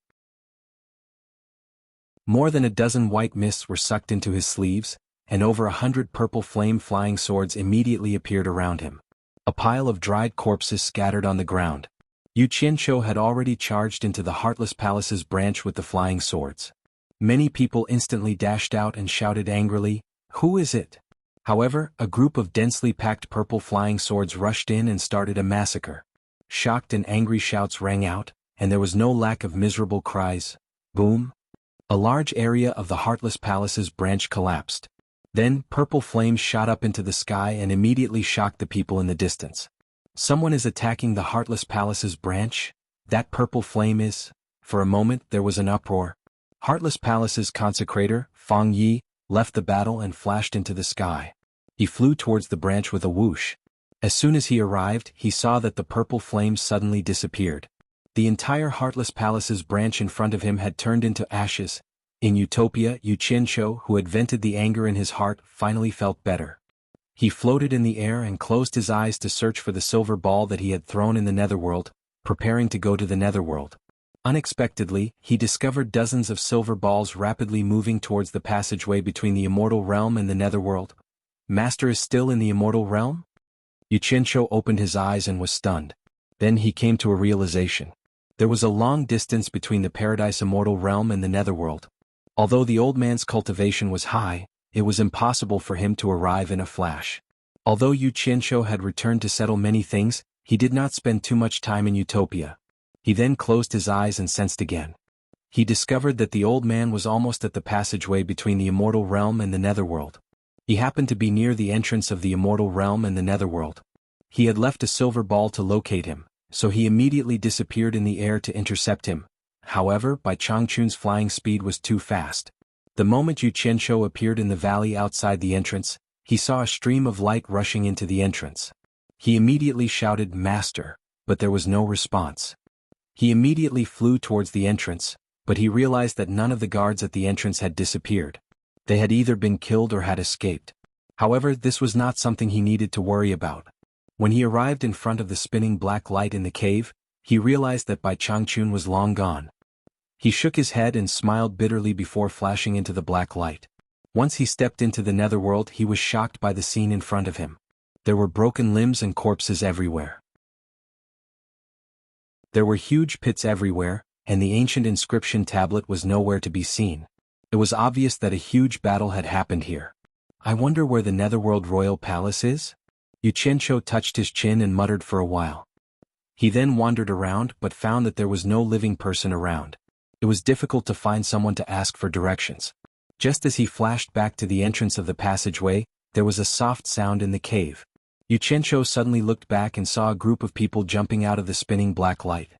More than a dozen white mists were sucked into his sleeves, and over 100 purple flame-flying swords immediately appeared around him. A pile of dried corpses scattered on the ground. Yu Qianqiu had already charged into the Heartless Palace's branch with the flying swords. Many people instantly dashed out and shouted angrily, "Who is it?" However, a group of densely packed purple flying swords rushed in and started a massacre. Shocked and angry shouts rang out, and there was no lack of miserable cries. Boom! A large area of the Heartless Palace's branch collapsed. Then, purple flames shot up into the sky and immediately shocked the people in the distance. "Someone is attacking the Heartless Palace's branch? That purple flame is..." For a moment there was an uproar. Heartless Palace's consecrator, Feng Yi, left the battle and flashed into the sky. He flew towards the branch with a whoosh. As soon as he arrived, he saw that the purple flames suddenly disappeared. The entire Heartless Palace's branch in front of him had turned into ashes. In Utopia, Yu Qianqiu, who had vented the anger in his heart, finally felt better. He floated in the air and closed his eyes to search for the silver ball that he had thrown in the netherworld, preparing to go to the netherworld. Unexpectedly, he discovered dozens of silver balls rapidly moving towards the passageway between the immortal realm and the netherworld. "Master is still in the immortal realm?" Yu Qianqiu opened his eyes and was stunned. Then he came to a realization. There was a long distance between the Paradise Immortal Realm and the netherworld. Although the old man's cultivation was high, it was impossible for him to arrive in a flash. Although Yu Qianqiu had returned to settle many things, he did not spend too much time in Utopia. He then closed his eyes and sensed again. He discovered that the old man was almost at the passageway between the immortal realm and the netherworld. He happened to be near the entrance of the immortal realm and the netherworld. He had left a silver ball to locate him, so he immediately disappeared in the air to intercept him. However, Bai Changchun's flying speed was too fast. The moment Yu Qianqiu appeared in the valley outside the entrance, he saw a stream of light rushing into the entrance. He immediately shouted, "Master," but there was no response. He immediately flew towards the entrance, but he realized that none of the guards at the entrance had disappeared. They had either been killed or had escaped. However, this was not something he needed to worry about. When he arrived in front of the spinning black light in the cave, he realized that Bai Changchun was long gone. He shook his head and smiled bitterly before flashing into the black light. Once he stepped into the netherworld, he was shocked by the scene in front of him. There were broken limbs and corpses everywhere. There were huge pits everywhere, and the ancient inscription tablet was nowhere to be seen. It was obvious that a huge battle had happened here. "I wonder where the netherworld royal palace is?" Yu Qianqiu touched his chin and muttered for a while. He then wandered around but found that there was no living person around. It was difficult to find someone to ask for directions. Just as he flashed back to the entrance of the passageway, there was a soft sound in the cave. Yu Qianqiu suddenly looked back and saw a group of people jumping out of the spinning black light.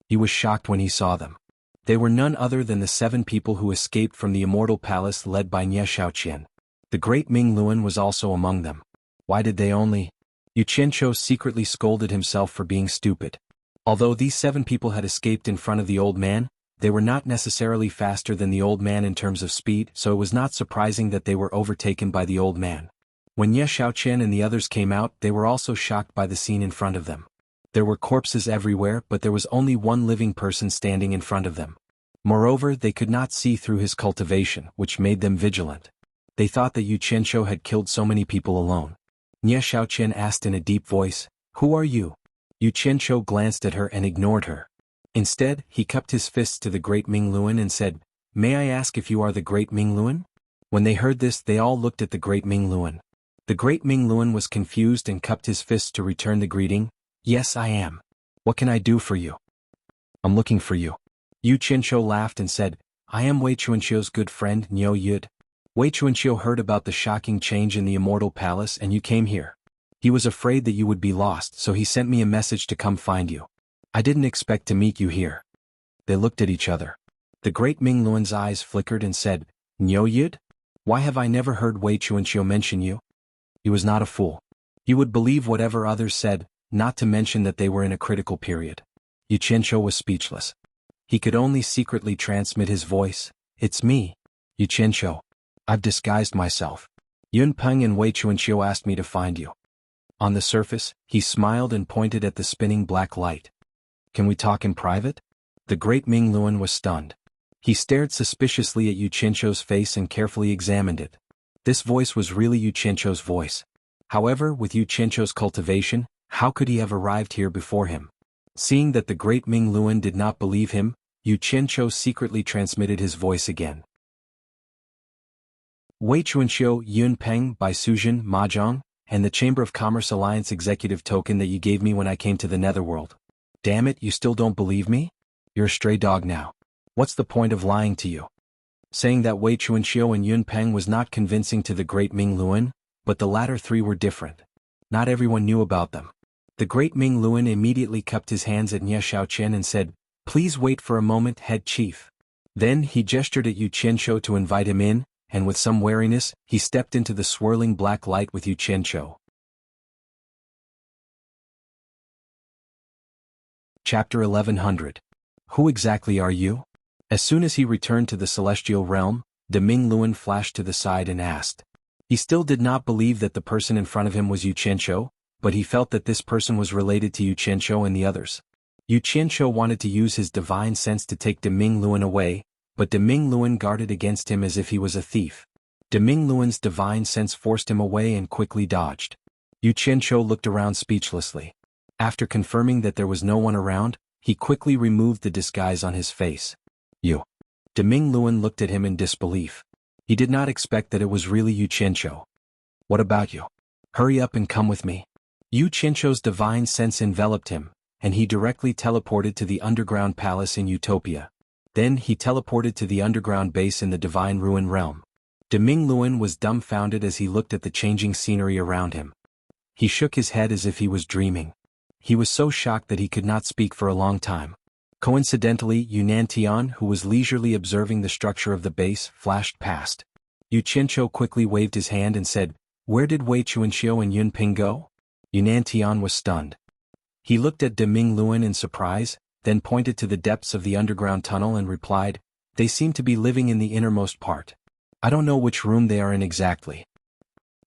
He was shocked when he saw them. They were none other than the 7 people who escaped from the immortal palace led by Nie Shaoqian. The great Ming Luan was also among them. Why did they only... Yu Qianqiu secretly scolded himself for being stupid. Although these 7 people had escaped in front of the old man, they were not necessarily faster than the old man in terms of speed, so it was not surprising that they were overtaken by the old man. When Ye Shaoqian and the others came out, they were also shocked by the scene in front of them. There were corpses everywhere, but there was only one living person standing in front of them. Moreover, they could not see through his cultivation, which made them vigilant. They thought that Yu Qianqiu had killed so many people alone. Nie Shaoqian asked in a deep voice, "Who are you?" Yu Qianqiu glanced at her and ignored her. Instead, he cupped his fists to the great Ming Luan and said, "May I ask if you are the great Ming Luan?" When they heard this, they all looked at the great Ming Luan. The great Ming Luan was confused and cupped his fists to return the greeting. "Yes, I am. What can I do for you?" "I'm looking for you." Yu Qianqiu laughed and said, "I am Wei Chuanqiu's good friend Niu Yud." Wei Chuanqiu heard about the shocking change in the Immortal Palace and you came here. He was afraid that you would be lost, so he sent me a message to come find you. I didn't expect to meet you here. They looked at each other. The great Ming Luan's eyes flickered and said, Niu Yid? Why have I never heard Wei Chuanqiu mention you? He was not a fool. He would believe whatever others said, not to mention that they were in a critical period. Yu Qianqiu was speechless. He could only secretly transmit his voice. It's me, Yu Qianqiu. I've disguised myself. Yun Peng and Wei Chuanqiu asked me to find you. On the surface, he smiled and pointed at the spinning black light. Can we talk in private? The great Ming Luan was stunned. He stared suspiciously at Yu Qianqiu's face and carefully examined it. This voice was really Yu Qianqiu's voice. However, with Yu Qianqiu's cultivation, how could he have arrived here before him? Seeing that the great Ming Luan did not believe him, Yu Qianqiu secretly transmitted his voice again. Wei Chuanqiu, Yun Peng by Suzhen Mahjong, and the Chamber of Commerce Alliance executive token that you gave me when I came to the Netherworld. Damn it, you still don't believe me? You're a stray dog now. What's the point of lying to you? Saying that Wei Chuanqiu and Yun Peng was not convincing to the great Ming Luan, but the latter three were different. Not everyone knew about them. The great Ming Luan immediately cupped his hands at Nie Xiaoqian and said, Please wait for a moment, head chief. Then he gestured at Yu Qianqiu to invite him in, and with some wariness, he stepped into the swirling black light with Yu Qianqiu. Chapter 1100. Who exactly are you? As soon as he returned to the celestial realm, the Ming Luan flashed to the side and asked. He still did not believe that the person in front of him was Yu Qianqiu, but he felt that this person was related to Yu Qianqiu and the others. Yu Qianqiu wanted to use his divine sense to take De Ming Luan away, but De Ming Luan guarded against him as if he was a thief. De Ming Luan's divine sense forced him away and quickly dodged. Yu Qianqiu looked around speechlessly. After confirming that there was no one around, he quickly removed the disguise on his face. You. De Ming Luan looked at him in disbelief. He did not expect that it was really Yu Qianqiu. What about you? Hurry up and come with me. Yu Qianqiu's divine sense enveloped him, and he directly teleported to the underground palace in Utopia. Then he teleported to the underground base in the Divine Ruin realm. De Ming Luan was dumbfounded as he looked at the changing scenery around him. He shook his head as if he was dreaming. He was so shocked that he could not speak for a long time. Coincidentally, Yunnan Tian, who was leisurely observing the structure of the base, flashed past. Yu Qianqiu quickly waved his hand and said, Where did Wei Chuanqiu and Yun Peng go? Yunnan Tian was stunned. He looked at De Ming Luan in surprise, then pointed to the depths of the underground tunnel and replied, They seem to be living in the innermost part. I don't know which room they are in exactly.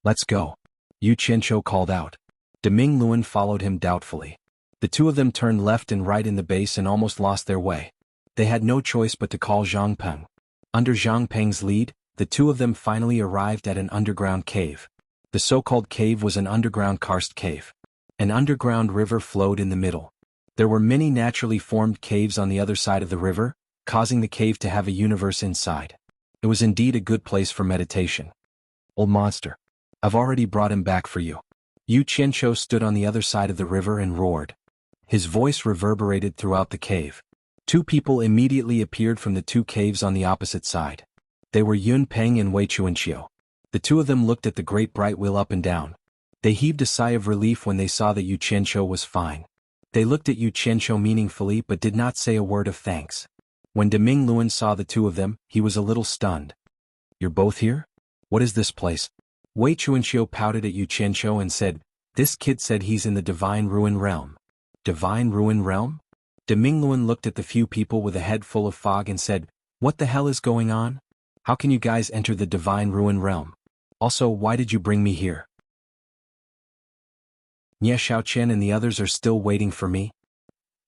Let's go. Yu Qianqiu called out. De Ming Luan followed him doubtfully. The two of them turned left and right in the base and almost lost their way. They had no choice but to call Zhang Peng. Under Zhang Peng's lead, the two of them finally arrived at an underground cave. The so-called cave was an underground karst cave. An underground river flowed in the middle. There were many naturally formed caves on the other side of the river, causing the cave to have a universe inside. It was indeed a good place for meditation. Old monster. I've already brought him back for you. Yu Qianqiu stood on the other side of the river and roared. His voice reverberated throughout the cave. Two people immediately appeared from the two caves on the opposite side. They were Yun Peng and Wei Chuanqiu. The two of them looked at the great bright wheel up and down. They heaved a sigh of relief when they saw that Yu Qianqiu was fine. They looked at Yu Qianqiu meaningfully but did not say a word of thanks. When De Ming Luan saw the two of them, he was a little stunned. You're both here? What is this place? Wei Chuanqiu pouted at Yu Qianqiu and said, This kid said he's in the Divine Ruin realm. Divine Ruin realm? De Ming Luan looked at the few people with a head full of fog and said, What the hell is going on? How can you guys enter the Divine Ruin realm? Also, why did you bring me here? Nie Xiaoqian and the others are still waiting for me.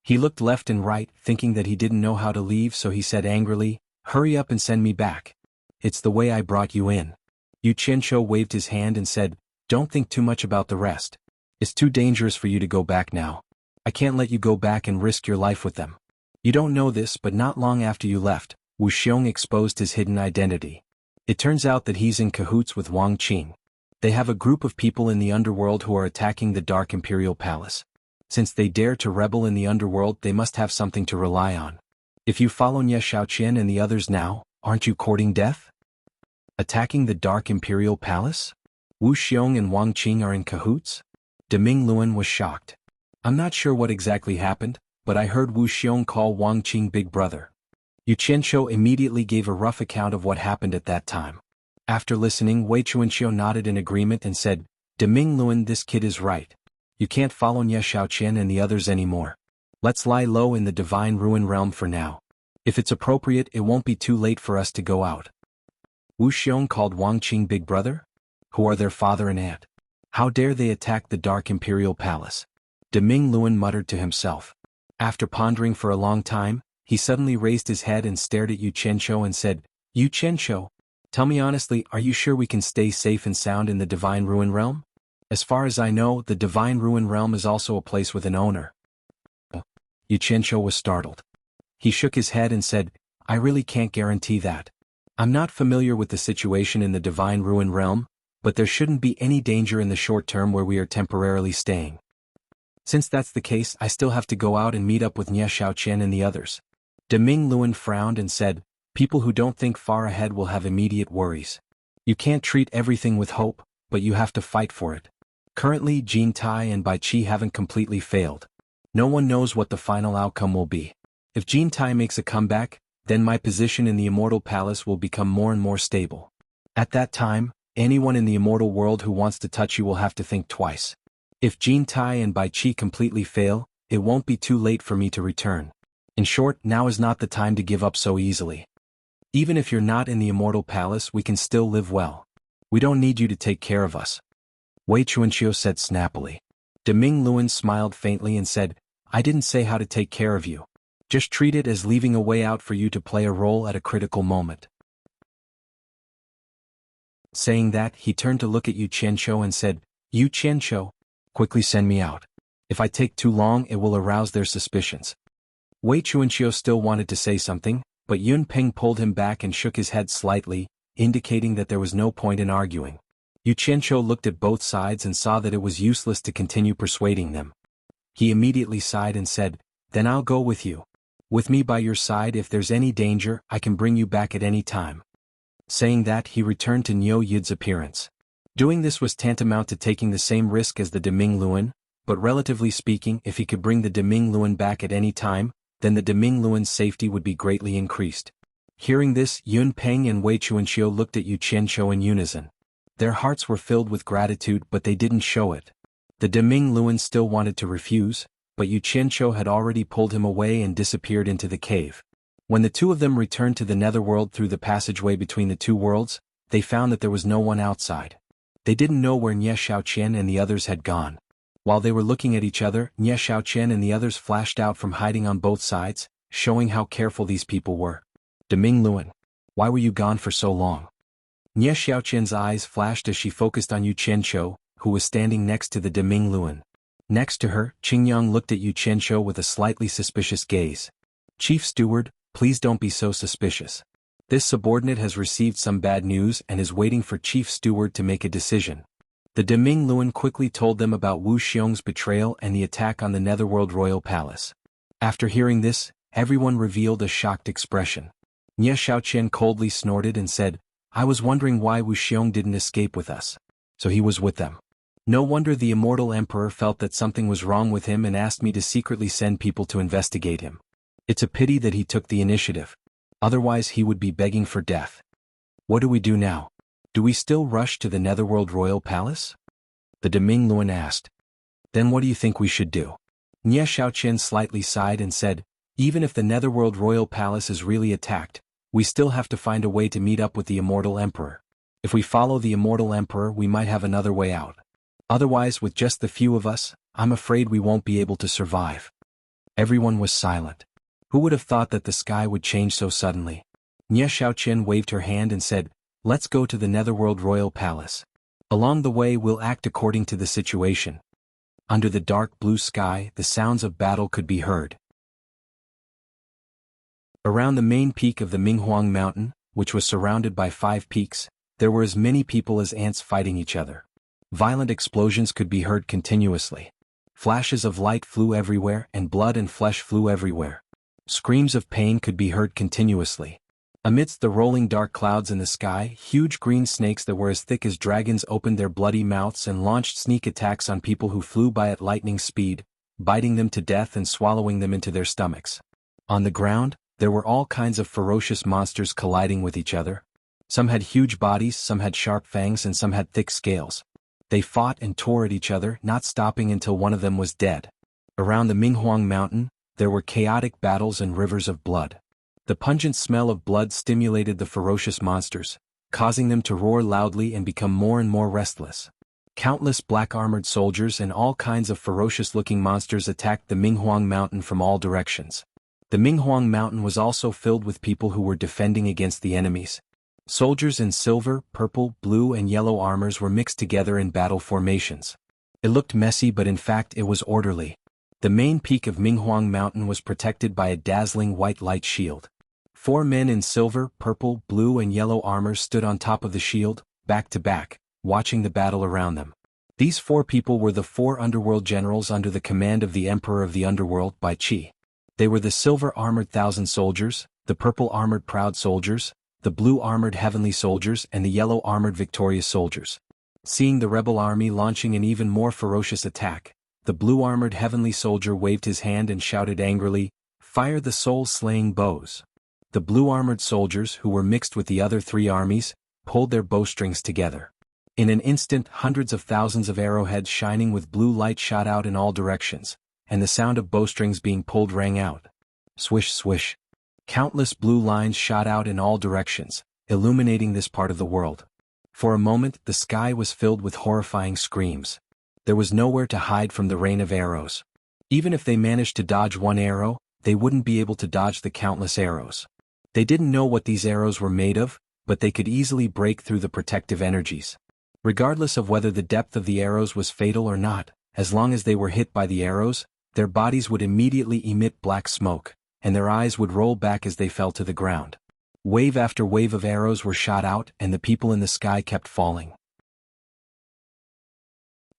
He looked left and right, thinking that he didn't know how to leave, so he said angrily, Hurry up and send me back. It's the way I brought you in. Yu Qianqiu waved his hand and said, Don't think too much about the rest. It's too dangerous for you to go back now. I can't let you go back and risk your life with them. You don't know this, but not long after you left, Wu Xiong exposed his hidden identity. It turns out that he's in cahoots with Wang Qing. They have a group of people in the underworld who are attacking the Dark Imperial Palace. Since they dare to rebel in the underworld, they must have something to rely on. If you follow Nie Xiaoqian and the others now, aren't you courting death? Attacking the Dark Imperial Palace? Wu Xiong and Wang Qing are in cahoots? Deming Luan was shocked. I'm not sure what exactly happened, but I heard Wu Xiong call Wang Qing big brother. Yu Qianqiu immediately gave a rough account of what happened at that time. After listening, Wei Chuanqiu nodded in agreement and said, Deming Luan, this kid is right. You can't follow Nie Xiaoqian and the others anymore. Let's lie low in the Divine Ruin Realm for now. If it's appropriate, it won't be too late for us to go out. Wu Xiong called Wang Qing big brother? Who are their father and aunt? How dare they attack the Dark Imperial Palace? Deming Luan muttered to himself. After pondering for a long time, he suddenly raised his head and stared at Yu Qianqiu and said, Yu Qianqiu, tell me honestly, are you sure we can stay safe and sound in the Divine Ruin Realm? As far as I know, the Divine Ruin Realm is also a place with an owner. Yu Qianqiu was startled. He shook his head and said, I really can't guarantee that. I'm not familiar with the situation in the Divine Ruin Realm, but there shouldn't be any danger in the short term where we are temporarily staying. Since that's the case, I still have to go out and meet up with Nie Xiaoqian and the others. Deming Luan frowned and said, people who don't think far ahead will have immediate worries. You can't treat everything with hope, but you have to fight for it. Currently, Jin Tai and Bai Qi haven't completely failed. No one knows what the final outcome will be. If Jin Tai makes a comeback, then my position in the Immortal Palace will become more and more stable. At that time, anyone in the immortal world who wants to touch you will have to think twice. If Jin Tai and Bai Qi completely fail, it won't be too late for me to return. In short, now is not the time to give up so easily. Even if you're not in the Immortal Palace, we can still live well. We don't need you to take care of us. Wei Chuanqiu said snappily. Deming Luan smiled faintly and said, I didn't say how to take care of you. Just treat it as leaving a way out for you to play a role at a critical moment. Saying that, he turned to look at Yu Qianqiu and said, Yu Qianqiu, quickly send me out. If I take too long, it will arouse their suspicions. Wei Chuanqiu still wanted to say something, but Yun Peng pulled him back and shook his head slightly, indicating that there was no point in arguing. Yu Qianqiu looked at both sides and saw that it was useless to continue persuading them. He immediately sighed and said, Then I'll go with you. With me by your side, if there's any danger, I can bring you back at any time. Saying that, he returned to Niu Yid's appearance. Doing this was tantamount to taking the same risk as the Deming Luan, but relatively speaking, if he could bring the Deming Luan back at any time, then the Deming Luan's safety would be greatly increased. Hearing this, Yun Peng and Wei Chuanqiu looked at Yu Qianqiu in unison. Their hearts were filled with gratitude, but they didn't show it. The Deming Luan still wanted to refuse, but Yu Qianqiu had already pulled him away and disappeared into the cave. When the two of them returned to the netherworld through the passageway between the two worlds, they found that there was no one outside. They didn't know where Nie Xiaoqian and the others had gone. While they were looking at each other, Nie Xiaoqian and the others flashed out from hiding on both sides, showing how careful these people were. Deming Luan, why were you gone for so long? Nie Xiaoqian's eyes flashed as she focused on Yu Qianqiu, who was standing next to the Deming Luan. Next to her, Qingyang looked at Yu Qianqiu with a slightly suspicious gaze. Chief Steward, please don't be so suspicious. This subordinate has received some bad news and is waiting for Chief Steward to make a decision. The Deming Luan quickly told them about Wu Xiong's betrayal and the attack on the Netherworld Royal Palace. After hearing this, everyone revealed a shocked expression. Nie Xiaoqian coldly snorted and said, I was wondering why Wu Xiong didn't escape with us. So he was with them. No wonder the Immortal Emperor felt that something was wrong with him and asked me to secretly send people to investigate him. It's a pity that he took the initiative. Otherwise he would be begging for death. What do we do now? Do we still rush to the Netherworld Royal Palace? The Deming Luan asked. Then what do you think we should do? Nie Xiaoqian slightly sighed and said, even if the Netherworld Royal Palace is really attacked, we still have to find a way to meet up with the Immortal Emperor. If we follow the Immortal Emperor, we might have another way out. Otherwise, with just the few of us, I'm afraid we won't be able to survive. Everyone was silent. Who would have thought that the sky would change so suddenly? Nie Xiaoqian waved her hand and said, let's go to the Netherworld Royal Palace. Along the way we'll act according to the situation. Under the dark blue sky, the sounds of battle could be heard. Around the main peak of the Minghuang Mountain, which was surrounded by 5 peaks, there were as many people as ants fighting each other. Violent explosions could be heard continuously. Flashes of light flew everywhere and blood and flesh flew everywhere. Screams of pain could be heard continuously. Amidst the rolling dark clouds in the sky, huge green snakes that were as thick as dragons opened their bloody mouths and launched sneak attacks on people who flew by at lightning speed, biting them to death and swallowing them into their stomachs. On the ground, there were all kinds of ferocious monsters colliding with each other. Some had huge bodies, some had sharp fangs, and some had thick scales. They fought and tore at each other, not stopping until one of them was dead. Around the Minghuang Mountain, there were chaotic battles and rivers of blood. The pungent smell of blood stimulated the ferocious monsters, causing them to roar loudly and become more and more restless. Countless black-armored soldiers and all kinds of ferocious-looking monsters attacked the Minghuang Mountain from all directions. The Minghuang Mountain was also filled with people who were defending against the enemies. Soldiers in silver, purple, blue, and yellow armors were mixed together in battle formations. It looked messy, but in fact it was orderly. The main peak of Minghuang Mountain was protected by a dazzling white light shield. 4 men in silver, purple, blue, and yellow armors stood on top of the shield, back to back, watching the battle around them. These 4 people were the 4 underworld generals under the command of the Emperor of the Underworld, Bai Qi. They were the silver-armored Thousand Soldiers, the purple-armored Proud Soldiers, the blue-armored Heavenly Soldiers, and the yellow-armored Victorious Soldiers. Seeing the rebel army launching an even more ferocious attack, the blue-armored Heavenly Soldier waved his hand and shouted angrily, "Fire the soul-slaying bows!" The blue-armored soldiers, who were mixed with the other 3 armies, pulled their bowstrings together. In an instant, hundreds of thousands of arrowheads shining with blue light shot out in all directions, and the sound of bowstrings being pulled rang out. Swish, swish. Countless blue lines shot out in all directions, illuminating this part of the world. For a moment, the sky was filled with horrifying screams. There was nowhere to hide from the rain of arrows. Even if they managed to dodge one arrow, they wouldn't be able to dodge the countless arrows. They didn't know what these arrows were made of, but they could easily break through the protective energies. Regardless of whether the depth of the arrows was fatal or not, as long as they were hit by the arrows, their bodies would immediately emit black smoke, and their eyes would roll back as they fell to the ground. Wave after wave of arrows were shot out, and the people in the sky kept falling.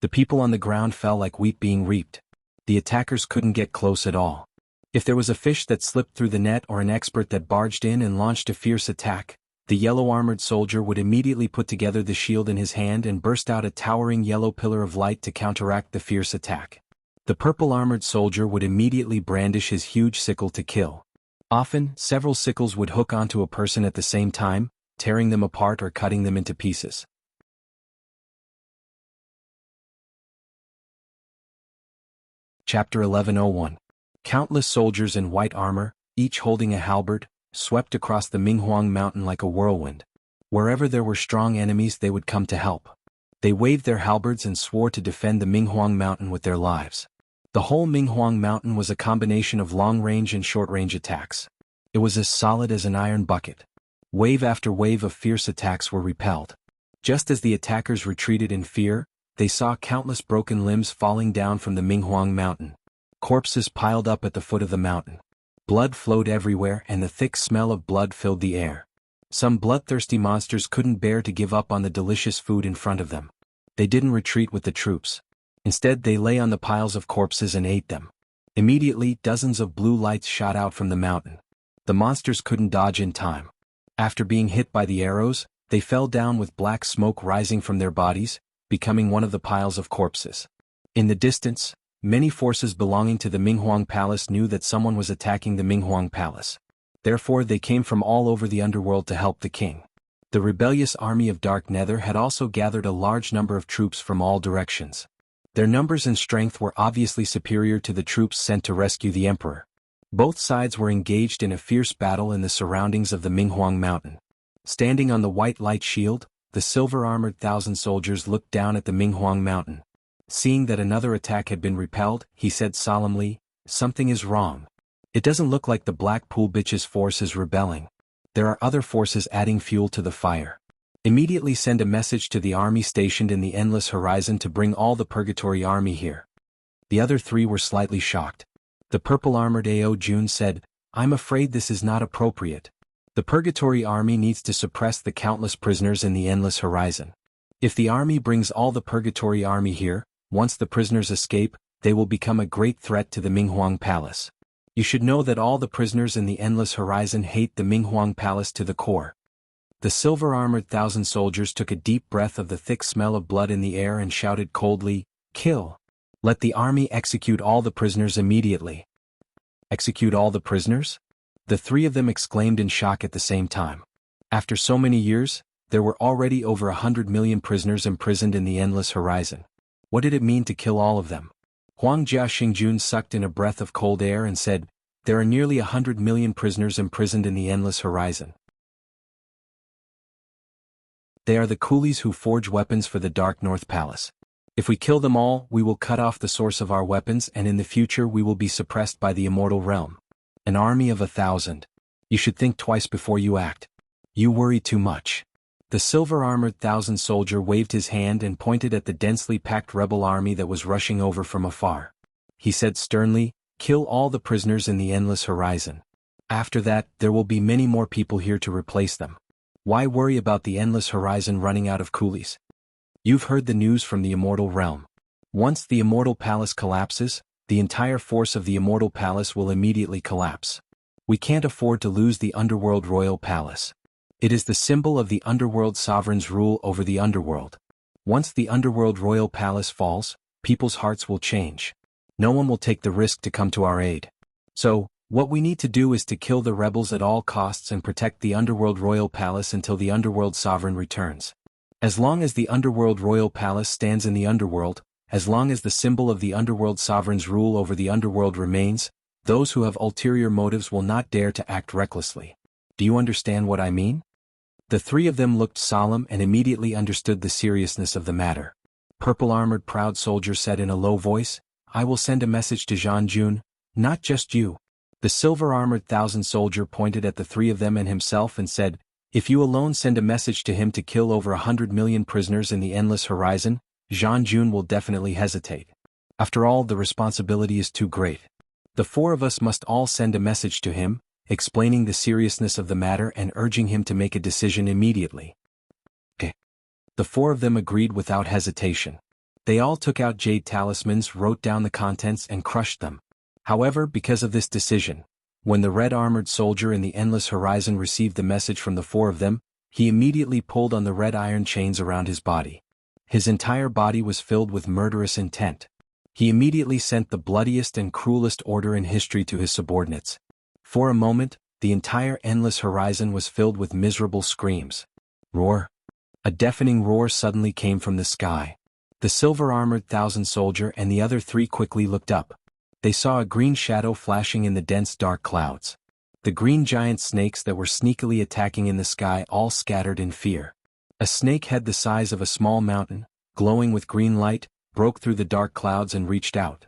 The people on the ground fell like wheat being reaped. The attackers couldn't get close at all. If there was a fish that slipped through the net or an expert that barged in and launched a fierce attack, the yellow-armored soldier would immediately put together the shield in his hand and burst out a towering yellow pillar of light to counteract the fierce attack. The purple-armored soldier would immediately brandish his huge sickle to kill. Often, several sickles would hook onto a person at the same time, tearing them apart or cutting them into pieces. Chapter 1101. Countless soldiers in white armor, each holding a halberd, swept across the Minghuang Mountain like a whirlwind. Wherever there were strong enemies, they would come to help. They waved their halberds and swore to defend the Minghuang Mountain with their lives. The whole Minghuang Mountain was a combination of long-range and short-range attacks. It was as solid as an iron bucket. Wave after wave of fierce attacks were repelled. Just as the attackers retreated in fear, they saw countless broken limbs falling down from the Minghuang Mountain. Corpses piled up at the foot of the mountain. Blood flowed everywhere, and the thick smell of blood filled the air. Some bloodthirsty monsters couldn't bear to give up on the delicious food in front of them. They didn't retreat with the troops. Instead, they lay on the piles of corpses and ate them. Immediately, dozens of blue lights shot out from the mountain. The monsters couldn't dodge in time. After being hit by the arrows, they fell down with black smoke rising from their bodies, becoming one of the piles of corpses. In the distance, many forces belonging to the Minghuang Palace knew that someone was attacking the Minghuang Palace. Therefore, they came from all over the underworld to help the king. The rebellious army of Dark Nether had also gathered a large number of troops from all directions. Their numbers and strength were obviously superior to the troops sent to rescue the emperor. Both sides were engaged in a fierce battle in the surroundings of the Minghuang Mountain. Standing on the white light shield, the silver-armored Thousand Soldiers looked down at the Minghuang Mountain. Seeing that another attack had been repelled, he said solemnly, "Something is wrong. It doesn't look like the Black Pool Bitch's force is rebelling. There are other forces adding fuel to the fire. Immediately send a message to the army stationed in the Endless Horizon to bring all the Purgatory Army here." The other 3 were slightly shocked. The purple-armored Ao Jun said, "I'm afraid this is not appropriate. The Purgatory Army needs to suppress the countless prisoners in the Endless Horizon. If the army brings all the Purgatory Army here, once the prisoners escape, they will become a great threat to the Minghuang Palace. You should know that all the prisoners in the Endless Horizon hate the Minghuang Palace to the core. The silver-armored thousand soldiers took a deep breath of the thick smell of blood in the air and shouted coldly, "Kill! Let the army execute all the prisoners immediately." Execute all the prisoners? The three of them exclaimed in shock at the same time. After so many years, there were already over 100 million prisoners imprisoned in the Endless Horizon. What did it mean to kill all of them? Huang Jiaxingjun sucked in a breath of cold air and said, "There are nearly 100 million prisoners imprisoned in the Endless Horizon. They are the coolies who forge weapons for the Dark North Palace. If we kill them all, we will cut off the source of our weapons and in the future we will be suppressed by the immortal realm. An army of 1,000. You should think twice before you act. You worry too much." The silver-armored thousand soldier waved his hand and pointed at the densely packed rebel army that was rushing over from afar. He said sternly, "Kill all the prisoners in the Endless Horizon. After that, there will be many more people here to replace them. Why worry about the Endless Horizon running out of coolies? You've heard the news from the Immortal Realm. Once the Immortal Palace collapses, the entire force of the Immortal Palace will immediately collapse. We can't afford to lose the Underworld Royal Palace. It is the symbol of the Underworld Sovereign's rule over the Underworld. Once the Underworld Royal Palace falls, people's hearts will change. No one will take the risk to come to our aid. So, what we need to do is to kill the rebels at all costs and protect the Underworld Royal Palace until the Underworld Sovereign returns. As long as the Underworld Royal Palace stands in the Underworld, as long as the symbol of the Underworld Sovereign's rule over the Underworld remains, those who have ulterior motives will not dare to act recklessly. Do you understand what I mean?" The three of them looked solemn and immediately understood the seriousness of the matter. Purple-armored proud soldier said in a low voice, "I will send a message to Jianghu, not just you." The silver-armored thousand soldier pointed at the three of them and himself and said, "If you alone send a message to him to kill over 100 million prisoners in the Endless Horizon, Jianghu will definitely hesitate. After all, the responsibility is too great. The four of us must all send a message to him, explaining the seriousness of the matter and urging him to make a decision immediately." Okay. The four of them agreed without hesitation. They all took out jade talismans, wrote down the contents and crushed them. However, because of this decision, when the red-armored soldier in the Endless Horizon received the message from the four of them, he immediately pulled on the red iron chains around his body. His entire body was filled with murderous intent. He immediately sent the bloodiest and cruelest order in history to his subordinates. For a moment, the entire Endless Horizon was filled with miserable screams. Roar! A deafening roar suddenly came from the sky. The silver-armored thousand soldier and the other three quickly looked up. They saw a green shadow flashing in the dense dark clouds. The green giant snakes that were sneakily attacking in the sky all scattered in fear. A snake head the size of a small mountain, glowing with green light, broke through the dark clouds and reached out.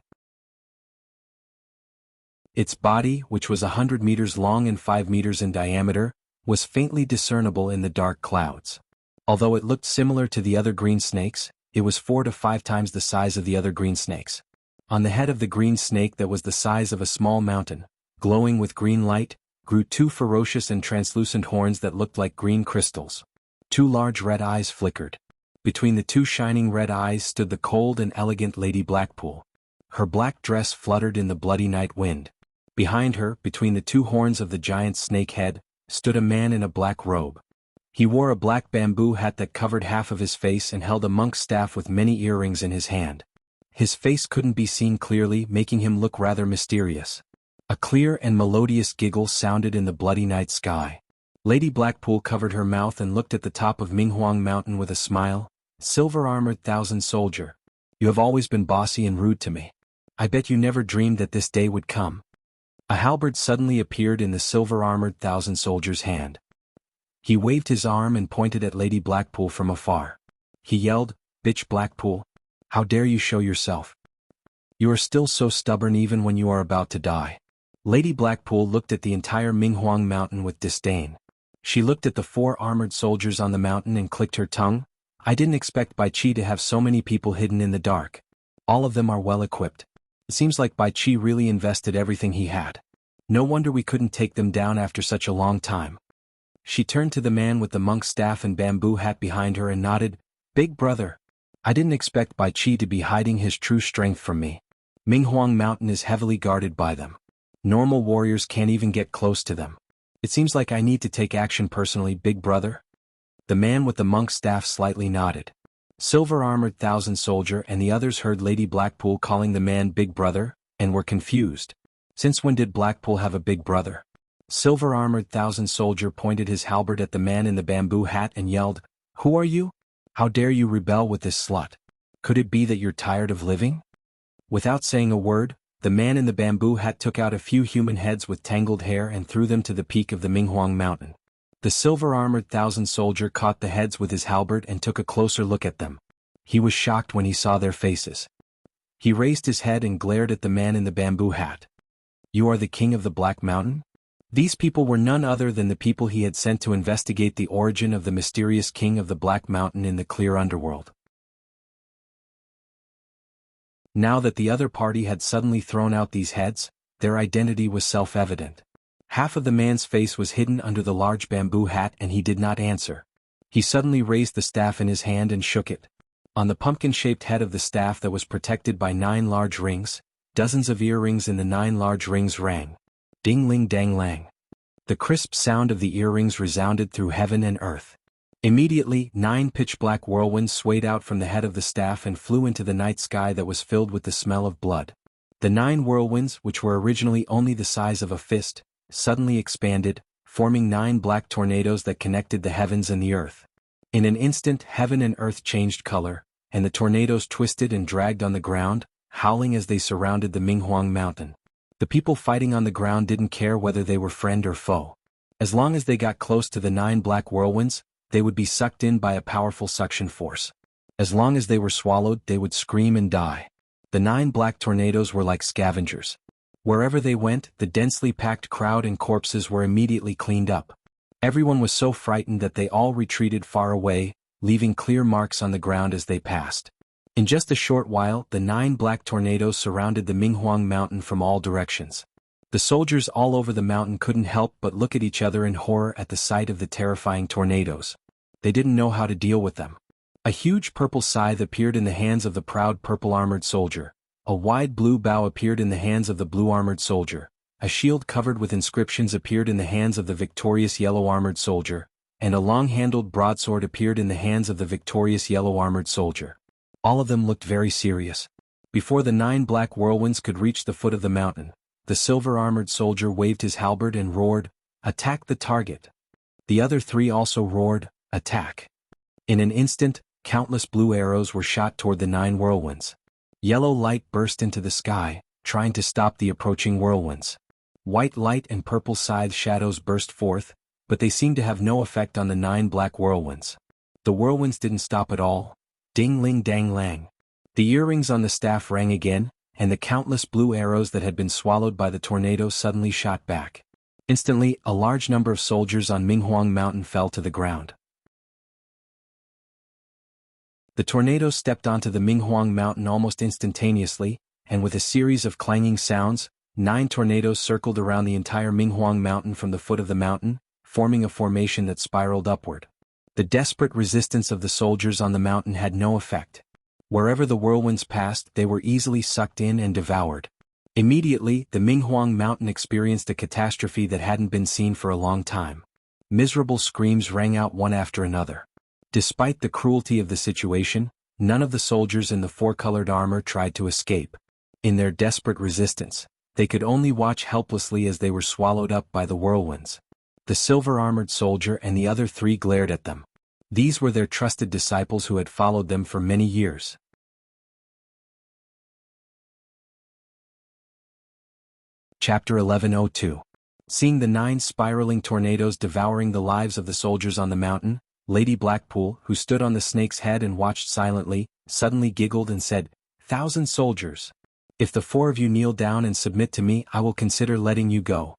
Its body, which was 100 meters long and 5 meters in diameter, was faintly discernible in the dark clouds. Although it looked similar to the other green snakes, it was 4 to 5 times the size of the other green snakes. On the head of the green snake that was the size of a small mountain, glowing with green light, grew 2 ferocious and translucent horns that looked like green crystals. 2 large red eyes flickered. Between the 2 shining red eyes stood the cold and elegant Lady Blackpool. Her black dress fluttered in the bloody night wind. Behind her, between the 2 horns of the giant snake head, stood a man in a black robe. He wore a black bamboo hat that covered half of his face and held a monk's staff with many earrings in his hand. His face couldn't be seen clearly, making him look rather mysterious. A clear and melodious giggle sounded in the bloody night sky. Lady Blackpool covered her mouth and looked at the top of Minghuang Mountain with a smile. "Silver-armored thousand soldier. You have always been bossy and rude to me. I bet you never dreamed that this day would come." A halberd suddenly appeared in the silver-armored thousand soldier's hand. He waved his arm and pointed at Lady Blackpool from afar. He yelled, "Bitch Blackpool! How dare you show yourself? You are still so stubborn even when you are about to die." Lady Blackpool looked at the entire Minghuang Mountain with disdain. She looked at the 4 armored soldiers on the mountain and clicked her tongue. "I didn't expect Bai Qi to have so many people hidden in the dark. All of them are well equipped. It seems like Bai Qi really invested everything he had. No wonder we couldn't take them down after such a long time." She turned to the man with the monk's staff and bamboo hat behind her and nodded, "Big brother. I didn't expect Bai Qi to be hiding his true strength from me. Minghuang Mountain is heavily guarded by them. Normal warriors can't even get close to them. It seems like I need to take action personally, big brother. The man with the monk's staff slightly nodded. Silver-armored thousand soldier and the others heard Lady Blackpool calling the man big brother, and were confused. Since when did Blackpool have a big brother? Silver-armored thousand soldier pointed his halberd at the man in the bamboo hat and yelled, "Who are you? How dare you rebel with this slut? Could it be that you're tired of living?" Without saying a word, the man in the bamboo hat took out a few human heads with tangled hair and threw them to the peak of the Minghuang mountain. The silver-armored thousand soldier caught the heads with his halberd and took a closer look at them. He was shocked when he saw their faces. He raised his head and glared at the man in the bamboo hat. "You are the king of the Black Mountain?" These people were none other than the people he had sent to investigate the origin of the mysterious king of the Black Mountain in the clear underworld. Now that the other party had suddenly thrown out these heads, their identity was self-evident. Half of the man's face was hidden under the large bamboo hat and he did not answer. He suddenly raised the staff in his hand and shook it. On the pumpkin-shaped head of the staff that was protected by 9 large rings, dozens of earrings in the 9 large rings rang. Ding-ling-dang-lang. The crisp sound of the earrings resounded through heaven and earth. Immediately, 9 pitch-black whirlwinds swayed out from the head of the staff and flew into the night sky that was filled with the smell of blood. The 9 whirlwinds, which were originally only the size of a fist, suddenly expanded, forming 9 black tornadoes that connected the heavens and the earth. In an instant, heaven and earth changed color, and the tornadoes twisted and dragged on the ground, howling as they surrounded the Minghuang mountain. The people fighting on the ground didn't care whether they were friend or foe. As long as they got close to the 9 black whirlwinds, they would be sucked in by a powerful suction force. As long as they were swallowed, they would scream and die. The 9 black tornadoes were like scavengers. Wherever they went, the densely packed crowd and corpses were immediately cleaned up. Everyone was so frightened that they all retreated far away, leaving clear marks on the ground as they passed. In just a short while, the 9 black tornadoes surrounded the Minghuang mountain from all directions. The soldiers all over the mountain couldn't help but look at each other in horror at the sight of the terrifying tornadoes. They didn't know how to deal with them. A huge purple scythe appeared in the hands of the proud purple-armored soldier. A wide blue bow appeared in the hands of the blue-armored soldier. A shield covered with inscriptions appeared in the hands of the victorious yellow-armored soldier, and a long-handled broadsword appeared in the hands of the victorious yellow-armored soldier. All of them looked very serious. Before the 9 black whirlwinds could reach the foot of the mountain, the silver-armored soldier waved his halberd and roared, "Attack the target!" The other 3 also roared, "Attack!" In an instant, countless blue arrows were shot toward the 9 whirlwinds. Yellow light burst into the sky, trying to stop the approaching whirlwinds. White light and purple scythe shadows burst forth, but they seemed to have no effect on the 9 black whirlwinds. The whirlwinds didn't stop at all. Ding-ling-dang-lang. The earrings on the staff rang again, and the countless blue arrows that had been swallowed by the tornado suddenly shot back. Instantly, a large number of soldiers on Minghuang Mountain fell to the ground. The tornado stepped onto the Minghuang Mountain almost instantaneously, and with a series of clanging sounds, 9 tornadoes circled around the entire Minghuang Mountain from the foot of the mountain, forming a formation that spiraled upward. The desperate resistance of the soldiers on the mountain had no effect. Wherever the whirlwinds passed, they were easily sucked in and devoured. Immediately, the Minghuang Mountain experienced a catastrophe that hadn't been seen for a long time. Miserable screams rang out one after another. Despite the cruelty of the situation, none of the soldiers in the 4-colored armor tried to escape. In their desperate resistance, they could only watch helplessly as they were swallowed up by the whirlwinds. The silver-armored soldier and the other 3 glared at them. These were their trusted disciples who had followed them for many years. Chapter 1102. Seeing the 9 spiraling tornadoes devouring the lives of the soldiers on the mountain, Lady Blackpool, who stood on the snake's head and watched silently, suddenly giggled and said, "1,000 soldiers. If the 4 of you kneel down and submit to me, I will consider letting you go."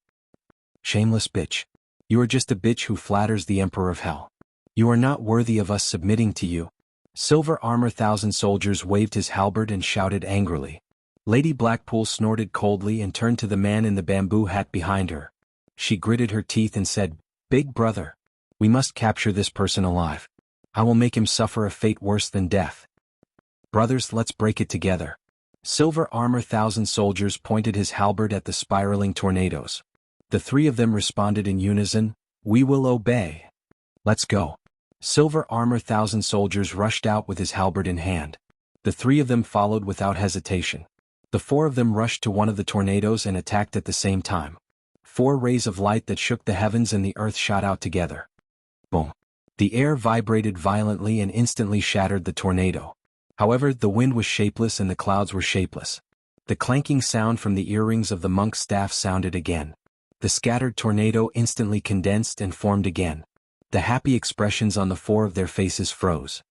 Shameless bitch. You are just a bitch who flatters the Emperor of Hell. You are not worthy of us submitting to you. Silver Armor 1,000 soldiers waved his halberd and shouted angrily. Lady Blackpool snorted coldly and turned to the man in the bamboo hat behind her. She gritted her teeth and said, "Big brother. We must capture this person alive. I will make him suffer a fate worse than death. Brothers, let's break it together." Silver Armor 1,000 soldiers pointed his halberd at the spiraling tornadoes. The three of them responded in unison, "We will obey. Let's go." Silver Armor 1,000 soldiers rushed out with his halberd in hand. The three of them followed without hesitation. The four of them rushed to one of the tornadoes and attacked at the same time. 4 rays of light that shook the heavens and the earth shot out together. Boom! The air vibrated violently and instantly shattered the tornado. However, the wind was shapeless and the clouds were shapeless. The clanking sound from the earrings of the monk's staff sounded again. The scattered tornado instantly condensed and formed again. The happy expressions on the 4 of their faces froze.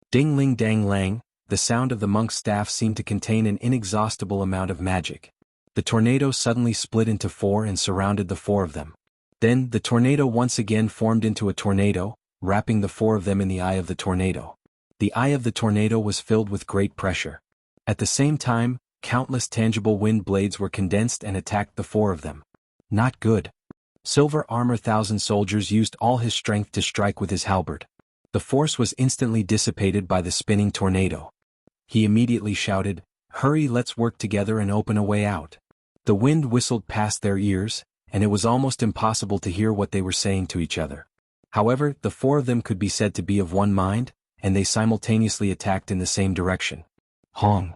Ding-ling dang-lang, the sound of the monk's staff seemed to contain an inexhaustible amount of magic. The tornado suddenly split into 4 and surrounded the 4 of them. Then, the tornado once again formed into a tornado, wrapping the 4 of them in the eye of the tornado. The eye of the tornado was filled with great pressure. At the same time, countless tangible wind blades were condensed and attacked the 4 of them. Not good. Silver Armor 1,000 soldiers used all his strength to strike with his halberd. The force was instantly dissipated by the spinning tornado. He immediately shouted, "Hurry, let's work together and open a way out." The wind whistled past their ears, and it was almost impossible to hear what they were saying to each other. However, the 4 of them could be said to be of one mind, and they simultaneously attacked in the same direction. Hong!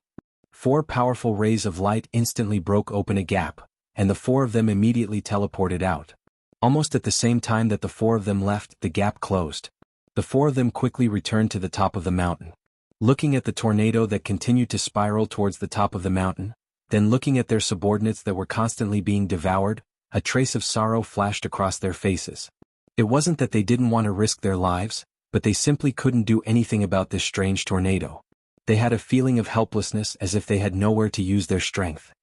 4 powerful rays of light instantly broke open a gap, and the 4 of them immediately teleported out. Almost at the same time that the 4 of them left, the gap closed. The 4 of them quickly returned to the top of the mountain. Looking at the tornado that continued to spiral towards the top of the mountain, then looking at their subordinates that were constantly being devoured, a trace of sorrow flashed across their faces. It wasn't that they didn't want to risk their lives, but they simply couldn't do anything about this strange tornado. They had a feeling of helplessness as if they had nowhere to use their strength.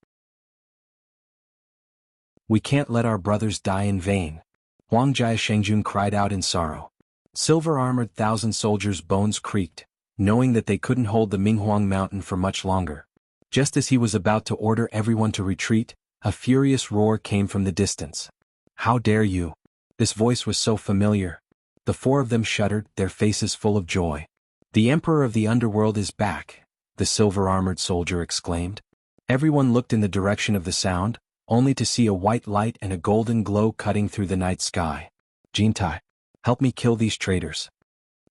"We can't let our brothers die in vain," Huang Jiashengjun cried out in sorrow. Silver-armored 1,000 soldiers' bones creaked, knowing that they couldn't hold the Minghuang mountain for much longer. Just as he was about to order everyone to retreat, a furious roar came from the distance. "How dare you!" This voice was so familiar. The 4 of them shuddered, their faces full of joy. "The Emperor of the Underworld is back," the silver-armored soldier exclaimed. Everyone looked in the direction of the sound, only to see a white light and a golden glow cutting through the night sky. "Jintai, help me kill these traitors."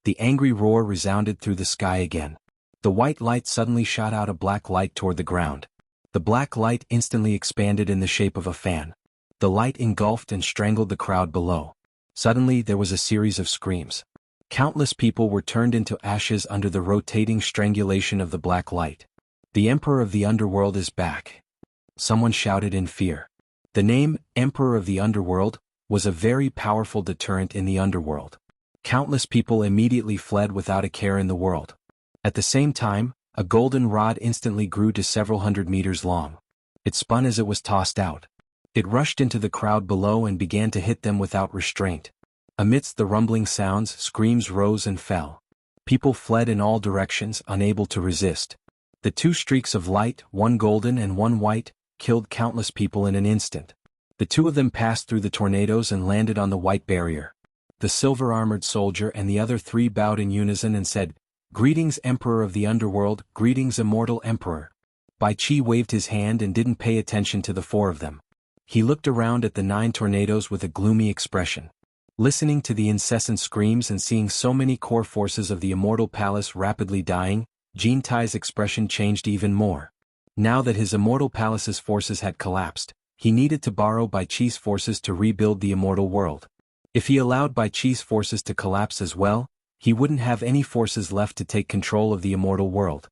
The angry roar resounded through the sky again. The white light suddenly shot out a black light toward the ground. The black light instantly expanded in the shape of a fan. The light engulfed and strangled the crowd below. Suddenly there was a series of screams. Countless people were turned into ashes under the rotating strangulation of the black light. "The Emperor of the Underworld is back," someone shouted in fear. The name, Emperor of the Underworld, was a very powerful deterrent in the underworld. Countless people immediately fled without a care in the world. At the same time, a golden rod instantly grew to several hundred meters long. It spun as it was tossed out. It rushed into the crowd below and began to hit them without restraint. Amidst the rumbling sounds, screams rose and fell. People fled in all directions, unable to resist. The 2 streaks of light, one golden and one white, killed countless people in an instant. The 2 of them passed through the tornadoes and landed on the white barrier. The silver-armored soldier and the other 3 bowed in unison and said, "Greetings, Emperor of the Underworld, greetings, Immortal Emperor." Bai Qi waved his hand and didn't pay attention to the 4 of them. He looked around at the 9 tornadoes with a gloomy expression. Listening to the incessant screams and seeing so many core forces of the Immortal Palace rapidly dying, Jin Tai's expression changed even more. Now that his Immortal Palace's forces had collapsed, he needed to borrow Bai Qi's forces to rebuild the immortal world. If he allowed Bai Qi's forces to collapse as well, he wouldn't have any forces left to take control of the immortal world.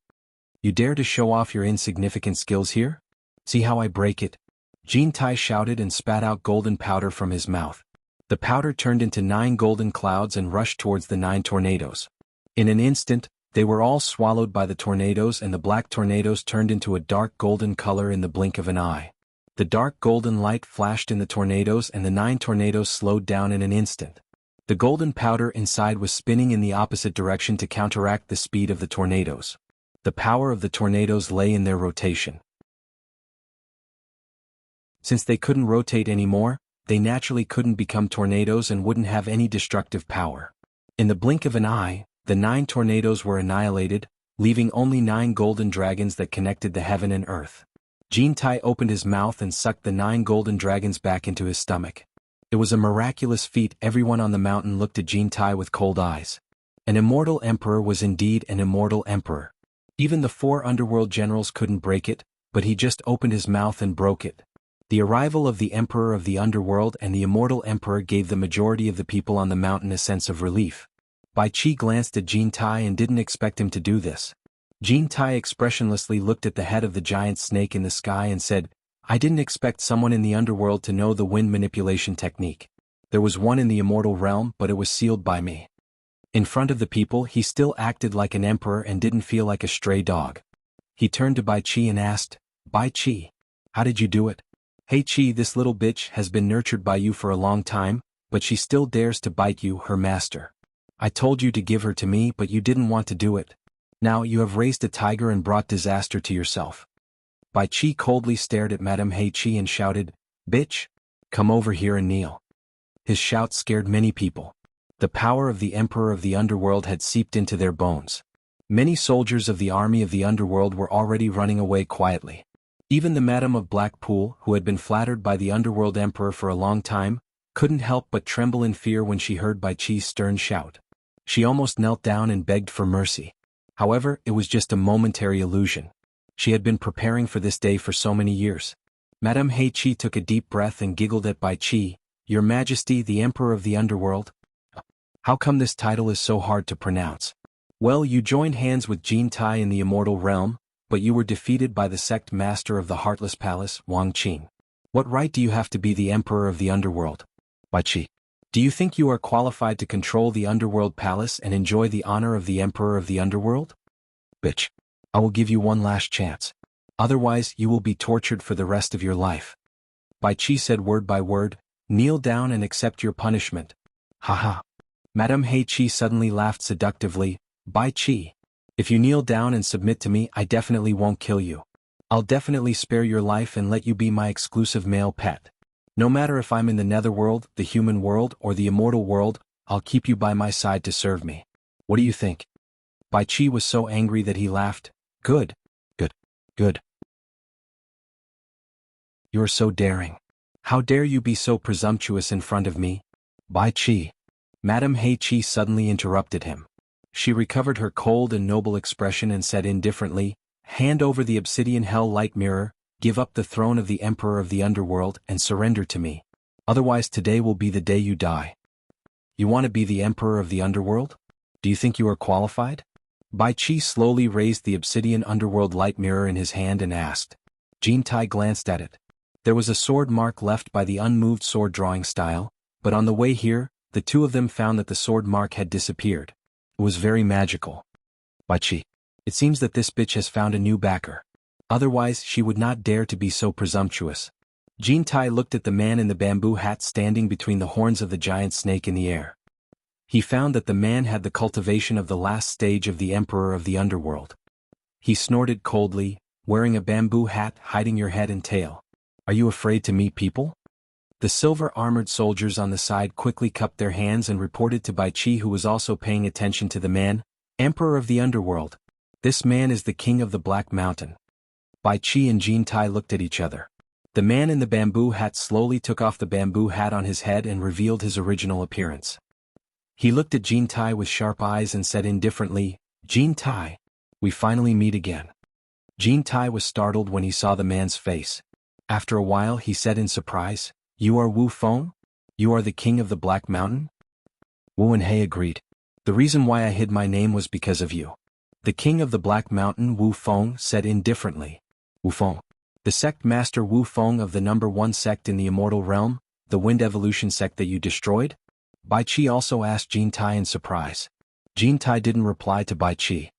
"You dare to show off your insignificant skills here? See how I break it?" Jin Tai shouted and spat out golden powder from his mouth. The powder turned into 9 golden clouds and rushed towards the 9 tornadoes. In an instant, they were all swallowed by the tornadoes, and the black tornadoes turned into a dark golden color in the blink of an eye. The dark golden light flashed in the tornadoes and the 9 tornadoes slowed down in an instant. The golden powder inside was spinning in the opposite direction to counteract the speed of the tornadoes. The power of the tornadoes lay in their rotation. Since they couldn't rotate anymore, they naturally couldn't become tornadoes and wouldn't have any destructive power. In the blink of an eye, the 9 tornadoes were annihilated, leaving only 9 golden dragons that connected the heaven and earth. Jintai opened his mouth and sucked the 9 golden dragons back into his stomach. It was a miraculous feat. Everyone on the mountain looked at Jintai with cold eyes. An immortal emperor was indeed an immortal emperor. Even the 4 underworld generals couldn't break it, but he just opened his mouth and broke it. The arrival of the emperor of the underworld and the immortal emperor gave the majority of the people on the mountain a sense of relief. Bai Qi glanced at Jintai and didn't expect him to do this. Jintai expressionlessly looked at the head of the giant snake in the sky and said, "I didn't expect someone in the underworld to know the wind manipulation technique. There was one in the immortal realm, but it was sealed by me." In front of the people, he still acted like an emperor and didn't feel like a stray dog. He turned to Bai Qi and asked, "Bai Qi, how did you do it?" "Hey Qi, this little bitch has been nurtured by you for a long time, but she still dares to bite you, her master. I told you to give her to me, but you didn't want to do it. Now you have raised a tiger and brought disaster to yourself." Bai Qi coldly stared at Madame Hei Qi and shouted, "Bitch! Come over here and kneel." His shout scared many people. The power of the Emperor of the Underworld had seeped into their bones. Many soldiers of the army of the Underworld were already running away quietly. Even the Madam of Blackpool, who had been flattered by the Underworld Emperor for a long time, couldn't help but tremble in fear when she heard Bai Qi's stern shout. She almost knelt down and begged for mercy. However, it was just a momentary illusion. She had been preparing for this day for so many years. Madame Hei Qi took a deep breath and giggled at Bai Qi, "Your Majesty, the Emperor of the Underworld? How come this title is so hard to pronounce? Well, you joined hands with Jintai in the immortal realm, but you were defeated by the sect master of the Heartless Palace, Wang Qing. What right do you have to be the Emperor of the Underworld? Bai Qi, do you think you are qualified to control the Underworld Palace and enjoy the honor of the Emperor of the Underworld? Bitch, I will give you one last chance. Otherwise, you will be tortured for the rest of your life." Bai Qi said word by word, "Kneel down and accept your punishment." Haha. Madame Hei Qi suddenly laughed seductively, "Bai Qi, if you kneel down and submit to me, I definitely won't kill you. I'll definitely spare your life and let you be my exclusive male pet. No matter if I'm in the netherworld, the human world, or the immortal world, I'll keep you by my side to serve me. What do you think?" Bai Qi was so angry that he laughed, "Good. Good. Good. You're so daring. How dare you be so presumptuous in front of me? Bai Qi." Madame Hei Qi suddenly interrupted him. She recovered her cold and noble expression and said indifferently, "Hand over the obsidian hell light mirror, give up the throne of the Emperor of the Underworld and surrender to me. Otherwise today will be the day you die." "You want to be the Emperor of the Underworld? Do you think you are qualified?" Bai Qi slowly raised the obsidian underworld light mirror in his hand and asked. Jintai glanced at it. There was a sword mark left by the unmoved sword drawing style, but on the way here, the two of them found that the sword mark had disappeared. It was very magical. "Bai Qi, it seems that this bitch has found a new backer. Otherwise she would not dare to be so presumptuous." Jintai looked at the man in the bamboo hat standing between the horns of the giant snake in the air. He found that the man had the cultivation of the last stage of the Emperor of the Underworld. He snorted coldly, "Wearing a bamboo hat, hiding your head and tail. Are you afraid to meet people?" The silver-armored soldiers on the side quickly cupped their hands and reported to Bai Qi, who was also paying attention to the man, "Emperor of the Underworld. This man is the king of the Black Mountain." Bai Qi and Jintai looked at each other. The man in the bamboo hat slowly took off the bamboo hat on his head and revealed his original appearance. He looked at Jintai with sharp eyes and said indifferently, "Jintai, we finally meet again." Jintai was startled when he saw the man's face. After a while he said in surprise, "You are Wu Feng? You are the king of the Black Mountain?" Wu and He agreed. "The reason why I hid my name was because of you." The king of the Black Mountain, Wu Feng, said indifferently, "Wu Feng. The sect master Wu Feng of the number 1 sect in the immortal realm, the wind evolution sect that you destroyed?" Bai Qi also asked Jintai in surprise. Jintai didn't reply to Bai Qi.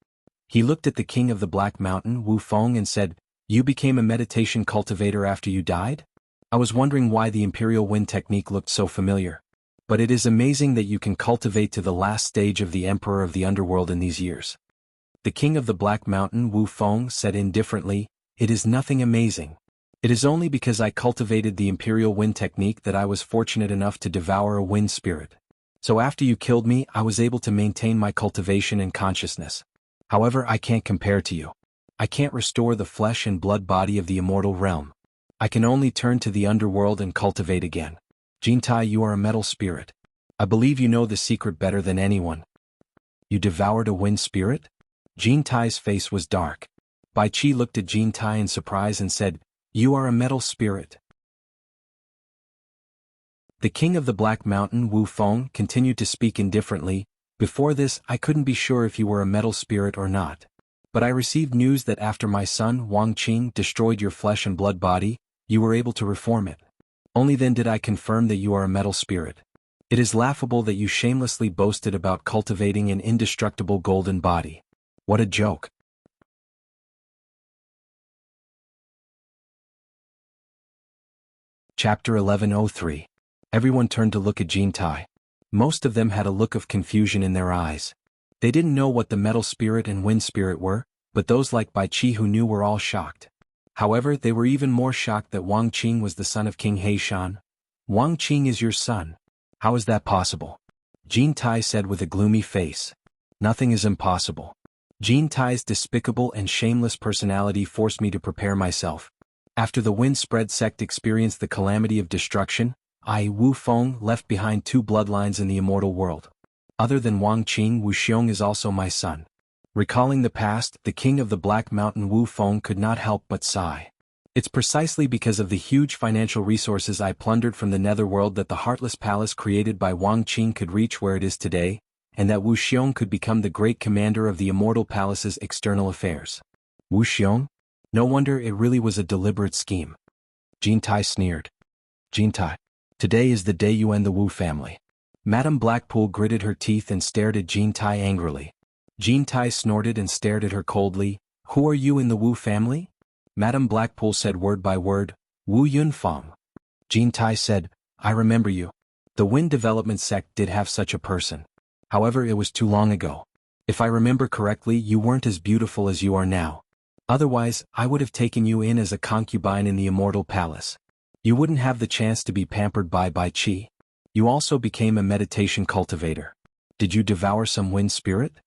He looked at the king of the Black Mountain, Wu Feng, and said, "You became a meditation cultivator after you died? I was wondering why the Imperial Wind technique looked so familiar. But it is amazing that you can cultivate to the last stage of the Emperor of the Underworld in these years." The king of the Black Mountain, Wu Feng, said indifferently, "It is nothing amazing. It is only because I cultivated the Imperial Wind technique that I was fortunate enough to devour a wind spirit. So after you killed me, I was able to maintain my cultivation and consciousness. However, I can't compare to you. I can't restore the flesh and blood body of the immortal realm. I can only turn to the underworld and cultivate again. Jintai, you are a metal spirit. I believe you know the secret better than anyone. You devoured a wind spirit? Jintai's face was dark. Bai Qi looked at Jintai in surprise and said, "You are a metal spirit." The king of the Black Mountain, Wu Feng, continued to speak indifferently. "Before this, I couldn't be sure if you were a metal spirit or not. But I received news that after my son, Wang Qing, destroyed your flesh and blood body, you were able to reform it. Only then did I confirm that you are a metal spirit. It is laughable that you shamelessly boasted about cultivating an indestructible golden body. What a joke." Chapter 1103. Everyone turned to look at Jintai. Most of them had a look of confusion in their eyes. They didn't know what the metal spirit and wind spirit were, but those like Bai Qi who knew were all shocked. However, they were even more shocked that Wang Qing was the son of King Heishan. "Wang Qing is your son. How is that possible?" Jintai said with a gloomy face. "Nothing is impossible. Jintai's despicable and shameless personality forced me to prepare myself. After the wind spread sect experienced the calamity of destruction, I, Wu Feng, left behind 2 bloodlines in the immortal world. Other than Wang Qing, Wu Xiong is also my son." Recalling the past, the king of the Black Mountain, Wu Feng, could not help but sigh. "It's precisely because of the huge financial resources I plundered from the netherworld that the Heartless Palace created by Wang Qing could reach where it is today, and that Wu Xiong could become the great commander of the Immortal Palace's external affairs." Wu Xiong? No wonder it really was a deliberate scheme. Jintai sneered. "Jintai, today is the day you end the Wu family." Madame Blackpool gritted her teeth and stared at Jintai angrily. Jintai snorted and stared at her coldly. "Who are you in the Wu family?" Madame Blackpool said word by word, "Wu Yunfang." Jintai said, "I remember you. The Wind Development Sect did have such a person. However, it was too long ago. If I remember correctly, you weren't as beautiful as you are now. Otherwise, I would have taken you in as a concubine in the Immortal Palace. You wouldn't have the chance to be pampered by Bai Qi. You also became a meditation cultivator. Did you devour some wind spirit?"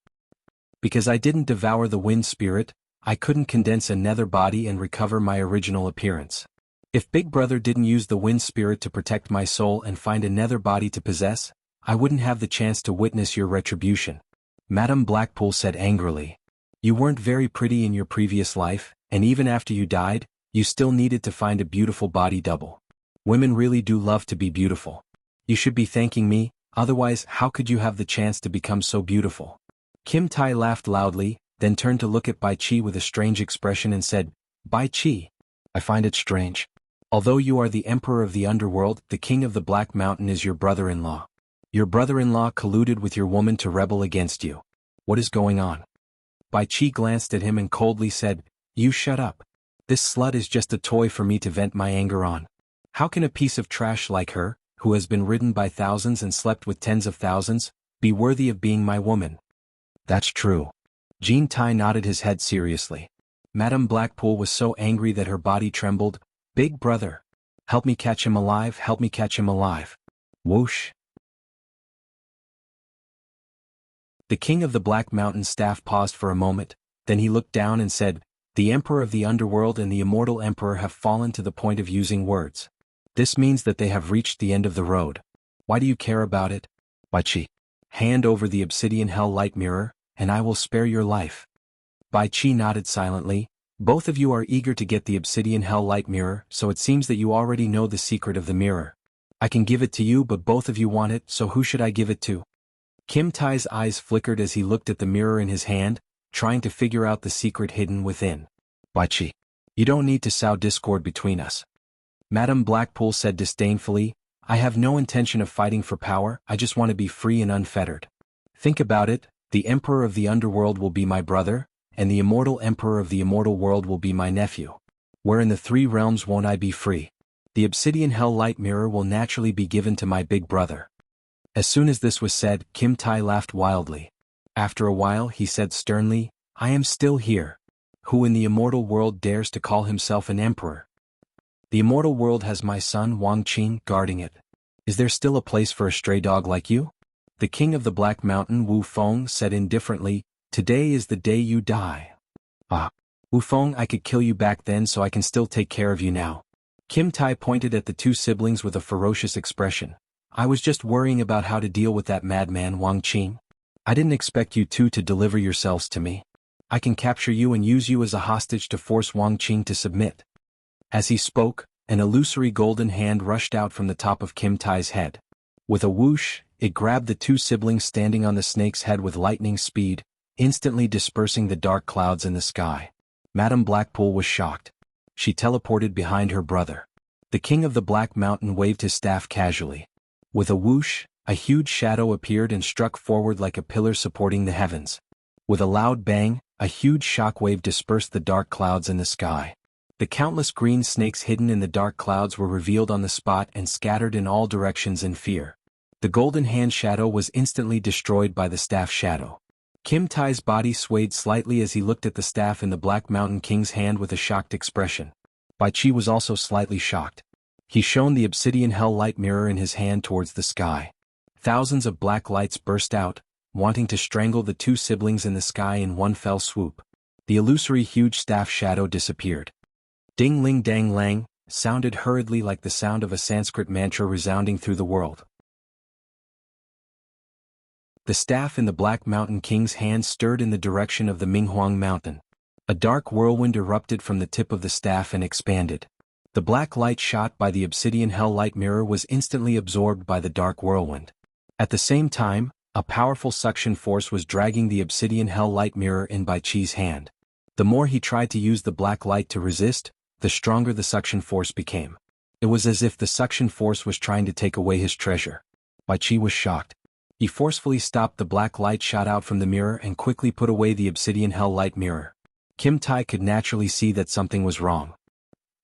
"Because I didn't devour the wind spirit, I couldn't condense a nether body and recover my original appearance. If Big Brother didn't use the wind spirit to protect my soul and find a nether body to possess, I wouldn't have the chance to witness your retribution." Madame Blackpool said angrily. "You weren't very pretty in your previous life, and even after you died, you still needed to find a beautiful body double. Women really do love to be beautiful. You should be thanking me, otherwise how could you have the chance to become so beautiful?" Kim Tai laughed loudly, then turned to look at Bai Qi with a strange expression and said, "Bai Qi, I find it strange. Although you are the emperor of the underworld, the king of the Black Mountain is your brother-in-law. Your brother-in-law colluded with your woman to rebel against you. What is going on?" Bai Qi glanced at him and coldly said, "You shut up. This slut is just a toy for me to vent my anger on. How can a piece of trash like her, who has been ridden by thousands and slept with tens of thousands, be worthy of being my woman?" "That's true." Jintai nodded his head seriously. Madame Blackpool was so angry that her body trembled. "Big Brother! Help me catch him alive, help me catch him alive." Whoosh! The king of the Black Mountain staff paused for a moment, then he looked down and said, "The Emperor of the Underworld and the Immortal Emperor have fallen to the point of using words. This means that they have reached the end of the road. Why do you care about it? Bai Qi, hand over the obsidian hell light mirror, and I will spare your life." Bai Qi nodded silently. "Both of you are eager to get the obsidian hell light mirror, so it seems that you already know the secret of the mirror. I can give it to you, but both of you want it, so who should I give it to?" Kim Tai's eyes flickered as he looked at the mirror in his hand, trying to figure out the secret hidden within. "Bai Qi, you don't need to sow discord between us." Madame Blackpool said disdainfully, "I have no intention of fighting for power, I just want to be free and unfettered. Think about it, the Emperor of the Underworld will be my brother, and the Immortal Emperor of the Immortal World will be my nephew. Where in the 3 realms won't I be free? The obsidian hell light mirror will naturally be given to my big brother." As soon as this was said, Kim Tai laughed wildly. After a while he said sternly, "I am still here. Who in the immortal world dares to call himself an emperor? The immortal world has my son Wang Qing guarding it. Is there still a place for a stray dog like you?" The king of the Black Mountain, Wu Feng, said indifferently, Today is the day you die. Ah. Wufeng, I could kill you back then so I can still take care of you now. Kim Tai pointed at the two siblings with a ferocious expression. I was just worrying about how to deal with that madman Wang Qing. I didn't expect you two to deliver yourselves to me. I can capture you and use you as a hostage to force Wang Qing to submit. As he spoke, an illusory golden hand rushed out from the top of Kim Tai's head. With a whoosh, it grabbed the two siblings standing on the snake's head with lightning speed, instantly dispersing the dark clouds in the sky. Madame Blackpool was shocked. She teleported behind her brother. The king of the Black Mountain waved his staff casually. With a whoosh, a huge shadow appeared and struck forward like a pillar supporting the heavens. With a loud bang, a huge shockwave dispersed the dark clouds in the sky. The countless green snakes hidden in the dark clouds were revealed on the spot and scattered in all directions in fear. The golden hand shadow was instantly destroyed by the staff shadow. Kim Tai's body swayed slightly as he looked at the staff in the Black Mountain King's hand with a shocked expression. Bai Qi was also slightly shocked. He shone the obsidian hell light mirror in his hand towards the sky. Thousands of black lights burst out, wanting to strangle the two siblings in the sky in one fell swoop. The illusory huge staff shadow disappeared. Ding ling dang lang sounded hurriedly like the sound of a Sanskrit mantra resounding through the world. The staff in the Black Mountain King's hand stirred in the direction of the Minghuang Mountain. A dark whirlwind erupted from the tip of the staff and expanded. The black light shot by the obsidian hell light mirror was instantly absorbed by the dark whirlwind. At the same time, a powerful suction force was dragging the obsidian hell light mirror in Bai Qi's hand. The more he tried to use the black light to resist, the stronger the suction force became. It was as if the suction force was trying to take away his treasure. Bai Qi was shocked. He forcefully stopped the black light shot out from the mirror and quickly put away the obsidian hell light mirror. Kim Tai could naturally see that something was wrong.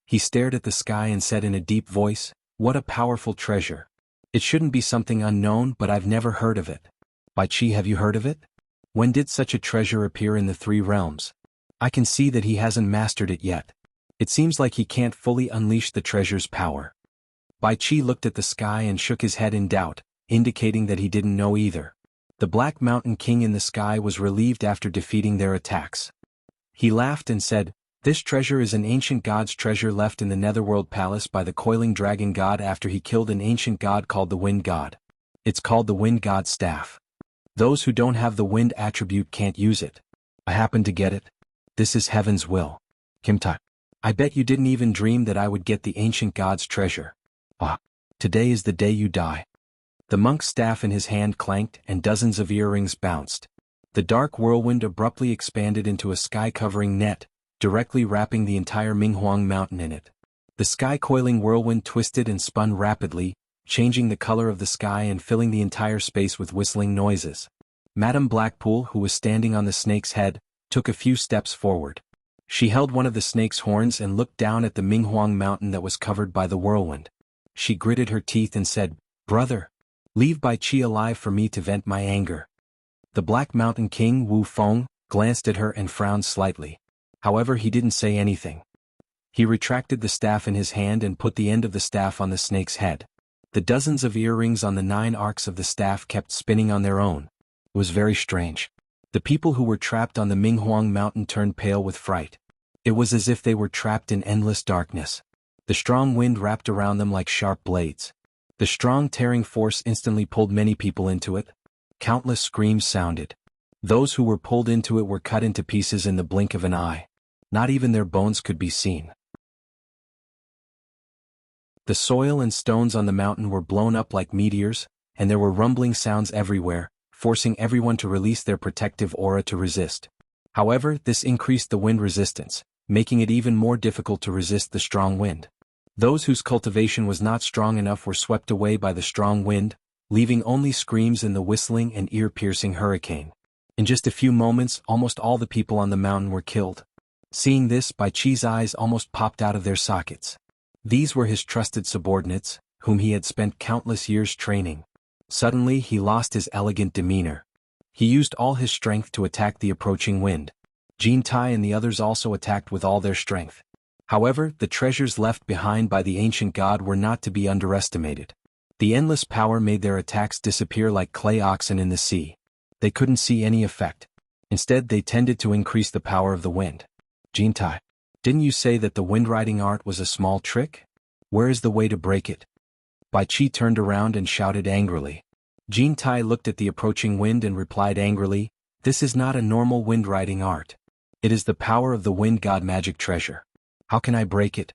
He stared at the sky and said in a deep voice, "What a powerful treasure. It shouldn't be something unknown, but I've never heard of it. Bai Qi, have you heard of it? When did such a treasure appear in the three realms? I can see that he hasn't mastered it yet. It seems like he can't fully unleash the treasure's power." Bai Qi looked at the sky and shook his head in doubt, indicating that he didn't know either. The Black Mountain King in the sky was relieved after defeating their attacks. He laughed and said, "This treasure is an ancient god's treasure left in the Netherworld Palace by the coiling dragon god after he killed an ancient god called the Wind God. It's called the Wind God's Staff. Those who don't have the wind attribute can't use it. I happen to get it. This is heaven's will. Kim Tai, I bet you didn't even dream that I would get the ancient god's treasure. Ah, today is the day you die." The monk's staff in his hand clanked and dozens of earrings bounced. The dark whirlwind abruptly expanded into a sky-covering net, directly wrapping the entire Minghuang Mountain in it. The sky-coiling whirlwind twisted and spun rapidly, changing the color of the sky and filling the entire space with whistling noises. Madame Blackpool, who was standing on the snake's head, took a few steps forward. She held one of the snake's horns and looked down at the Minghuang Mountain that was covered by the whirlwind. She gritted her teeth and said, "Brother, leave Bai Qi alive for me to vent my anger." The Black Mountain King Wu Feng glanced at her and frowned slightly. However, he didn't say anything. He retracted the staff in his hand and put the end of the staff on the snake's head. The dozens of earrings on the 9 arcs of the staff kept spinning on their own. It was very strange. The people who were trapped on the Minghuang Mountain turned pale with fright. It was as if they were trapped in endless darkness. The strong wind wrapped around them like sharp blades. The strong tearing force instantly pulled many people into it. Countless screams sounded. Those who were pulled into it were cut into pieces in the blink of an eye. Not even their bones could be seen. The soil and stones on the mountain were blown up like meteors, and there were rumbling sounds everywhere, forcing everyone to release their protective aura to resist. However, this increased the wind resistance, making it even more difficult to resist the strong wind. Those whose cultivation was not strong enough were swept away by the strong wind, leaving only screams in the whistling and ear-piercing hurricane. In just a few moments, almost all the people on the mountain were killed. Seeing this, Bai Qi's eyes almost popped out of their sockets. These were his trusted subordinates, whom he had spent countless years training. Suddenly, he lost his elegant demeanor. He used all his strength to attack the approaching wind. Jean Tai and the others also attacked with all their strength. However, the treasures left behind by the ancient god were not to be underestimated. The endless power made their attacks disappear like clay oxen in the sea. They couldn't see any effect. Instead, they tended to increase the power of the wind. Jintai, didn't you say that the wind-riding art was a small trick? Where is the way to break it? Bai Qi turned around and shouted angrily. Jintai looked at the approaching wind and replied angrily, "This is not a normal wind-riding art. It is the power of the wind god magic treasure. How can I break it?"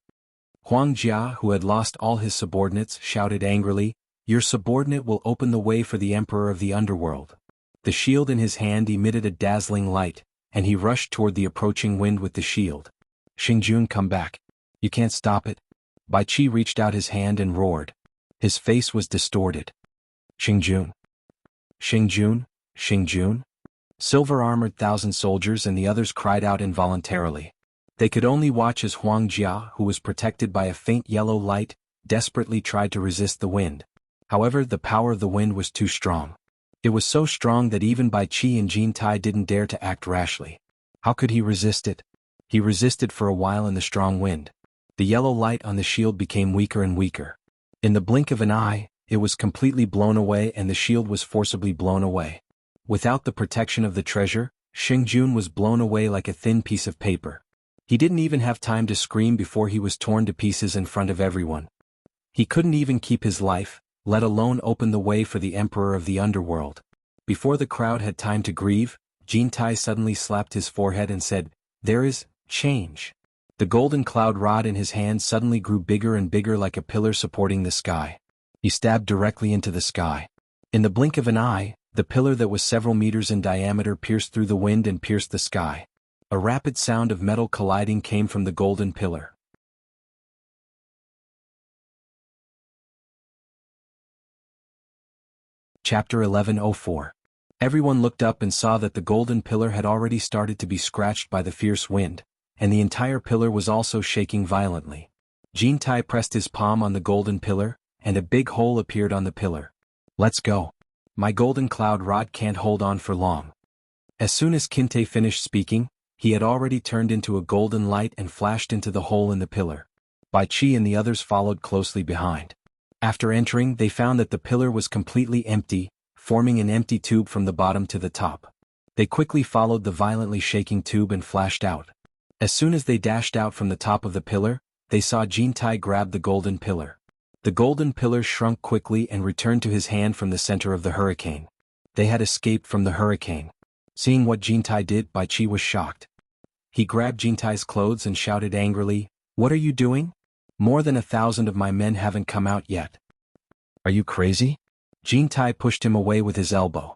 Huang Jia, who had lost all his subordinates, shouted angrily, "Your subordinate will open the way for the emperor of the underworld." The shield in his hand emitted a dazzling light, and he rushed toward the approaching wind with the shield. "Xingjun, come back. You can't stop it." Bai Qi reached out his hand and roared. His face was distorted. "Xingjun! Xingjun! Xingjun!" Silver-armored 1,000 soldiers and the others cried out involuntarily. They could only watch as Huang Jia, who was protected by a faint yellow light, desperately tried to resist the wind. However, the power of the wind was too strong. It was so strong that even Bai Qi and Jintai didn't dare to act rashly. How could he resist it? He resisted for a while in the strong wind. The yellow light on the shield became weaker and weaker. In the blink of an eye, it was completely blown away and the shield was forcibly blown away. Without the protection of the treasure, Xingjun was blown away like a thin piece of paper. He didn't even have time to scream before he was torn to pieces in front of everyone. He couldn't even keep his life, let alone open the way for the emperor of the underworld. Before the crowd had time to grieve, Jintai suddenly slapped his forehead and said, "There is change." The golden cloud rod in his hand suddenly grew bigger and bigger like a pillar supporting the sky. He stabbed directly into the sky. In the blink of an eye, the pillar that was several meters in diameter pierced through the wind and pierced the sky. A rapid sound of metal colliding came from the golden pillar. Chapter 1104. Everyone looked up and saw that the golden pillar had already started to be scratched by the fierce wind, and the entire pillar was also shaking violently. Jintai pressed his palm on the golden pillar, and a big hole appeared on the pillar. "Let's go. My golden cloud rod can't hold on for long." As soon as Kinte finished speaking, he had already turned into a golden light and flashed into the hole in the pillar. Bai Qi and the others followed closely behind. After entering, they found that the pillar was completely empty, forming an empty tube from the bottom to the top. They quickly followed the violently shaking tube and flashed out. As soon as they dashed out from the top of the pillar, they saw Jintai grab the golden pillar. The golden pillar shrunk quickly and returned to his hand from the center of the hurricane. They had escaped from the hurricane. Seeing what Jintai did, Bai Qi was shocked. He grabbed Jintai's clothes and shouted angrily, "What are you doing? More than 1,000 of my men haven't come out yet. Are you crazy?" Jintai pushed him away with his elbow.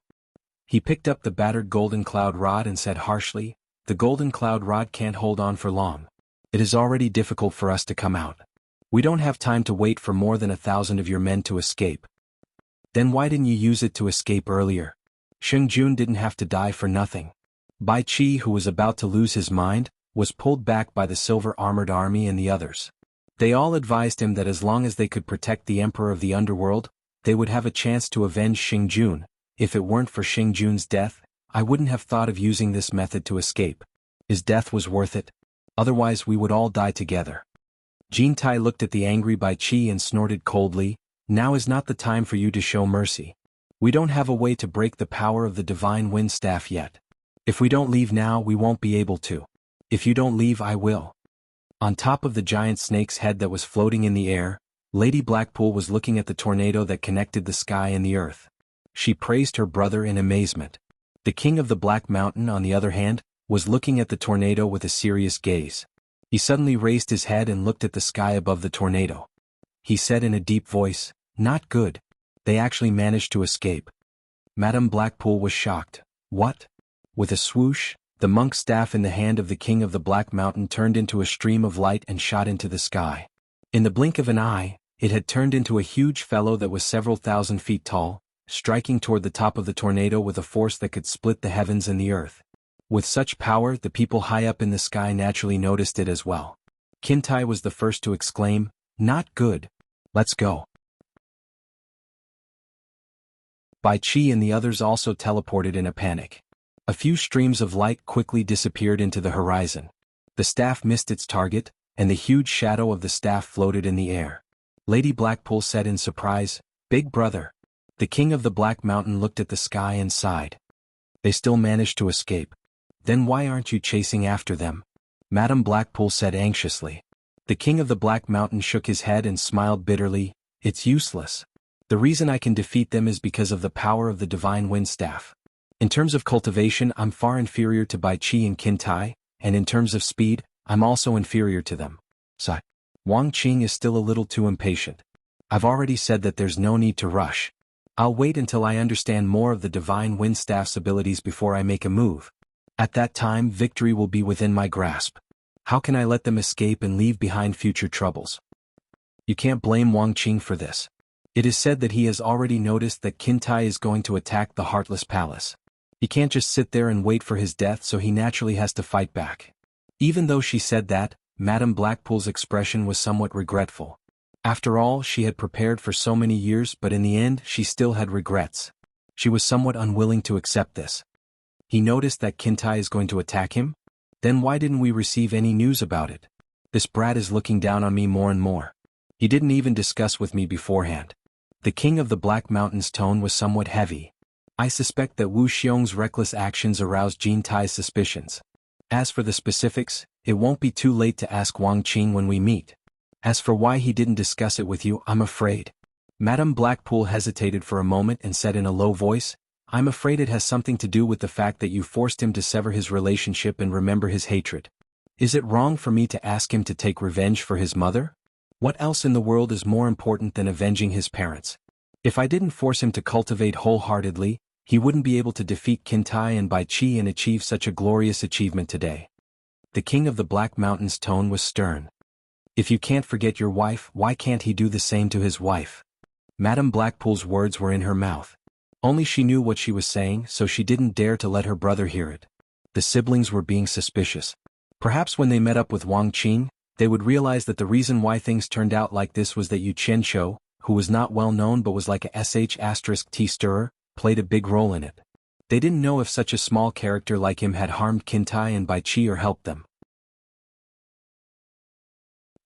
He picked up the battered golden cloud rod and said harshly, "The golden cloud rod can't hold on for long. It is already difficult for us to come out. We don't have time to wait for more than 1,000 of your men to escape." "Then why didn't you use it to escape earlier? Xingjun didn't have to die for nothing." Bai Qi, who was about to lose his mind, was pulled back by the silver-armored army and the others. They all advised him that as long as they could protect the emperor of the underworld, they would have a chance to avenge Xingjun. "If it weren't for Xingjun's death, I wouldn't have thought of using this method to escape. His death was worth it. Otherwise we would all die together." Jintai looked at the angry Bai Qi and snorted coldly, "Now is not the time for you to show mercy. We don't have a way to break the power of the divine wind staff yet. If we don't leave now, we won't be able to. If you don't leave, I will." On top of the giant snake's head that was floating in the air, Lady Blackpool was looking at the tornado that connected the sky and the earth. She praised her brother in amazement. The king of the Black Mountain, on the other hand, was looking at the tornado with a serious gaze. He suddenly raised his head and looked at the sky above the tornado. He said in a deep voice, "Not good. They actually managed to escape." Madame Blackpool was shocked. "What?" With a swoosh, the monk's staff in the hand of the king of the Black Mountain turned into a stream of light and shot into the sky. In the blink of an eye, it had turned into a huge fellow that was several thousand feet tall, striking toward the top of the tornado with a force that could split the heavens and the earth. With such power, the people high up in the sky naturally noticed it as well. Kintai was the first to exclaim, "Not good. Let's go." Bai Qi and the others also teleported in a panic. A few streams of light quickly disappeared into the horizon. The staff missed its target, and the huge shadow of the staff floated in the air. Lady Blackpool said in surprise, "Big brother." The king of the Black Mountain looked at the sky and sighed. They still managed to escape. Then why aren't you chasing after them? Madame Blackpool said anxiously. The king of the Black Mountain shook his head and smiled bitterly. It's useless. The reason I can defeat them is because of the power of the divine wind staff. In terms of cultivation, I'm far inferior to Bai Qi and Qin Tai, and in terms of speed, I'm also inferior to them. Sigh. Wang Qing is still a little too impatient. I've already said that there's no need to rush. I'll wait until I understand more of the divine wind staff's abilities before I make a move. At that time, victory will be within my grasp. How can I let them escape and leave behind future troubles? You can't blame Wang Qing for this. It is said that he has already noticed that Qin Tai is going to attack the Heartless Palace. He can't just sit there and wait for his death, so he naturally has to fight back. Even though she said that, Madame Blackpool's expression was somewhat regretful. After all, she had prepared for so many years, but in the end, she still had regrets. She was somewhat unwilling to accept this. He noticed that Qin Tai is going to attack him? Then why didn't we receive any news about it? This brat is looking down on me more and more. He didn't even discuss with me beforehand. The king of the Black Mountain's tone was somewhat heavy. I suspect that Wu Xiong's reckless actions aroused Qin Tai's suspicions. As for the specifics, it won't be too late to ask Wang Qing when we meet. As for why he didn't discuss it with you, I'm afraid. Madame Blackpool hesitated for a moment and said in a low voice, I'm afraid it has something to do with the fact that you forced him to sever his relationship and remember his hatred. Is it wrong for me to ask him to take revenge for his mother? What else in the world is more important than avenging his parents? If I didn't force him to cultivate wholeheartedly, he wouldn't be able to defeat Qin Tai and Bai Qi and achieve such a glorious achievement today. The king of the Black Mountain's tone was stern. If you can't forget your wife, why can't he do the same to his wife? Madame Blackpool's words were in her mouth. Only she knew what she was saying, so she didn't dare to let her brother hear it. The siblings were being suspicious. Perhaps when they met up with Wang Qing, they would realize that the reason why things turned out like this was that Yu Qianqiu, who was not well known but was like a sh*t stirrer, played a big role in it. They didn't know if such a small character like him had harmed Qin Tai and Bai Qi or helped them.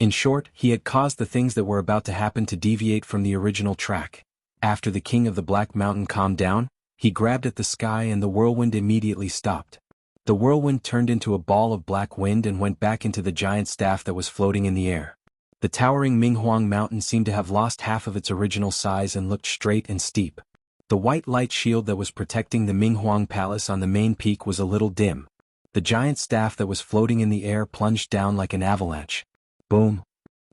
In short, he had caused the things that were about to happen to deviate from the original track. After the king of the Black Mountain calmed down, he grabbed at the sky and the whirlwind immediately stopped. The whirlwind turned into a ball of black wind and went back into the giant staff that was floating in the air. The towering Minghuang Mountain seemed to have lost half of its original size and looked straight and steep. The white light shield that was protecting the Minghuang Palace on the main peak was a little dim. The giant staff that was floating in the air plunged down like an avalanche. Boom!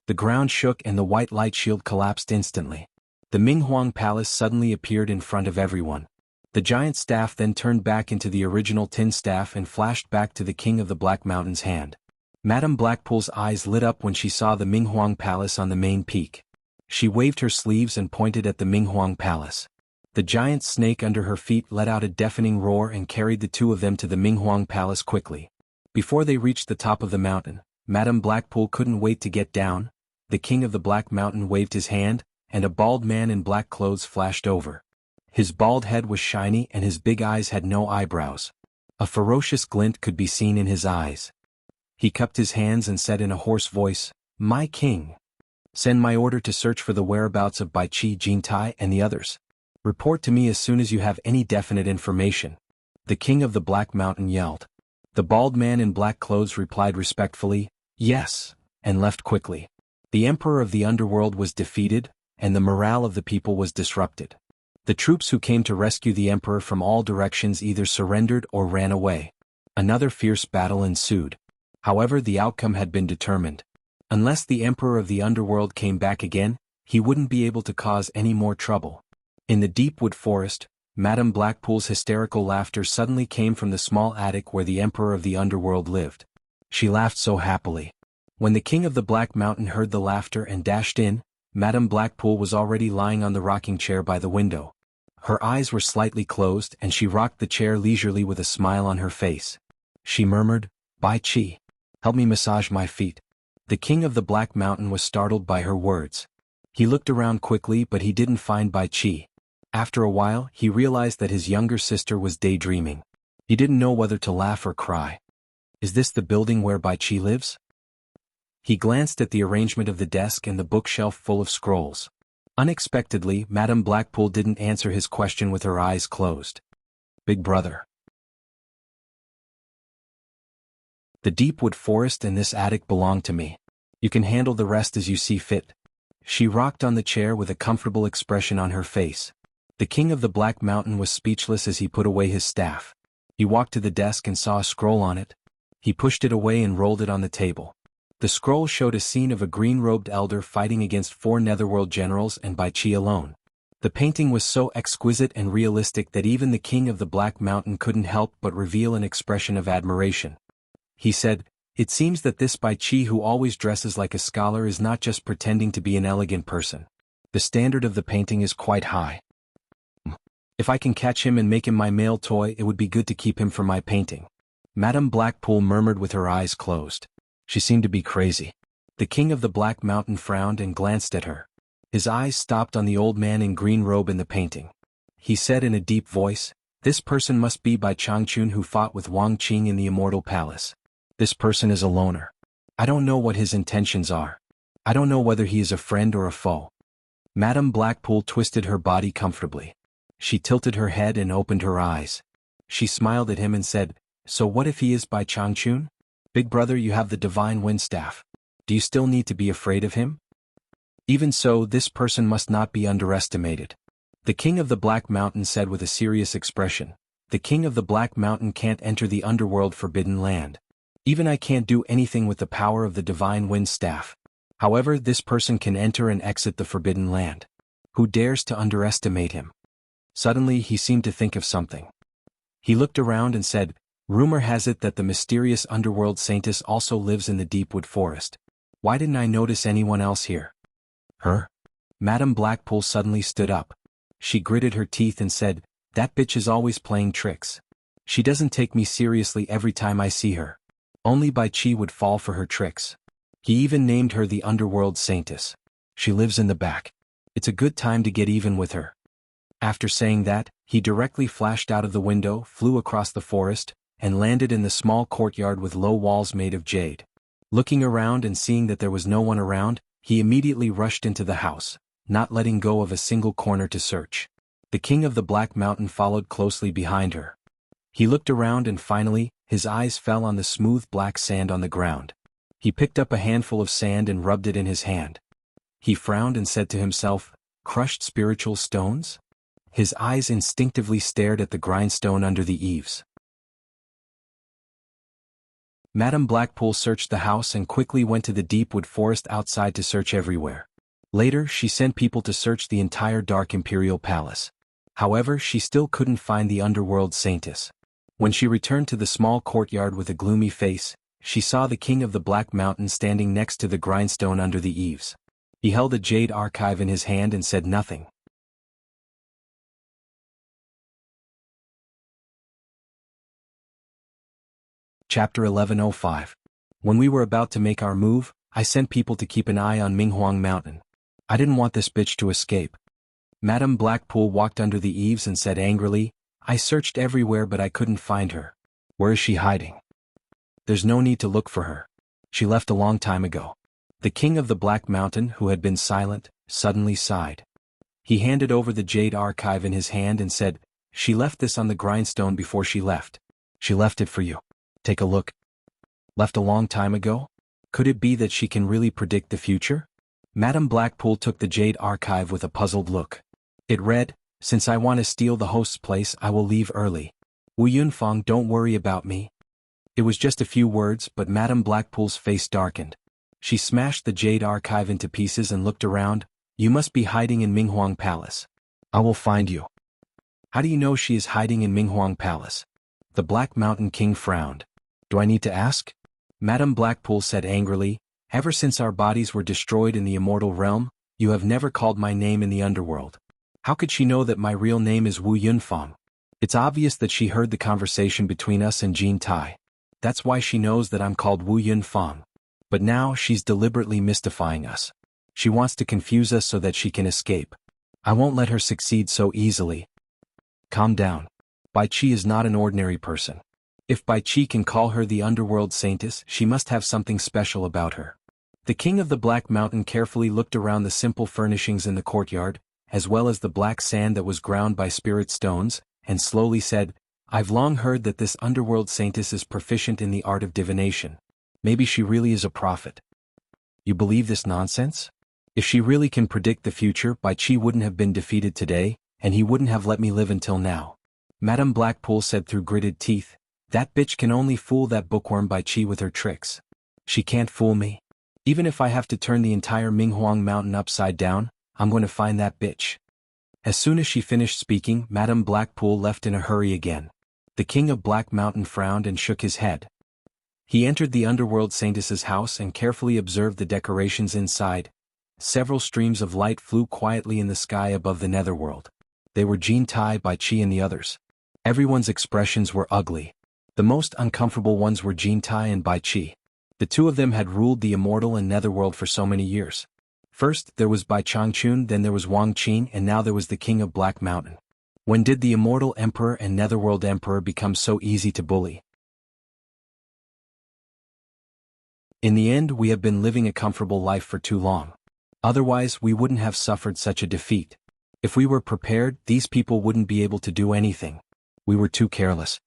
The ground shook and the white light shield collapsed instantly. The Minghuang Palace suddenly appeared in front of everyone. The giant staff then turned back into the original tin staff and flashed back to the king of the Black Mountain's hand. Madame Blackpool's eyes lit up when she saw the Minghuang Palace on the main peak. She waved her sleeves and pointed at the Minghuang Palace. The giant snake under her feet let out a deafening roar and carried the two of them to the Minghuang Palace quickly. Before they reached the top of the mountain, Madame Blackpool couldn't wait to get down. The king of the Black Mountain waved his hand, and a bald man in black clothes flashed over. His bald head was shiny and his big eyes had no eyebrows. A ferocious glint could be seen in his eyes. He cupped his hands and said in a hoarse voice, "My king! Send my order to search for the whereabouts of Bai Qi, Qin Tai, and the others. Report to me as soon as you have any definite information." The king of the Black Mountain yelled. The bald man in black clothes replied respectfully, "Yes," and left quickly. The emperor of the underworld was defeated, and the morale of the people was disrupted. The troops who came to rescue the emperor from all directions either surrendered or ran away. Another fierce battle ensued. However, the outcome had been determined. Unless the emperor of the underworld came back again, he wouldn't be able to cause any more trouble. In the deep wood forest, Madame Blackpool's hysterical laughter suddenly came from the small attic where the emperor of the underworld lived. She laughed so happily. When the king of the Black Mountain heard the laughter and dashed in, Madame Blackpool was already lying on the rocking chair by the window. Her eyes were slightly closed and she rocked the chair leisurely with a smile on her face. She murmured, "Bai Qi, help me massage my feet." The king of the Black Mountain was startled by her words. He looked around quickly but he didn't find Bai Qi. After a while, he realized that his younger sister was daydreaming. He didn't know whether to laugh or cry. Is this the building where Bai Qi lives? He glanced at the arrangement of the desk and the bookshelf full of scrolls. Unexpectedly, Madame Blackpool didn't answer his question with her eyes closed. "Big brother." The deep wood forest and this attic belong to me. You can handle the rest as you see fit. She rocked on the chair with a comfortable expression on her face. The king of the Black Mountain was speechless as he put away his staff. He walked to the desk and saw a scroll on it. He pushed it away and rolled it on the table. The scroll showed a scene of a green-robed elder fighting against 4 netherworld generals and Bai Qi alone. The painting was so exquisite and realistic that even the king of the Black Mountain couldn't help but reveal an expression of admiration. He said, "It seems that this Bai Qi who always dresses like a scholar is not just pretending to be an elegant person. The standard of the painting is quite high. If I can catch him and make him my male toy, it would be good to keep him for my painting." Madame Blackpool murmured with her eyes closed. She seemed to be crazy. The king of the Black Mountain frowned and glanced at her. His eyes stopped on the old man in green robe in the painting. He said in a deep voice, "This person must be Bai Changchun who fought with Wang Qing in the Immortal Palace. This person is a loner. I don't know what his intentions are. I don't know whether he is a friend or a foe." Madame Blackpool twisted her body comfortably. She tilted her head and opened her eyes. She smiled at him and said, "So what if he is Bai Changchun? Big brother, you have the divine wind staff. Do you still need to be afraid of him? Even so, this person must not be underestimated." The king of the Black Mountain said with a serious expression, "The king of the Black Mountain can't enter the underworld forbidden land. Even I can't do anything with the power of the divine wind staff. However, this person can enter and exit the forbidden land. Who dares to underestimate him?" Suddenly he seemed to think of something. He looked around and said, "Rumor has it that the mysterious underworld saintess also lives in the deepwood forest. Why didn't I notice anyone else here?" "Her?" Madame Blackpool suddenly stood up. She gritted her teeth and said, "That bitch is always playing tricks. She doesn't take me seriously every time I see her. Only Bai Qi would fall for her tricks. He even named her the underworld saintess. She lives in the back. It's a good time to get even with her." After saying that, he directly flashed out of the window, flew across the forest, and landed in the small courtyard with low walls made of jade. Looking around and seeing that there was no one around, he immediately rushed into the house, not letting go of a single corner to search. The king of the Black Mountain followed closely behind her. He looked around and finally, his eyes fell on the smooth black sand on the ground. He picked up a handful of sand and rubbed it in his hand. He frowned and said to himself, "Crushed spiritual stones?" His eyes instinctively stared at the grindstone under the eaves. Madame Blackpool searched the house and quickly went to the deepwood forest outside to search everywhere. Later, she sent people to search the entire dark imperial palace. However, she still couldn't find the underworld saintess. When she returned to the small courtyard with a gloomy face, she saw the king of the Black Mountain standing next to the grindstone under the eaves. He held a jade archive in his hand and said nothing. Chapter 1105. When we were about to make our move, I sent people to keep an eye on Minghuang Mountain. I didn't want this bitch to escape. Madame Blackpool walked under the eaves and said angrily, "I searched everywhere but I couldn't find her. Where is she hiding? There's no need to look for her. She left a long time ago." The king of the Black Mountain, who had been silent, suddenly sighed. He handed over the jade archive in his hand and said, "She left this on the grindstone before she left. She left it for you. Take a look." Left a long time ago? Could it be that she can really predict the future? Madame Blackpool took the jade archive with a puzzled look. It read, "Since I want to steal the host's place, I will leave early. Wu Yunfeng, don't worry about me." It was just a few words, but Madame Blackpool's face darkened. She smashed the jade archive into pieces and looked around. "You must be hiding in Minghuang Palace. I will find you." "How do you know she is hiding in Minghuang Palace?" The Black Mountain King frowned. "Do I need to ask?" Madame Blackpool said angrily, "Ever since our bodies were destroyed in the immortal realm, you have never called my name in the underworld. How could she know that my real name is Wu Yunfeng? It's obvious that she heard the conversation between us and Jean Tai. That's why she knows that I'm called Wu Yunfeng. But now she's deliberately mystifying us. She wants to confuse us so that she can escape. I won't let her succeed so easily." "Calm down. Bai Qi is not an ordinary person. If Bai Qi can call her the underworld saintess, she must have something special about her." The king of the Black Mountain carefully looked around the simple furnishings in the courtyard, as well as the black sand that was ground by spirit stones, and slowly said, I've long heard that this underworld saintess is proficient in the art of divination. Maybe she really is a prophet. You believe this nonsense? If she really can predict the future, Bai Qi wouldn't have been defeated today, and he wouldn't have let me live until now. Madame Blackpool said through gritted teeth, that bitch can only fool that bookworm Bai Qi with her tricks. She can't fool me. Even if I have to turn the entire Minghuang Mountain upside down, I'm going to find that bitch. As soon as she finished speaking, Madame Blackpool left in a hurry again. The king of Black Mountain frowned and shook his head. He entered the underworld saintess's house and carefully observed the decorations inside. Several streams of light flew quietly in the sky above the netherworld. They were Jin Tai, Bai Qi and the others. Everyone's expressions were ugly. The most uncomfortable ones were Jin Tai and Bai Qi. The two of them had ruled the immortal and netherworld for so many years. First there was Bai Changchun, then there was Wang Qin, and now there was the king of Black Mountain. When did the immortal emperor and netherworld emperor become so easy to bully? In the end, we have been living a comfortable life for too long. Otherwise, we wouldn't have suffered such a defeat. If we were prepared, these people wouldn't be able to do anything. We were too careless.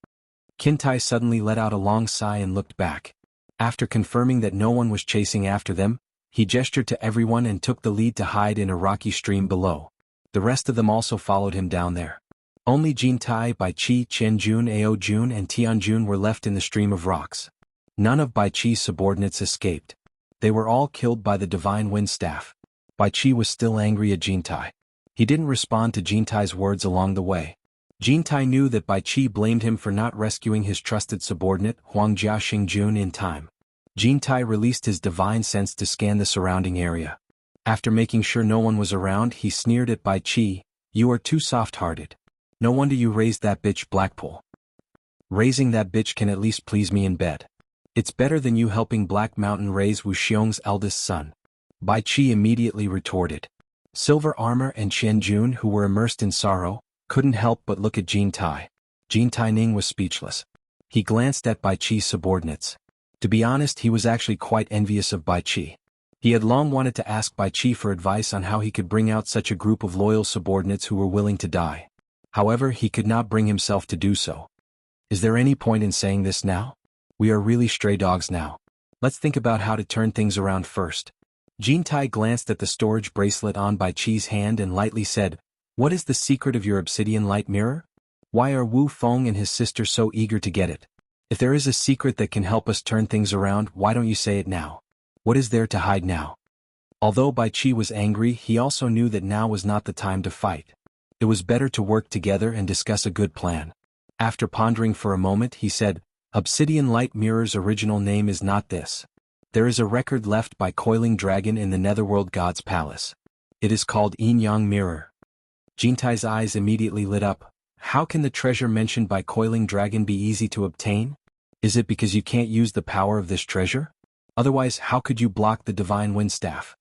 Qin Tai suddenly let out a long sigh and looked back. After confirming that no one was chasing after them, he gestured to everyone and took the lead to hide in a rocky stream below. The rest of them also followed him down there. Only Jin Tai, Bai Qi, Chen Jun, Ao Jun and Tian Jun were left in the stream of rocks. None of Bai Qi's subordinates escaped. They were all killed by the divine wind staff. Bai Qi was still angry at Jin Tai. He didn't respond to Jin Tai's words along the way. Jin Tai knew that Bai Qi blamed him for not rescuing his trusted subordinate, Huangjia Xingjun, in time. Jin Tai released his divine sense to scan the surrounding area. After making sure no one was around, he sneered at Bai Qi, "You are too soft-hearted. No wonder you raised that bitch Blackpool. Raising that bitch can at least please me in bed. It's better than you helping Black Mountain raise Wu Xiong's eldest son." Bai Qi immediately retorted. Silver Armor and Chen Jun, who were immersed in sorrow, couldn't help but look at Jin Tai. Jin Tai Ning was speechless. He glanced at Bai Qi's subordinates. To be honest, he was actually quite envious of Bai Qi. He had long wanted to ask Bai Qi for advice on how he could bring out such a group of loyal subordinates who were willing to die. However, he could not bring himself to do so. Is there any point in saying this now? We are really stray dogs now. Let's think about how to turn things around first. Jin Tai glanced at the storage bracelet on Bai Qi's hand and lightly said, "What is the secret of your obsidian light mirror? Why are Wu Feng and his sister so eager to get it? If there is a secret that can help us turn things around, why don't you say it now? What is there to hide now?" Although Bai Qi was angry, he also knew that now was not the time to fight. It was better to work together and discuss a good plan. After pondering for a moment, he said, "Obsidian Light Mirror's original name is not this. There is a record left by Coiling Dragon in the Netherworld God's Palace. It is called Yin Yang Mirror." Jin Tai's eyes immediately lit up. How can the treasure mentioned by Coiling Dragon be easy to obtain? Is it because you can't use the power of this treasure? Otherwise, how could you block the divine wind staff?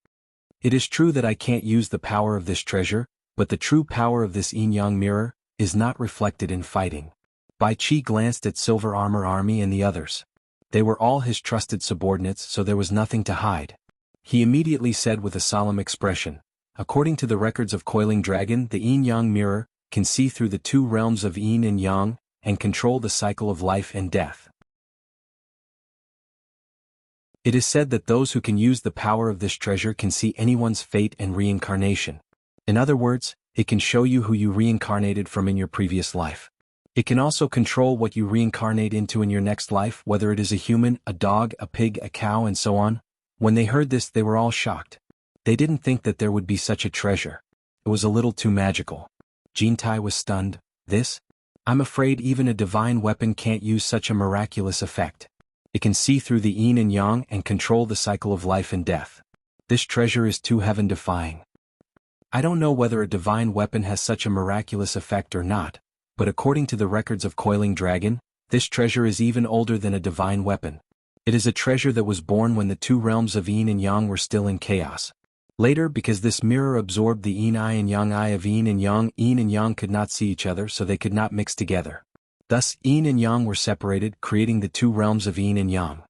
It is true that I can't use the power of this treasure, but the true power of this Yin Yang mirror is not reflected in fighting. Bai Qi glanced at Silver Armor Army and the others. They were all his trusted subordinates, so there was nothing to hide. He immediately said with a solemn expression, "According to the records of Coiling Dragon, the Yin Yang mirror can see through the two realms of Yin and Yang and control the cycle of life and death. It is said that those who can use the power of this treasure can see anyone's fate and reincarnation. In other words, it can show you who you reincarnated from in your previous life. It can also control what you reincarnate into in your next life, whether it is a human, a dog, a pig, a cow, and so on." When they heard this, they were all shocked. They didn't think that there would be such a treasure. It was a little too magical. Jin Tai was stunned. "This? I'm afraid even a divine weapon can't use such a miraculous effect. It can see through the yin and yang and control the cycle of life and death. This treasure is too heaven-defying. I don't know whether a divine weapon has such a miraculous effect or not, but according to the records of Coiling Dragon, this treasure is even older than a divine weapon. It is a treasure that was born when the two realms of yin and yang were still in chaos. Later, because this mirror absorbed the yin eye and yang eye of yin and yang could not see each other, so they could not mix together. Thus, yin and yang were separated, creating the two realms of yin and yang.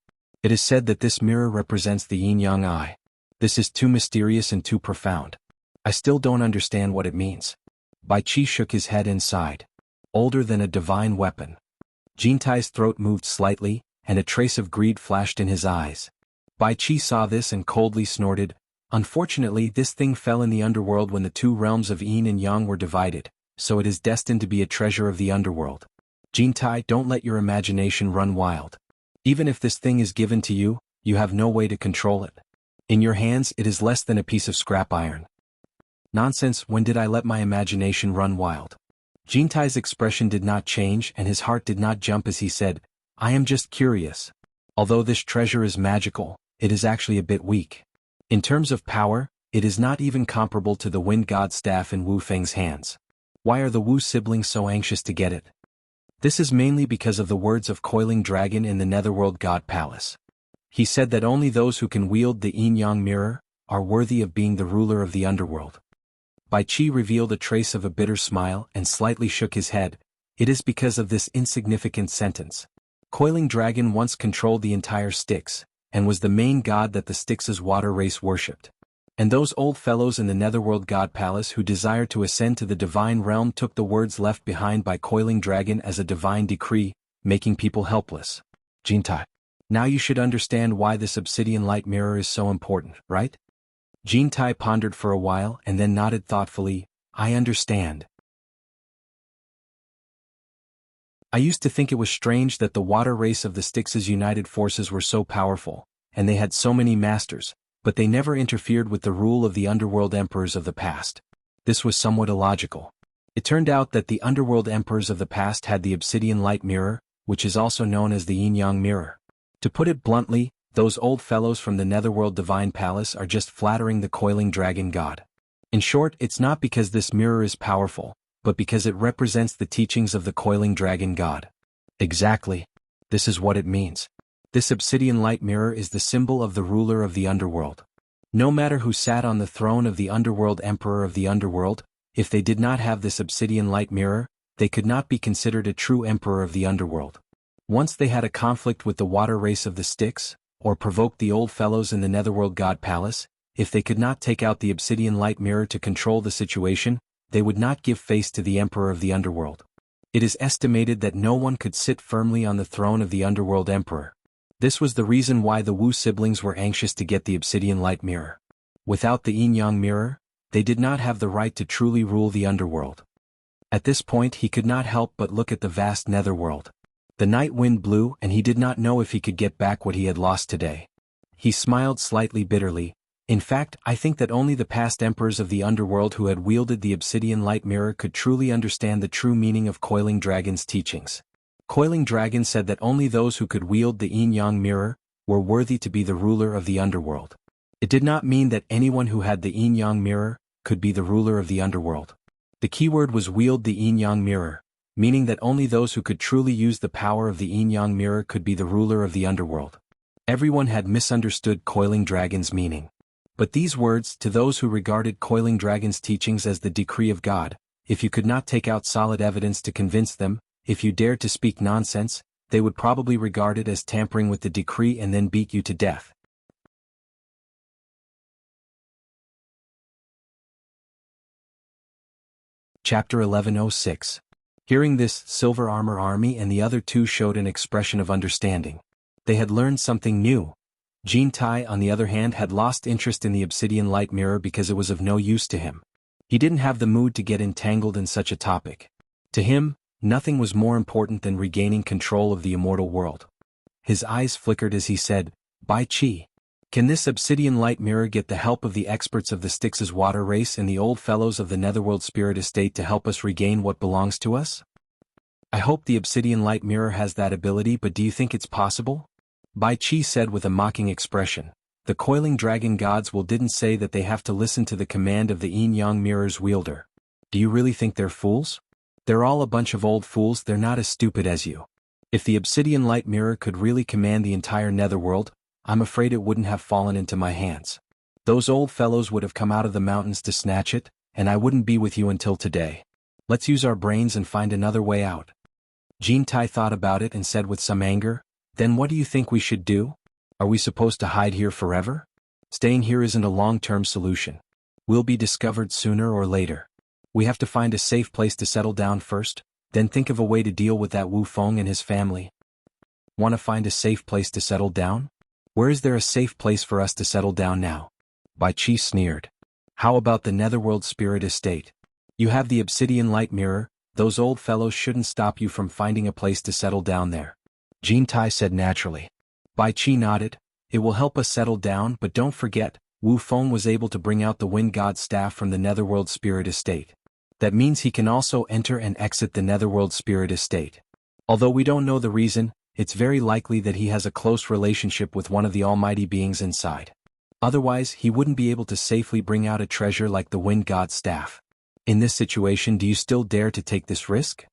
It is said that this mirror represents the yin-yang eye. This is too mysterious and too profound. I still don't understand what it means." Bai Qi shook his head and sighed. "Older than a divine weapon. Jintai's throat moved slightly, and a trace of greed flashed in his eyes. Bai Qi saw this and coldly snorted. Unfortunately, this thing fell in the underworld when the two realms of Yin and Yang were divided, so it is destined to be a treasure of the underworld. Jintai, don't let your imagination run wild. Even if this thing is given to you, you have no way to control it. In your hands it is less than a piece of scrap iron. Nonsense, when did I let my imagination run wild? Jintai's expression did not change and his heart did not jump as he said, I am just curious. Although this treasure is magical, it is actually a bit weak. In terms of power, it is not even comparable to the Wind God's staff in Wu Feng's hands. Why are the Wu siblings so anxious to get it? This is mainly because of the words of Coiling Dragon in the Netherworld God Palace. He said that only those who can wield the Yin-Yang mirror are worthy of being the ruler of the underworld. Bai Qi revealed a trace of a bitter smile and slightly shook his head. It is because of this insignificant sentence. Coiling Dragon once controlled the entire Styx, and was the main god that the Styx's water race worshipped. And those old fellows in the Netherworld God Palace who desired to ascend to the divine realm took the words left behind by Coiling Dragon as a divine decree, making people helpless. Jintai. Now you should understand why this obsidian light mirror is so important, right? Jintai pondered for a while and then nodded thoughtfully. I understand. I used to think it was strange that the water race of the Styx's united forces were so powerful, and they had so many masters, but they never interfered with the rule of the underworld emperors of the past. This was somewhat illogical. It turned out that the underworld emperors of the past had the obsidian light mirror, which is also known as the yin-yang mirror. To put it bluntly, those old fellows from the Netherworld Divine Palace are just flattering the Coiling Dragon god. In short, it's not because this mirror is powerful, but because it represents the teachings of the Coiling Dragon god. Exactly. This is what it means. This obsidian light mirror is the symbol of the ruler of the underworld. No matter who sat on the throne of the underworld emperor of the underworld, if they did not have this obsidian light mirror, they could not be considered a true emperor of the underworld. Once they had a conflict with the water race of the Styx, or provoked the old fellows in the Netherworld God Palace, if they could not take out the obsidian light mirror to control the situation, they would not give face to the emperor of the underworld. It is estimated that no one could sit firmly on the throne of the underworld emperor. This was the reason why the Wu siblings were anxious to get the obsidian light mirror. Without the yin-yang mirror, they did not have the right to truly rule the underworld. At this point he could not help but look at the vast netherworld. The night wind blew and he did not know if he could get back what he had lost today. He smiled slightly bitterly. In fact, I think that only the past emperors of the underworld who had wielded the obsidian light mirror could truly understand the true meaning of Coiling Dragon's teachings. Coiling Dragon said that only those who could wield the yin-yang mirror were worthy to be the ruler of the underworld. It did not mean that anyone who had the yin-yang mirror could be the ruler of the underworld. The keyword was wield the yin-yang mirror, meaning that only those who could truly use the power of the yin-yang mirror could be the ruler of the underworld. Everyone had misunderstood Coiling Dragon's meaning. But these words, to those who regarded Coiling Dragon's teachings as the decree of God, if you could not take out solid evidence to convince them, if you dared to speak nonsense, they would probably regard it as tampering with the decree and then beat you to death. Chapter 1106. Hearing this, Silver Armor Army and the other two showed an expression of understanding. They had learned something new. Jintai, on the other hand, had lost interest in the obsidian light mirror because it was of no use to him. He didn't have the mood to get entangled in such a topic. To him, nothing was more important than regaining control of the immortal world. His eyes flickered as he said, Bai Qi, can this obsidian light mirror get the help of the experts of the Styx's water race and the old fellows of the Netherworld Spirit Estate to help us regain what belongs to us? I hope the obsidian light mirror has that ability, but do you think it's possible? Bai Qi said with a mocking expression. The Coiling Dragon gods didn't say that they have to listen to the command of the yin-yang mirror's wielder. Do you really think they're fools? They're all a bunch of old fools. They're not as stupid as you. If the obsidian light mirror could really command the entire netherworld, I'm afraid it wouldn't have fallen into my hands. Those old fellows would have come out of the mountains to snatch it, and I wouldn't be with you until today. Let's use our brains and find another way out. Jintai thought about it and said with some anger, Then what do you think we should do? Are we supposed to hide here forever? Staying here isn't a long-term solution. We'll be discovered sooner or later. We have to find a safe place to settle down first. Then think of a way to deal with that Wu Feng and his family. Want to find a safe place to settle down? Where is there a safe place for us to settle down now? Bai Qi sneered. How about the Netherworld Spirit Estate? You have the Obsidian Light Mirror, those old fellows shouldn't stop you from finding a place to settle down there. Jin Tai said naturally. Bai Qi nodded. It will help us settle down, but don't forget, Wu Feng was able to bring out the Wind God staff from the Netherworld Spirit Estate. That means he can also enter and exit the Netherworld Spirit Estate. Although we don't know the reason, it's very likely that he has a close relationship with one of the almighty beings inside. Otherwise, he wouldn't be able to safely bring out a treasure like the Wind God staff. In this situation, do you still dare to take this risk?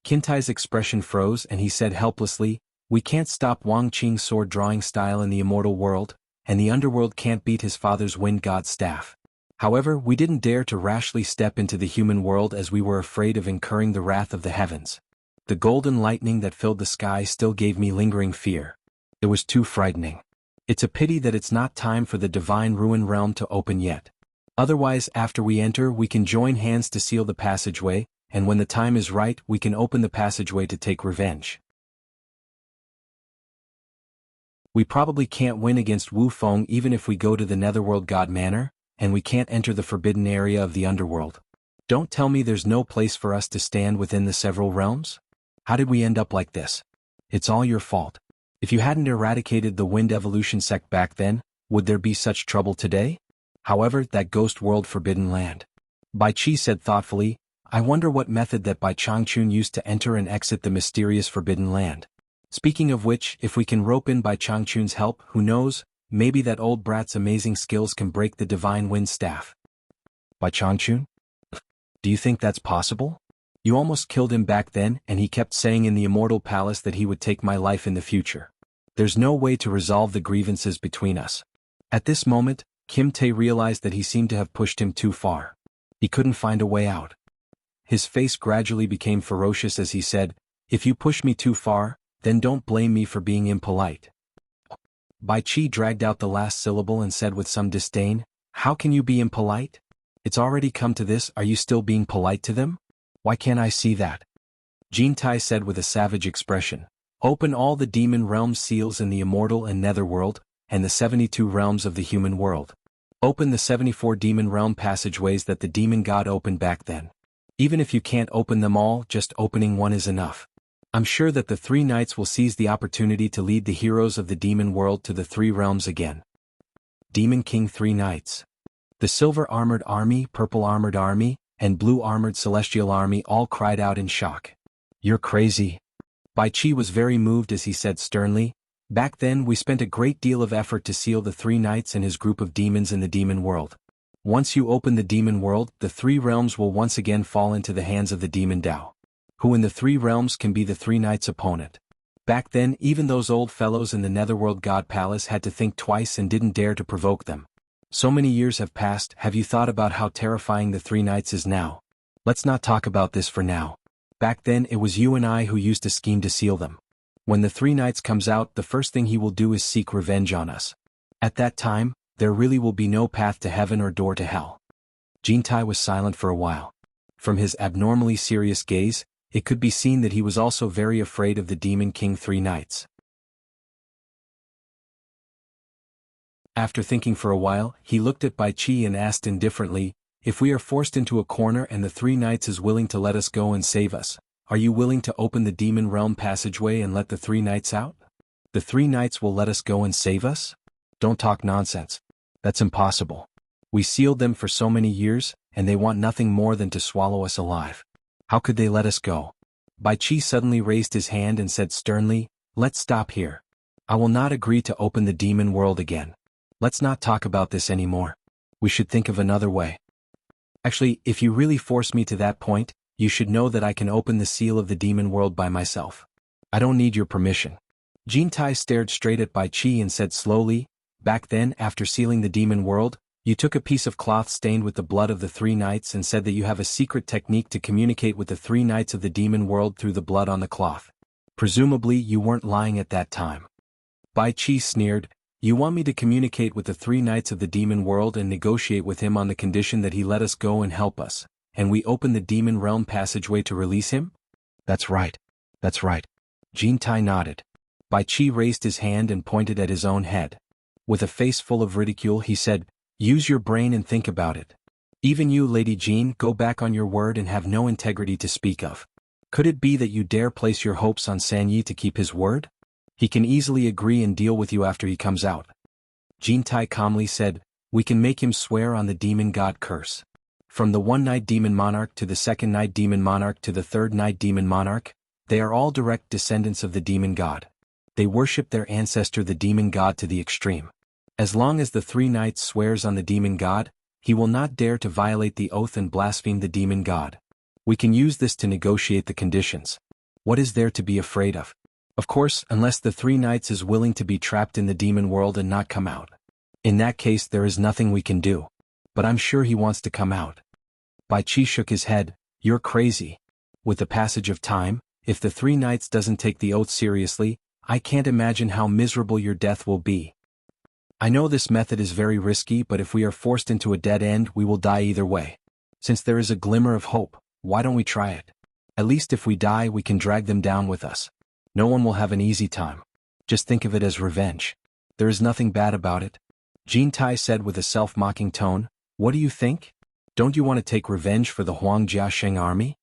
Qintai's expression froze and he said helplessly, we can't stop Wang Qing's sword drawing style in the immortal world, and the underworld can't beat his father's Wind God staff. However, we didn't dare to rashly step into the human world as we were afraid of incurring the wrath of the heavens. The golden lightning that filled the sky still gave me lingering fear. It was too frightening. It's a pity that it's not time for the divine ruin realm to open yet. Otherwise, after we enter, we can join hands to seal the passageway, and when the time is right, we can open the passageway to take revenge. We probably can't win against Wu Feng even if we go to the Netherworld God Manor, and we can't enter the forbidden area of the underworld. Don't tell me there's no place for us to stand within the several realms? How did we end up like this? It's all your fault. If you hadn't eradicated the Wind Evolution sect back then, would there be such trouble today? However, that ghost world forbidden land. Bai Qi said thoughtfully, I wonder what method that Bai Changchun used to enter and exit the mysterious forbidden land. Speaking of which, if we can rope in Bai Changchun's help, who knows, maybe that old brat's amazing skills can break the divine wind staff. Bai Changchun? Do you think that's possible? You almost killed him back then, and he kept saying in the Immortal Palace that he would take my life in the future. There's no way to resolve the grievances between us. At this moment, Kim Tae realized that he seemed to have pushed him too far. He couldn't find a way out. His face gradually became ferocious as he said, if you push me too far, then don't blame me for being impolite. Bai Qi dragged out the last syllable and said with some disdain, how can you be impolite? It's already come to this, are you still being polite to them? Why can't I see that? Jin Tai said with a savage expression, open all the demon realm seals in the immortal and netherworld, and the 72 realms of the human world. Open the 74 demon realm passageways that the demon god opened back then. Even if you can't open them all, just opening one is enough. I'm sure that the 3 knights will seize the opportunity to lead the heroes of the demon world to the 3 realms again. Demon King 3 Knights. The silver-armored army, purple-armored army, and blue-armored celestial army all cried out in shock. You're crazy. Bai Qi was very moved as he said sternly, back then we spent a great deal of effort to seal the 3 knights and his group of demons in the demon world. Once you open the demon world, the 3 realms will once again fall into the hands of the demon Dao. Who in the 3 realms can be the 3 knights' opponent? Back then, even those old fellows in the Netherworld God Palace had to think twice and didn't dare to provoke them. So many years have passed, have you thought about how terrifying the 3 knights is now? Let's not talk about this for now. Back then it was you and I who used to scheme to seal them. When the 3 knights comes out, the first thing he will do is seek revenge on us. At that time, there really will be no path to heaven or door to hell. Jin Tai was silent for a while. From his abnormally serious gaze, it could be seen that he was also very afraid of the Demon King 3 Knights. After thinking for a while, he looked at Bai Qi and asked indifferently, if we are forced into a corner and the 3 Knights is willing to let us go and save us, are you willing to open the demon realm passageway and let the 3 Knights out? The 3 Knights will let us go and save us? Don't talk nonsense. That's impossible. We sealed them for so many years, and they want nothing more than to swallow us alive. How could they let us go? Bai Qi suddenly raised his hand and said sternly, let's stop here. I will not agree to open the demon world again. Let's not talk about this anymore. We should think of another way. Actually, if you really force me to that point, you should know that I can open the seal of the demon world by myself. I don't need your permission. Jin Tai stared straight at Bai Qi and said slowly, back then, after sealing the demon world, you took a piece of cloth stained with the blood of the 3 Knights and said that you have a secret technique to communicate with the 3 Knights of the demon world through the blood on the cloth. Presumably, you weren't lying at that time. Bai Qi sneered, you want me to communicate with the 3 Knights of the demon world and negotiate with him on the condition that he let us go and help us, and we open the demon realm passageway to release him? That's right. That's right. Jintai nodded. Bai Qi raised his hand and pointed at his own head. With a face full of ridicule he said, use your brain and think about it. Even you, Lady Jean, go back on your word and have no integrity to speak of. Could it be that you dare place your hopes on Sanyi to keep his word? He can easily agree and deal with you after he comes out. Jintai calmly said, we can make him swear on the demon god curse. From the one Night Demon Monarch to the second Night Demon Monarch to the third Night Demon Monarch, they are all direct descendants of the demon god. They worship their ancestor the demon god to the extreme. As long as the three knights swears on the demon god, he will not dare to violate the oath and blaspheme the demon god. We can use this to negotiate the conditions. What is there to be afraid of? Of course, unless the three knights is willing to be trapped in the demon world and not come out. In that case there is nothing we can do. But I'm sure he wants to come out. Bai Qi shook his head, you're crazy. With the passage of time, if the three knights doesn't take the oath seriously, I can't imagine how miserable your death will be. I know this method is very risky, but if we are forced into a dead end we will die either way. Since there is a glimmer of hope, why don't we try it? At least if we die we can drag them down with us. No one will have an easy time. Just think of it as revenge. There is nothing bad about it. Jintai said with a self-mocking tone, what do you think? Don't you want to take revenge for the Huang Jiasheng army?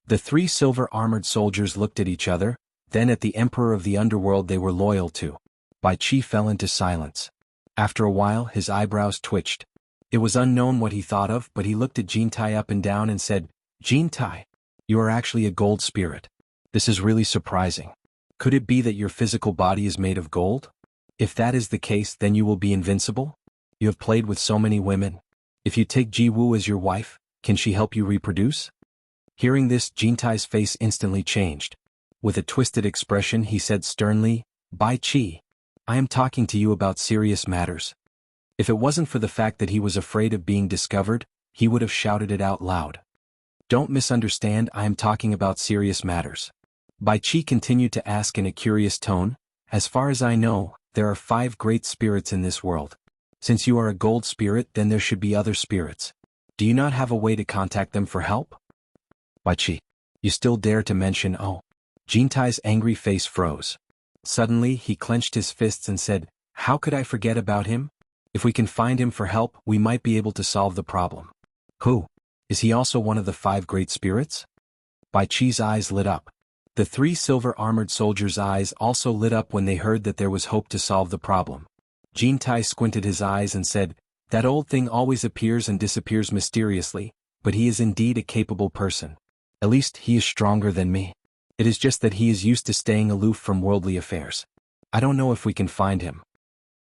The three silver-armored soldiers looked at each other, then at the emperor of the underworld they were loyal to. Bai Qi fell into silence. After a while his eyebrows twitched. It was unknown what he thought of, but he looked at Jintai up and down and said, Jintai, you are actually a gold spirit. This is really surprising. Could it be that your physical body is made of gold? If that is the case, then you will be invincible? You have played with so many women. If you take Jiwu as your wife, can she help you reproduce? Hearing this, Jintai's face instantly changed. With a twisted expression he said sternly, Bai Qi, I am talking to you about serious matters. If it wasn't for the fact that he was afraid of being discovered, he would have shouted it out loud. Don't misunderstand, I am talking about serious matters. Bai Qi continued to ask in a curious tone, as far as I know, there are 5 great spirits in this world. Since you are a gold spirit, then there should be other spirits. Do you not have a way to contact them for help? Bai Qi, you still dare to mention oh. Jintai's angry face froze. Suddenly he clenched his fists and said, how could I forget about him? If we can find him for help, we might be able to solve the problem. Who? Is he also one of the 5 great spirits? Bai Qi's eyes lit up. The 3 silver-armored soldiers' eyes also lit up when they heard that there was hope to solve the problem. Jintai squinted his eyes and said, that old thing always appears and disappears mysteriously, but he is indeed a capable person. At least he is stronger than me. It is just that he is used to staying aloof from worldly affairs. I don't know if we can find him.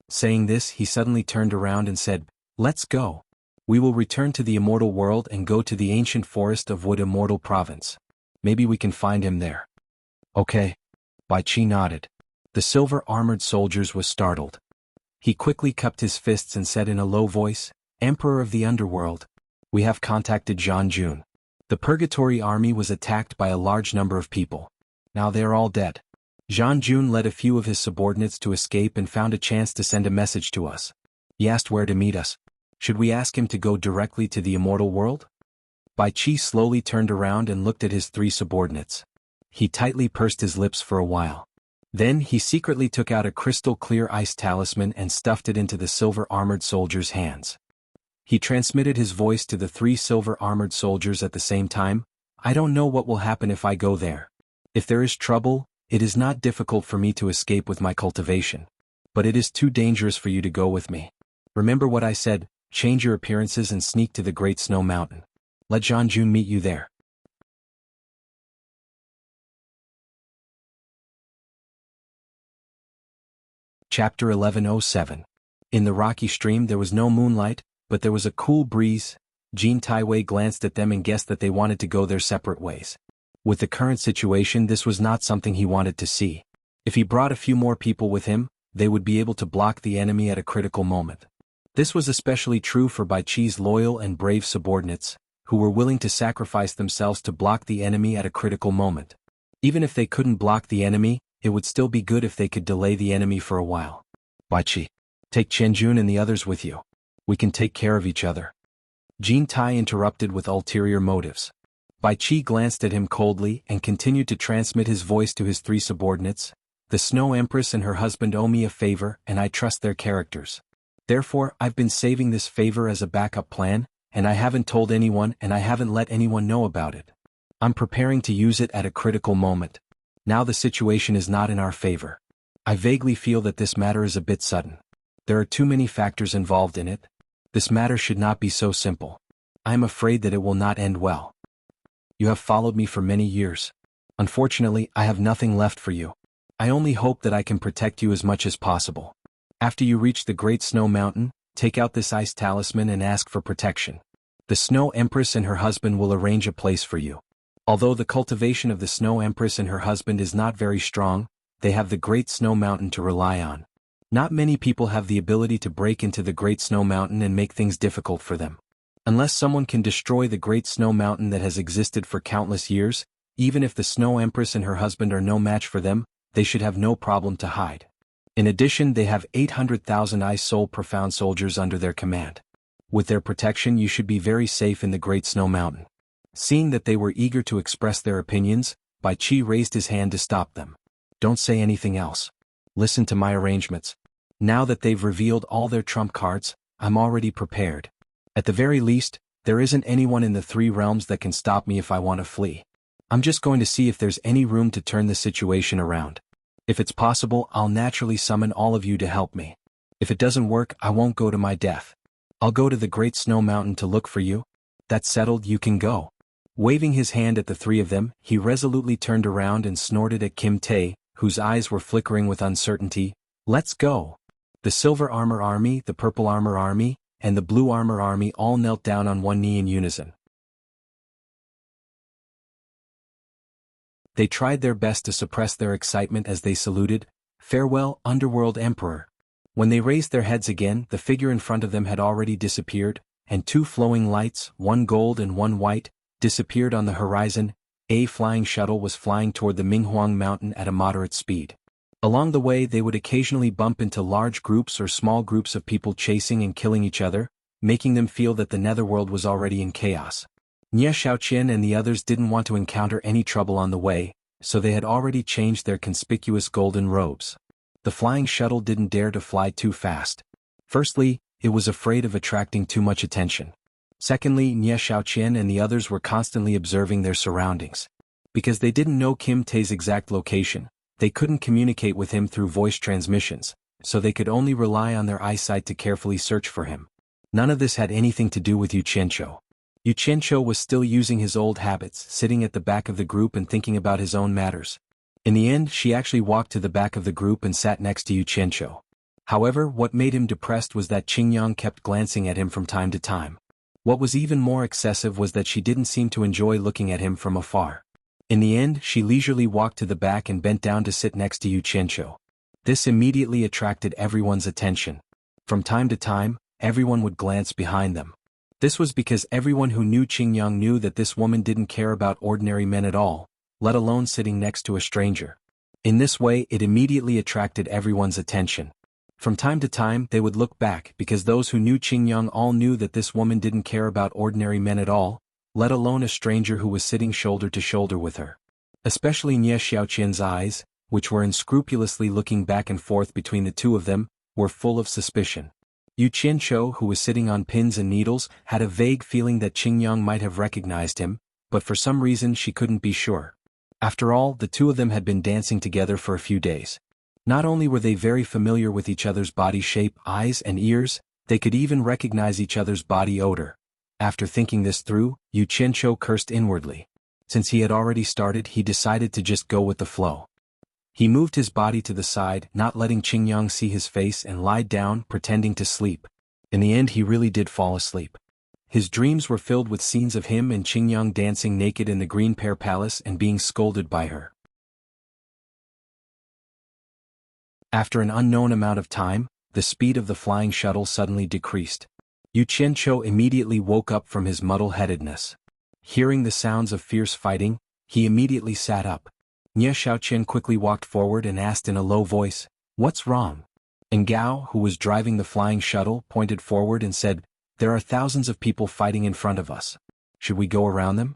Saying this, he suddenly turned around and said, let's go. We will return to the immortal world and go to the ancient forest of Wood Immortal Province. Maybe we can find him there. Okay. Bai Qi nodded. The silver-armored soldiers was startled. He quickly cupped his fists and said in a low voice, Emperor of the Underworld, we have contacted Jianghu. The Purgatory army was attacked by a large number of people. Now they are all dead. Jianghu led a few of his subordinates to escape and found a chance to send a message to us. He asked where to meet us. Should we ask him to go directly to the immortal world? Bai Qi slowly turned around and looked at his 3 subordinates. He tightly pursed his lips for a while. Then he secretly took out a crystal-clear ice talisman and stuffed it into the silver-armored soldier's hands. He transmitted his voice to the 3 silver-armored soldiers at the same time. I don't know what will happen if I go there. If there is trouble, it is not difficult for me to escape with my cultivation. But it is too dangerous for you to go with me. Remember what I said, change your appearances and sneak to the Great Snow Mountain. Let Jianghu meet you there. Chapter 1107. In the rocky stream there was no moonlight, but there was a cool breeze. Jin Taiwei glanced at them and guessed that they wanted to go their separate ways. With the current situation, this was not something he wanted to see. If he brought a few more people with him, they would be able to block the enemy at a critical moment. This was especially true for Bai Qi's loyal and brave subordinates, who were willing to sacrifice themselves to block the enemy at a critical moment. Even if they couldn't block the enemy, it would still be good if they could delay the enemy for a while. Bai Qi, take Qianjun and the others with you. We can take care of each other. Jin Tai interrupted with ulterior motives. Bai Qi glanced at him coldly and continued to transmit his voice to his three subordinates. The Snow Empress and her husband owe me a favor and I trust their characters. Therefore, I've been saving this favor as a backup plan, and I haven't told anyone and I haven't let anyone know about it. I'm preparing to use it at a critical moment. Now the situation is not in our favor. I vaguely feel that this matter is a bit sudden. There are too many factors involved in it. This matter should not be so simple. I am afraid that it will not end well. You have followed me for many years. Unfortunately, I have nothing left for you. I only hope that I can protect you as much as possible. After you reach the Great Snow Mountain, take out this ice talisman and ask for protection. The Snow Empress and her husband will arrange a place for you. Although the cultivation of the Snow Empress and her husband is not very strong, they have the Great Snow Mountain to rely on. Not many people have the ability to break into the Great Snow Mountain and make things difficult for them. Unless someone can destroy the Great Snow Mountain that has existed for countless years, even if the Snow Empress and her husband are no match for them, they should have no problem to hide. In addition, they have 800,000 Ice Soul Profound soldiers under their command. With their protection, you should be very safe in the Great Snow Mountain. Seeing that they were eager to express their opinions, Bai Qi raised his hand to stop them. Don't say anything else. Listen to my arrangements. Now that they've revealed all their trump cards, I'm already prepared. At the very least, there isn't anyone in the three realms that can stop me if I want to flee. I'm just going to see if there's any room to turn the situation around. If it's possible, I'll naturally summon all of you to help me. If it doesn't work, I won't go to my death. I'll go to the Great Snow Mountain to look for you. That's settled, you can go. Waving his hand at the three of them, he resolutely turned around and snorted at Kim Tae, whose eyes were flickering with uncertainty. Let's go. The Silver Armor Army, the Purple Armor Army, and the Blue Armor Army all knelt down on one knee in unison. They tried their best to suppress their excitement as they saluted, "Farewell, Underworld Emperor." When they raised their heads again, the figure in front of them had already disappeared, and two flowing lights, one gold and one white, disappeared on the horizon. A flying shuttle was flying toward the Minghuang Mountain at a moderate speed. Along the way, they would occasionally bump into large groups or small groups of people chasing and killing each other, making them feel that the netherworld was already in chaos. Nie Xiaoqian and the others didn't want to encounter any trouble on the way, so they had already changed their conspicuous golden robes. The flying shuttle didn't dare to fly too fast. Firstly, it was afraid of attracting too much attention. Secondly, Nie Xiaoqian and the others were constantly observing their surroundings. Because they didn't know Kim Tae's exact location, they couldn't communicate with him through voice transmissions, so they could only rely on their eyesight to carefully search for him. None of this had anything to do with Yu Qianqiu. Yu Qianqiu was still using his old habits, sitting at the back of the group and thinking about his own matters. In the end, she actually walked to the back of the group and sat next to Yu Qianqiu. However, what made him depressed was that Qingyang kept glancing at him from time to time. What was even more excessive was that she didn't seem to enjoy looking at him from afar. In the end, she leisurely walked to the back and bent down to sit next to Yu Qianqiu. This immediately attracted everyone's attention. From time to time, everyone would glance behind them. This was because everyone who knew Qingyang knew that this woman didn't care about ordinary men at all, let alone sitting next to a stranger. In this way, it immediately attracted everyone's attention. From time to time, they would look back because those who knew Qingyang all knew that this woman didn't care about ordinary men at all, let alone a stranger who was sitting shoulder to shoulder with her. Especially Nie Xiaoqian's eyes, which were unscrupulously looking back and forth between the two of them, were full of suspicion. Yu Qianqiu, who was sitting on pins and needles, had a vague feeling that Qingyang might have recognized him, but for some reason she couldn't be sure. After all, the two of them had been dancing together for a few days. Not only were they very familiar with each other's body shape, eyes and ears, they could even recognize each other's body odor. After thinking this through, Yu Qianqiu cursed inwardly. Since he had already started, he decided to just go with the flow. He moved his body to the side, not letting Qingyang see his face, and lied down, pretending to sleep. In the end, he really did fall asleep. His dreams were filled with scenes of him and Qingyang dancing naked in the Green Pear Palace and being scolded by her. After an unknown amount of time, the speed of the flying shuttle suddenly decreased. Yu Qianqiu immediately woke up from his muddle-headedness. Hearing the sounds of fierce fighting, he immediately sat up. Nie Xiaoqian quickly walked forward and asked in a low voice, "What's wrong?" And Gao, who was driving the flying shuttle, pointed forward and said, "There are thousands of people fighting in front of us. Should we go around them?"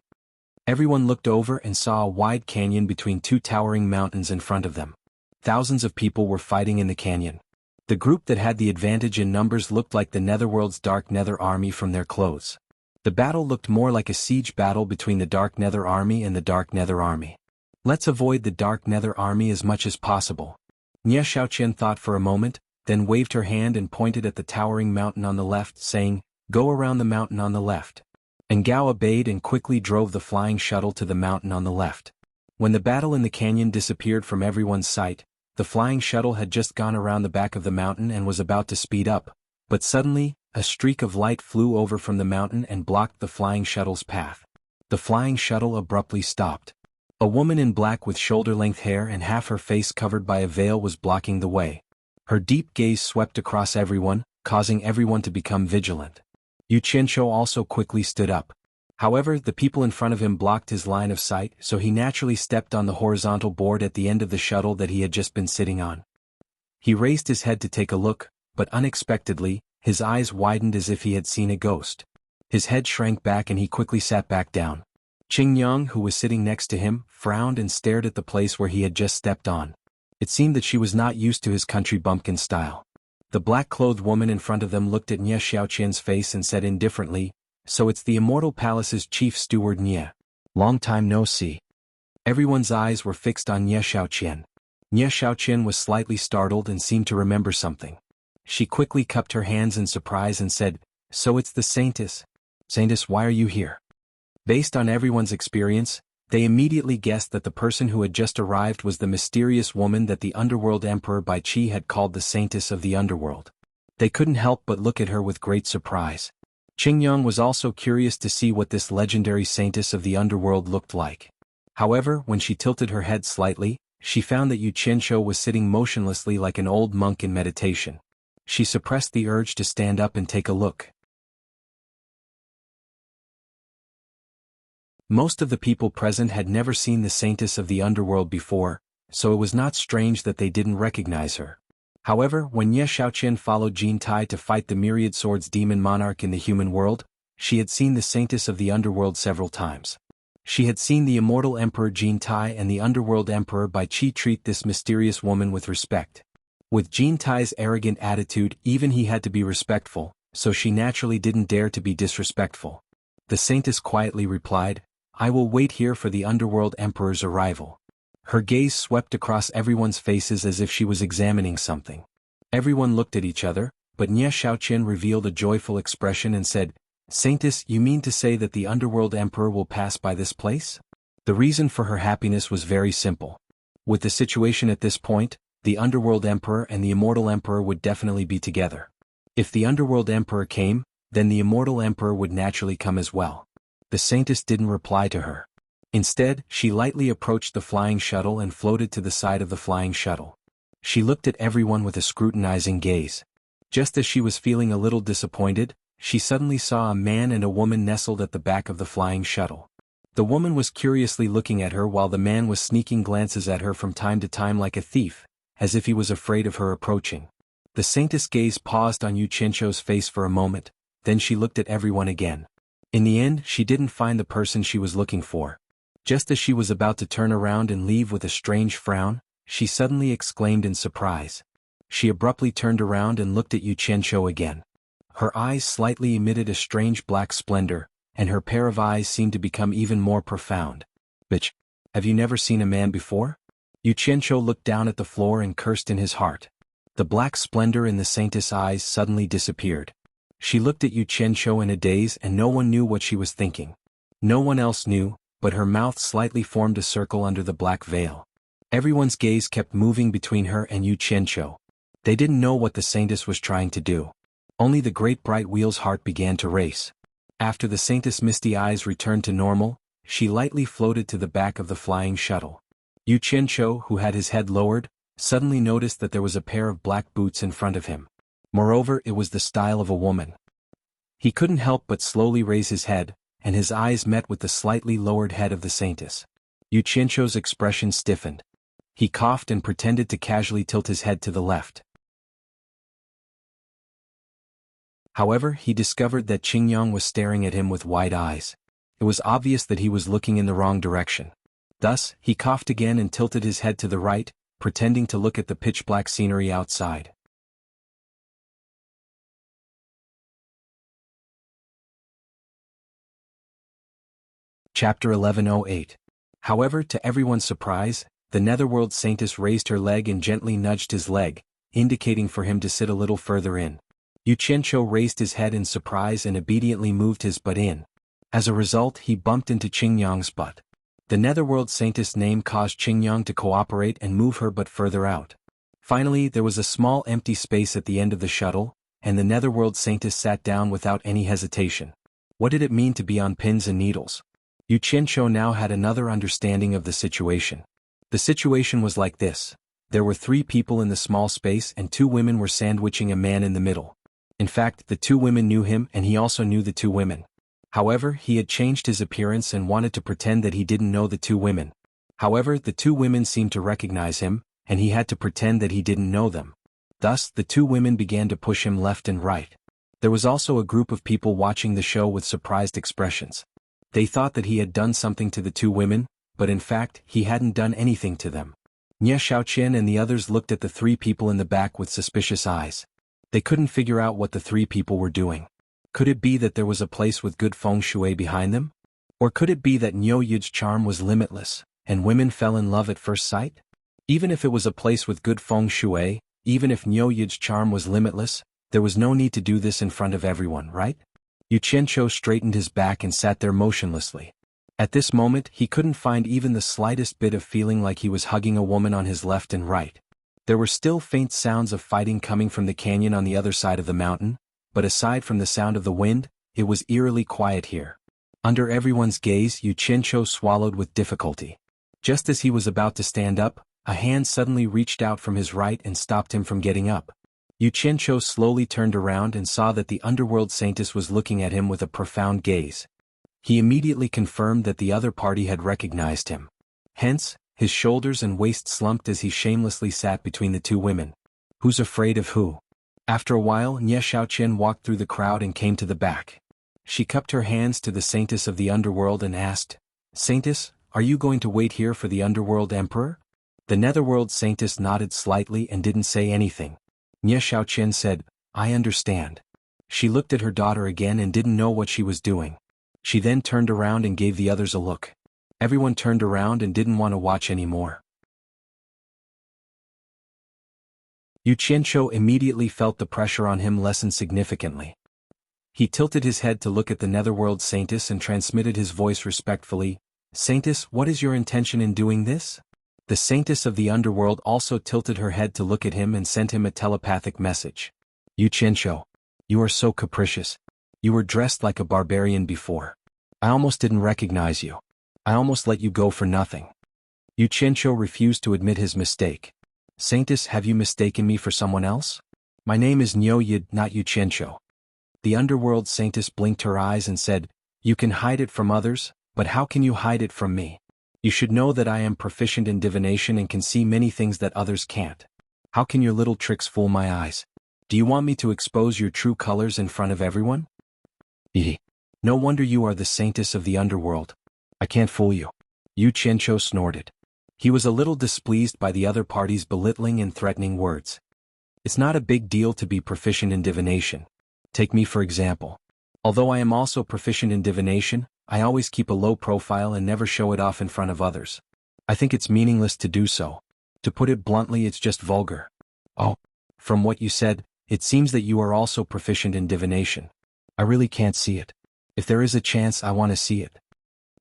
Everyone looked over and saw a wide canyon between two towering mountains in front of them. Thousands of people were fighting in the canyon. The group that had the advantage in numbers looked like the Netherworld's Dark Nether Army from their clothes. The battle looked more like a siege battle between the Dark Nether Army and the Dark Nether Army. Let's avoid the Dark Nether Army as much as possible. Nie Xiaoqian thought for a moment, then waved her hand and pointed at the towering mountain on the left, saying, "Go around the mountain on the left." And Gao obeyed and quickly drove the flying shuttle to the mountain on the left. When the battle in the canyon disappeared from everyone's sight, the flying shuttle had just gone around the back of the mountain and was about to speed up, but suddenly, a streak of light flew over from the mountain and blocked the flying shuttle's path. The flying shuttle abruptly stopped. A woman in black with shoulder-length hair and half her face covered by a veil was blocking the way. Her deep gaze swept across everyone, causing everyone to become vigilant. Yu Qianqiu also quickly stood up. However, the people in front of him blocked his line of sight, so he naturally stepped on the horizontal board at the end of the shuttle that he had just been sitting on. He raised his head to take a look, but unexpectedly, his eyes widened as if he had seen a ghost. His head shrank back and he quickly sat back down. Qingyang, who was sitting next to him, frowned and stared at the place where he had just stepped on. It seemed that she was not used to his country bumpkin style. The black-clothed woman in front of them looked at Nie Xiaoqian's face and said indifferently, "So it's the Immortal Palace's chief steward Nie. Long time no see." Everyone's eyes were fixed on Nie Xiaoqian. Nie Xiaoqian was slightly startled and seemed to remember something. She quickly cupped her hands in surprise and said, "So it's the Saintess. Saintess, why are you here?" Based on everyone's experience, they immediately guessed that the person who had just arrived was the mysterious woman that the Underworld Emperor Bai Qi had called the Saintess of the Underworld. They couldn't help but look at her with great surprise. Qingyang was also curious to see what this legendary Saintess of the Underworld looked like. However, when she tilted her head slightly, she found that Yu Qianqiu was sitting motionlessly like an old monk in meditation. She suppressed the urge to stand up and take a look. Most of the people present had never seen the Saintess of the Underworld before, so it was not strange that they didn't recognize her. However, when Nie Xiaoqian followed Jin Tai to fight the Myriad Swords demon monarch in the human world, she had seen the Saintess of the Underworld several times. She had seen the immortal Emperor Jin Tai and the Underworld Emperor Bai Qi treat this mysterious woman with respect. With Jin Tai's arrogant attitude, even he had to be respectful, so she naturally didn't dare to be disrespectful. The Saintess quietly replied, "I will wait here for the Underworld Emperor's arrival." Her gaze swept across everyone's faces as if she was examining something. Everyone looked at each other, but Nie Xiaoqian revealed a joyful expression and said, "Saintess, you mean to say that the Underworld Emperor will pass by this place?" The reason for her happiness was very simple. With the situation at this point, the Underworld Emperor and the Immortal Emperor would definitely be together. If the Underworld Emperor came, then the Immortal Emperor would naturally come as well. The Saintess didn't reply to her. Instead, she lightly approached the flying shuttle and floated to the side of the flying shuttle. She looked at everyone with a scrutinizing gaze. Just as she was feeling a little disappointed, she suddenly saw a man and a woman nestled at the back of the flying shuttle. The woman was curiously looking at her while the man was sneaking glances at her from time to time like a thief, as if he was afraid of her approaching. The Saintess' gaze paused on Yu Qianqiu's face for a moment, then she looked at everyone again. In the end, she didn't find the person she was looking for. Just as she was about to turn around and leave with a strange frown, she suddenly exclaimed in surprise. She abruptly turned around and looked at Yu Qianqiu again. Her eyes slightly emitted a strange black splendor, and her pair of eyes seemed to become even more profound. "Bitch, have you never seen a man before?" Yu Qianqiu looked down at the floor and cursed in his heart. The black splendor in the Saintess' eyes suddenly disappeared. She looked at Yu Qianqiu in a daze and no one knew what she was thinking. No one else knew, but her mouth slightly formed a circle under the black veil. Everyone's gaze kept moving between her and Yu Qianqiu. They didn't know what the Saintess was trying to do. Only the great bright wheel's heart began to race. After the Saintess' misty eyes returned to normal, she lightly floated to the back of the flying shuttle. Yu Qianqiu, who had his head lowered, suddenly noticed that there was a pair of black boots in front of him. Moreover, it was the style of a woman. He couldn't help but slowly raise his head, and his eyes met with the slightly lowered head of the Saintess. Yu Qianqiu's expression stiffened. He coughed and pretended to casually tilt his head to the left. However, he discovered that Qingyang was staring at him with wide eyes. It was obvious that he was looking in the wrong direction. Thus, he coughed again and tilted his head to the right, pretending to look at the pitch-black scenery outside. Chapter 1108. However, to everyone's surprise, the netherworld saintess raised her leg and gently nudged his leg, indicating for him to sit a little further in. Yu Qianqiu raised his head in surprise and obediently moved his butt in. As a result, he bumped into Qingyang's butt. The netherworld saintess' name caused Qingyang to cooperate and move her butt further out. Finally, there was a small empty space at the end of the shuttle, and the netherworld saintess sat down without any hesitation. What did it mean to be on pins and needles? Yu Qianqiu now had another understanding of the situation. The situation was like this. There were 3 people in the small space and 2 women were sandwiching a man in the middle. In fact, the 2 women knew him and he also knew the 2 women. However, he had changed his appearance and wanted to pretend that he didn't know the 2 women. However, the 2 women seemed to recognize him, and he had to pretend that he didn't know them. Thus, the 2 women began to push him left and right. There was also a group of people watching the show with surprised expressions. They thought that he had done something to the 2 women, but in fact, he hadn't done anything to them. Nie Shaoqian and the others looked at the 3 people in the back with suspicious eyes. They couldn't figure out what the 3 people were doing. Could it be that there was a place with good feng shui behind them? Or could it be that Niu Yu's charm was limitless, and women fell in love at first sight? Even if it was a place with good feng shui, even if Niu Yu's charm was limitless, there was no need to do this in front of everyone, right? Yu Qianqiu straightened his back and sat there motionlessly. At this moment, he couldn't find even the slightest bit of feeling like he was hugging a woman on his left and right. There were still faint sounds of fighting coming from the canyon on the other side of the mountain, but aside from the sound of the wind, it was eerily quiet here. Under everyone's gaze, Yu Qianqiu swallowed with difficulty. Just as he was about to stand up, a hand suddenly reached out from his right and stopped him from getting up. Yu Qianqiu slowly turned around and saw that the underworld saintess was looking at him with a profound gaze. He immediately confirmed that the other party had recognized him. Hence, his shoulders and waist slumped as he shamelessly sat between the 2 women. Who's afraid of who? After a while, Nie Shaoqian walked through the crowd and came to the back. She cupped her hands to the saintess of the underworld and asked, "Saintess, are you going to wait here for the underworld emperor?" The netherworld saintess nodded slightly and didn't say anything. Nie Shaoqian said, "I understand." She looked at her daughter again and didn't know what she was doing. She then turned around and gave the others a look. Everyone turned around and didn't want to watch anymore. Yu Qianqiu immediately felt the pressure on him lessen significantly. He tilted his head to look at the netherworld saintess and transmitted his voice respectfully, "Saintess, what is your intention in doing this?" The saintess of the underworld also tilted her head to look at him and sent him a telepathic message. "Yu Qianqiu, you are so capricious. You were dressed like a barbarian before. I almost didn't recognize you. I almost let you go for nothing." Yu Qianqiu refused to admit his mistake. "Saintess, have you mistaken me for someone else? My name is Niu Yu, not Yu Qianqiu." The underworld saintess blinked her eyes and said, "You can hide it from others, but how can you hide it from me? You should know that I am proficient in divination and can see many things that others can't. How can your little tricks fool my eyes? Do you want me to expose your true colors in front of everyone?" "No wonder you are the saintess of the underworld. I can't fool you." Yu Qianqiu snorted. He was a little displeased by the other party's belittling and threatening words. It's not a big deal to be proficient in divination. Take me for example. Although I am also proficient in divination, I always keep a low profile and never show it off in front of others. I think it's meaningless to do so. To put it bluntly, it's just vulgar. Oh, from what you said, it seems that you are also proficient in divination. I really can't see it. If there is a chance, I want to see it.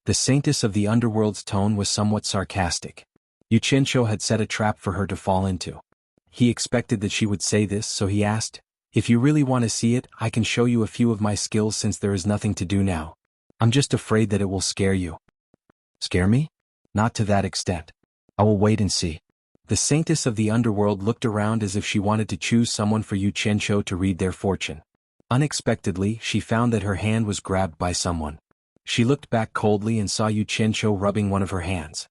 The saintess of the underworld's tone was somewhat sarcastic. Yu Qianqiu had set a trap for her to fall into. He expected that she would say this, so he asked, "If you really want to see it, I can show you a few of my skills since there is nothing to do now. I'm just afraid that it will scare you." "Scare me? Not to that extent. I will wait and see." The saintess of the underworld looked around as if she wanted to choose someone for Yu Qianqiu to read their fortune. Unexpectedly, she found that her hand was grabbed by someone. She looked back coldly and saw Yu Qianqiu rubbing one of her hands.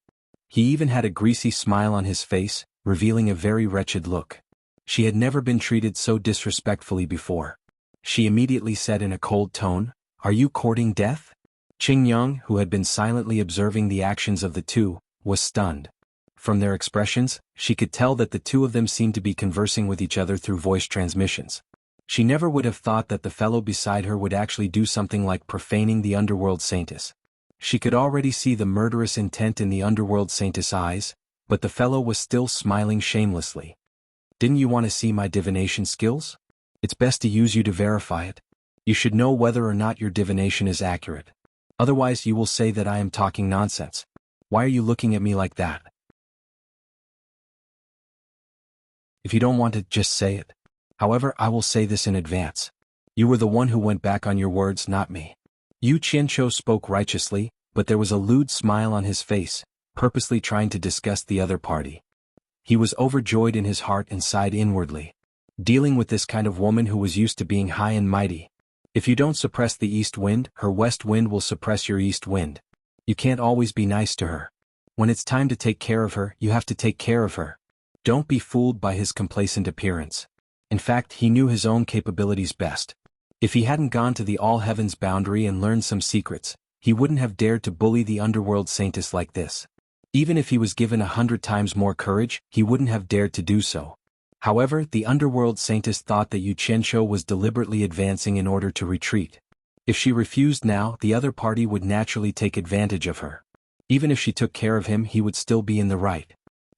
He even had a greasy smile on his face, revealing a very wretched look. She had never been treated so disrespectfully before. She immediately said in a cold tone, "Are you courting death?" Qingyang, who had been silently observing the actions of the two, was stunned. From their expressions, she could tell that the two of them seemed to be conversing with each other through voice transmissions. She never would have thought that the fellow beside her would actually do something like profaning the underworld saintess. She could already see the murderous intent in the underworld saintess' eyes, but the fellow was still smiling shamelessly. Didn't you want to see my divination skills? It's best to use you to verify it. You should know whether or not your divination is accurate. Otherwise you will say that I am talking nonsense. Why are you looking at me like that? If you don't want it, just say it. However, I will say this in advance. You were the one who went back on your words, not me. Yu Qianqiu spoke righteously, but there was a lewd smile on his face, purposely trying to disgust the other party. He was overjoyed in his heart and sighed inwardly. Dealing with this kind of woman who was used to being high and mighty. If you don't suppress the east wind, her west wind will suppress your east wind. You can't always be nice to her. When it's time to take care of her, you have to take care of her. Don't be fooled by his complacent appearance. In fact, he knew his own capabilities best. If he hadn't gone to the all-heavens boundary and learned some secrets, he wouldn't have dared to bully the underworld saintess like this. Even if he was given 100 times more courage, he wouldn't have dared to do so. However, the underworld saintess thought that Yu Qianqiu was deliberately advancing in order to retreat. If she refused now, the other party would naturally take advantage of her. Even if she took care of him, he would still be in the right.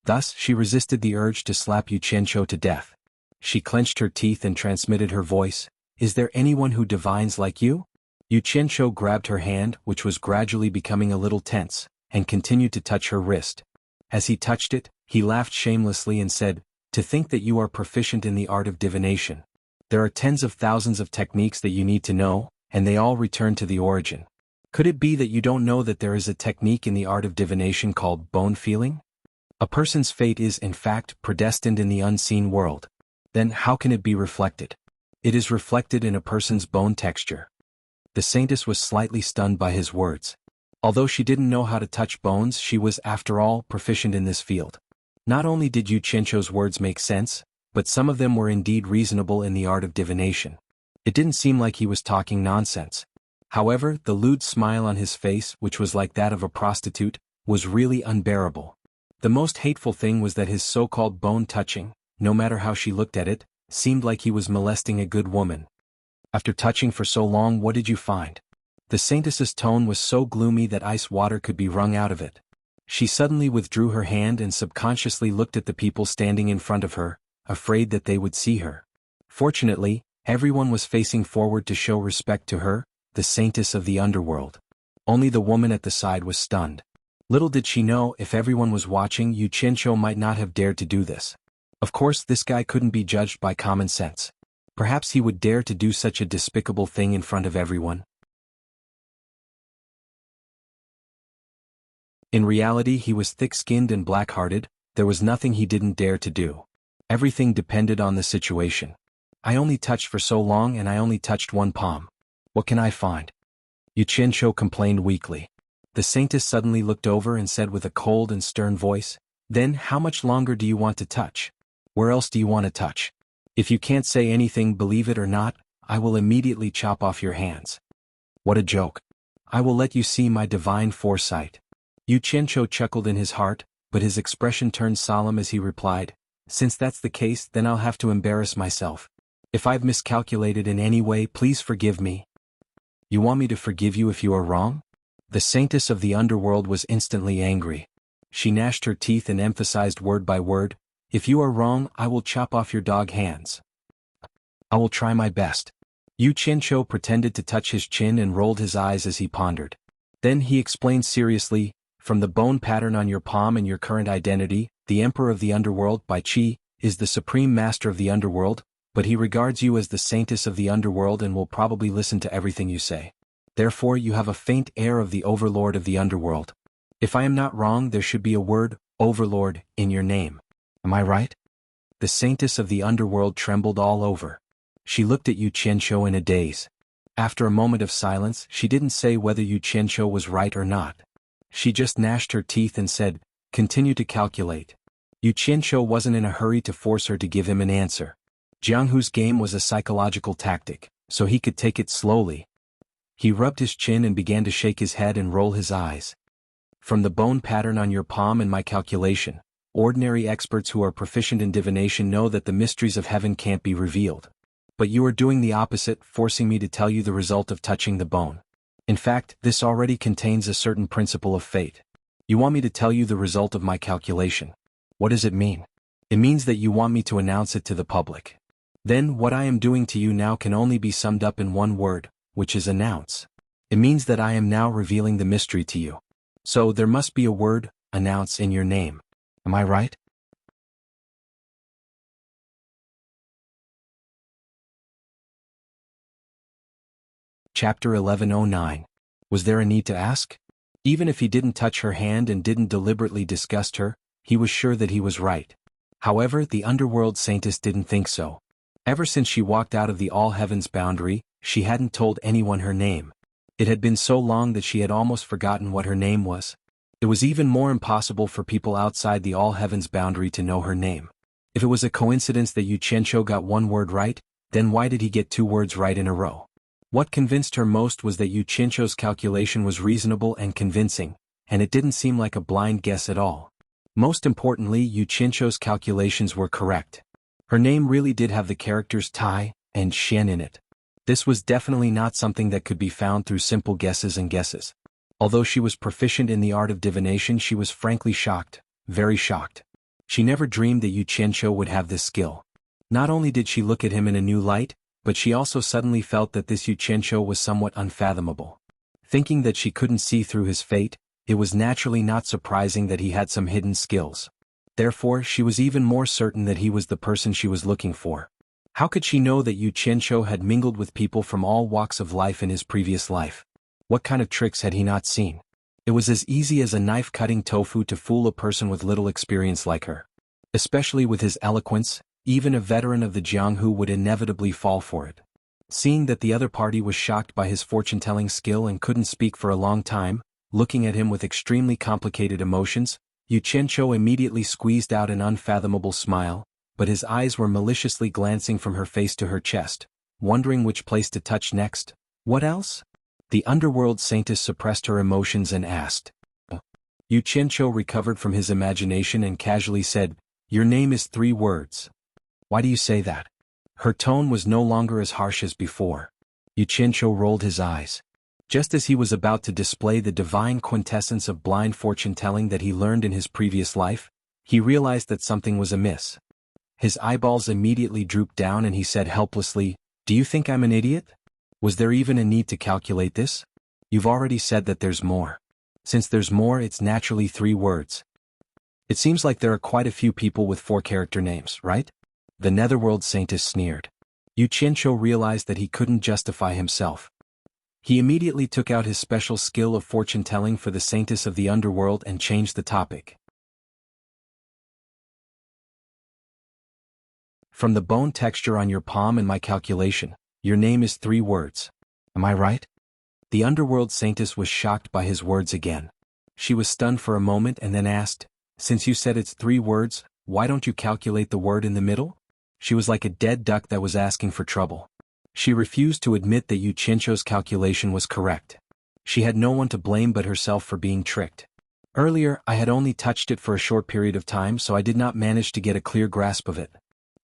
Thus, she resisted the urge to slap Yu Qianqiu to death. She clenched her teeth and transmitted her voice. Is there anyone who divines like you? Yu Qianqiu grabbed her hand, which was gradually becoming a little tense, and continued to touch her wrist. As he touched it, he laughed shamelessly and said, "To think that you are proficient in the art of divination. There are tens of thousands of techniques that you need to know, and they all return to the origin. Could it be that you don't know that there is a technique in the art of divination called bone feeling? A person's fate is, in fact, predestined in the unseen world. Then how can it be reflected? It is reflected in a person's bone texture." The saintess was slightly stunned by his words. Although she didn't know how to touch bones, she was, after all, proficient in this field. Not only did Yu Qianqiu's words make sense, but some of them were indeed reasonable in the art of divination. It didn't seem like he was talking nonsense. However, the lewd smile on his face, which was like that of a prostitute, was really unbearable. The most hateful thing was that his so-called bone-touching, no matter how she looked at it, seemed like he was molesting a good woman. After touching for so long, what did you find? The saintess's tone was so gloomy that ice water could be wrung out of it. She suddenly withdrew her hand and subconsciously looked at the people standing in front of her, afraid that they would see her. Fortunately, everyone was facing forward to show respect to her, the saintess of the underworld. Only the woman at the side was stunned. Little did she know, if everyone was watching, Yu Qianqiu might not have dared to do this. Of course, this guy couldn't be judged by common sense. Perhaps he would dare to do such a despicable thing in front of everyone. In reality, he was thick-skinned and black-hearted. There was nothing he didn't dare to do. Everything depended on the situation. I only touched for so long and I only touched one palm. What can I find? Yu Qianqiu complained weakly. The saintess suddenly looked over and said with a cold and stern voice, "Then how much longer do you want to touch? Where else do you want to touch? If you can't say anything, believe it or not, I will immediately chop off your hands." What a joke. I will let you see my divine foresight. Yu Qianqiu chuckled in his heart, but his expression turned solemn as he replied, "Since that's the case, then I'll have to embarrass myself. If I've miscalculated in any way, please forgive me." You want me to forgive you if you are wrong? The saintess of the underworld was instantly angry. She gnashed her teeth and emphasized word by word, "If you are wrong, I will chop off your dog hands. I will try my best." Yu Qianqiu pretended to touch his chin and rolled his eyes as he pondered. Then he explained seriously, "From the bone pattern on your palm and your current identity, the Emperor of the Underworld, by Qi, is the supreme master of the underworld, but he regards you as the saintess of the underworld and will probably listen to everything you say. Therefore you have a faint air of the overlord of the underworld. If I am not wrong, there should be a word, overlord, in your name. Am I right?" The saintess of the underworld trembled all over. She looked at Yu Qianqiu in a daze. After a moment of silence, she didn't say whether Yu Qianqiu was right or not. She just gnashed her teeth and said, "Continue to calculate." Yu Qianqiu wasn't in a hurry to force her to give him an answer. Jianghu's game was a psychological tactic, so he could take it slowly. He rubbed his chin and began to shake his head and roll his eyes. From the bone pattern on your palm and my calculation, ordinary experts who are proficient in divination know that the mysteries of heaven can't be revealed. But you are doing the opposite, forcing me to tell you the result of touching the bone. In fact, this already contains a certain principle of fate. You want me to tell you the result of my calculation. What does it mean? It means that you want me to announce it to the public. Then what I am doing to you now can only be summed up in one word, which is announce. It means that I am now revealing the mystery to you. So there must be a word, announce, in your name. Am I right? Chapter 1109. Was there a need to ask? Even if he didn't touch her hand and didn't deliberately disgust her, he was sure that he was right. However, the underworld saintess didn't think so. Ever since she walked out of the all-heavens boundary, she hadn't told anyone her name. It had been so long that she had almost forgotten what her name was. It was even more impossible for people outside the all-heavens boundary to know her name. If it was a coincidence that Yu Qianqiu got one word right, then why did he get two words right in a row? What convinced her most was that Yu Qianqiu's calculation was reasonable and convincing, and it didn't seem like a blind guess at all. Most importantly, Yu Qianqiu's calculations were correct. Her name really did have the characters Tai and Xian in it. This was definitely not something that could be found through simple guesses and guesses. Although she was proficient in the art of divination, she was frankly shocked, very shocked. She never dreamed that Yu Qianqiu would have this skill. Not only did she look at him in a new light, but she also suddenly felt that this Yu Qianqiu was somewhat unfathomable. Thinking that she couldn't see through his fate, it was naturally not surprising that he had some hidden skills. Therefore, she was even more certain that he was the person she was looking for. How could she know that Yu Qianqiu had mingled with people from all walks of life in his previous life? What kind of tricks had he not seen? It was as easy as a knife-cutting tofu to fool a person with little experience like her. Especially with his eloquence, even a veteran of the Jianghu would inevitably fall for it. Seeing that the other party was shocked by his fortune-telling skill and couldn't speak for a long time, looking at him with extremely complicated emotions, Yu Qianqiu immediately squeezed out an unfathomable smile, but his eyes were maliciously glancing from her face to her chest, wondering which place to touch next. What else? The underworld saintess suppressed her emotions and asked. Yu Qianqiu recovered from his imagination and casually said, "Your name is 3 words. Why do you say that?" Her tone was no longer as harsh as before. Yu Qianqiu rolled his eyes. Just as he was about to display the divine quintessence of blind fortune-telling that he learned in his previous life, he realized that something was amiss. His eyeballs immediately drooped down and he said helplessly, "Do you think I'm an idiot? Was there even a need to calculate this? You've already said that there's more. Since there's more, it's naturally 3 words. It seems like there are quite a few people with 4-character names, right?" The netherworld saintess sneered. Yu Qianqiu realized that he couldn't justify himself. He immediately took out his special skill of fortune-telling for the saintess of the underworld and changed the topic. From the bone texture on your palm and my calculation, your name is 3 words. Am I right? The underworld saintess was shocked by his words again. She was stunned for a moment and then asked, "Since you said it's 3 words, why don't you calculate the word in the middle?" She was like a dead duck that was asking for trouble. She refused to admit that Yu Qianqiu's calculation was correct. She had no one to blame but herself for being tricked. Earlier, I had only touched it for a short period of time, so I did not manage to get a clear grasp of it.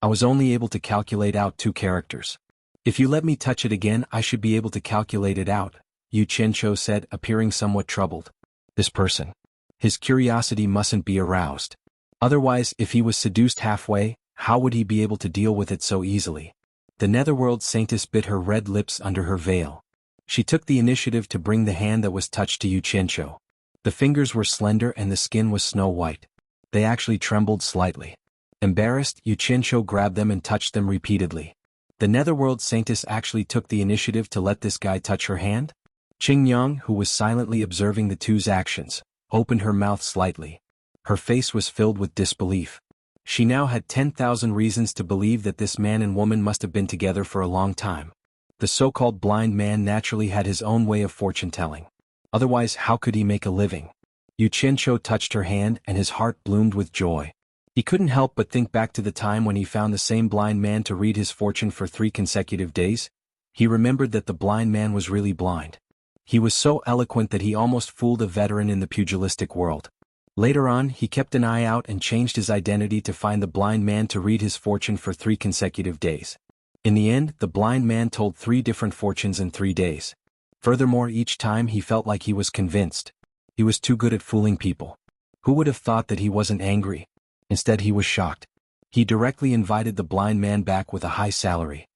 I was only able to calculate out 2 characters. If you let me touch it again, I should be able to calculate it out, Yu Qianqiu said, appearing somewhat troubled. This person. His curiosity mustn't be aroused. Otherwise, if he was seduced halfway, how would he be able to deal with it so easily? The netherworld saintess bit her red lips under her veil. She took the initiative to bring the hand that was touched to Yu Qianqiu. The fingers were slender and the skin was snow white. They actually trembled slightly. Embarrassed, Yu Qianqiu grabbed them and touched them repeatedly. The netherworld saintess actually took the initiative to let this guy touch her hand? Qingyang, who was silently observing the two's actions, opened her mouth slightly. Her face was filled with disbelief. She now had 10,000 reasons to believe that this man and woman must have been together for a long time. The so-called blind man naturally had his own way of fortune-telling. Otherwise, how could he make a living? Yu Qianqiu touched her hand and his heart bloomed with joy. He couldn't help but think back to the time when he found the same blind man to read his fortune for 3 consecutive days. He remembered that the blind man was really blind. He was so eloquent that he almost fooled a veteran in the pugilistic world. Later on, he kept an eye out and changed his identity to find the blind man to read his fortune for 3 consecutive days. In the end, the blind man told 3 different fortunes in 3 days. Furthermore, each time he felt like he was convinced. He was too good at fooling people. Who would have thought that he wasn't angry? Instead, he was shocked. He directly invited the blind man back with a high salary.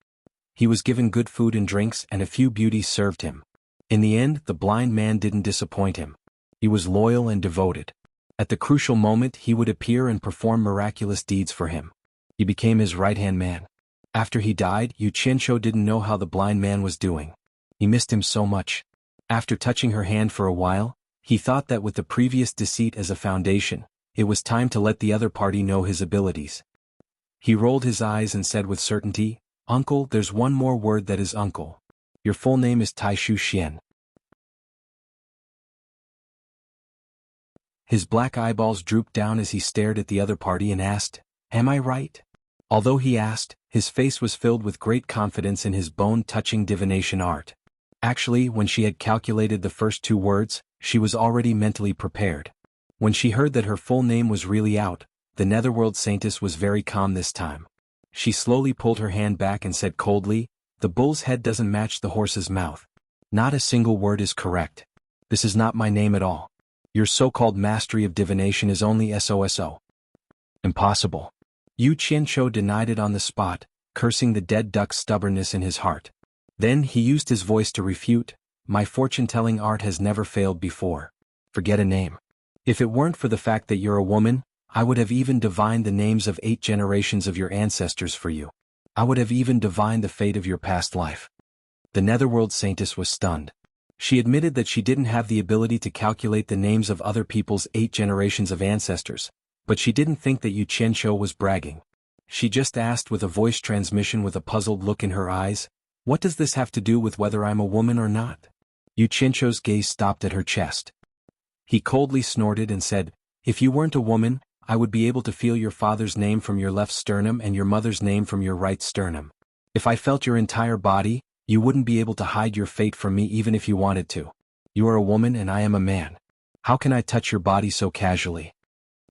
He was given good food and drinks, and a few beauties served him. In the end, the blind man didn't disappoint him. He was loyal and devoted. At the crucial moment, he would appear and perform miraculous deeds for him. He became his right-hand man. After he died, Yu Qianqiu didn't know how the blind man was doing. He missed him so much. After touching her hand for a while, he thought that with the previous deceit as a foundation, it was time to let the other party know his abilities. He rolled his eyes and said with certainty, "Uncle, there's one more word that is uncle. Your full name is Taishu Xian." His black eyeballs drooped down as he stared at the other party and asked, "Am I right?" Although he asked, his face was filled with great confidence in his bone-touching divination art. Actually, when she had calculated the first 2 words, she was already mentally prepared. When she heard that her full name was really out, the Netherworld Saintess was very calm this time. She slowly pulled her hand back and said coldly, "The bull's head doesn't match the horse's mouth. Not a single word is correct. This is not my name at all. Your so-called mastery of divination is only SOSO. Impossible." Yu Qianqiu denied it on the spot, cursing the dead duck's stubbornness in his heart. Then he used his voice to refute, "My fortune-telling art has never failed before. Forget a name. If it weren't for the fact that you're a woman, I would have even divined the names of 8 generations of your ancestors for you. I would have even divined the fate of your past life." The Netherworld Saintess was stunned. She admitted that she didn't have the ability to calculate the names of other people's 8 generations of ancestors, but she didn't think that Yu Qianqiu was bragging. She just asked with a voice transmission with a puzzled look in her eyes, "What does this have to do with whether I'm a woman or not?" Yu Qianqiu's gaze stopped at her chest. He coldly snorted and said, "If you weren't a woman, I would be able to feel your father's name from your left sternum and your mother's name from your right sternum. If I felt your entire body, you wouldn't be able to hide your fate from me even if you wanted to. You are a woman and I am a man. How can I touch your body so casually?"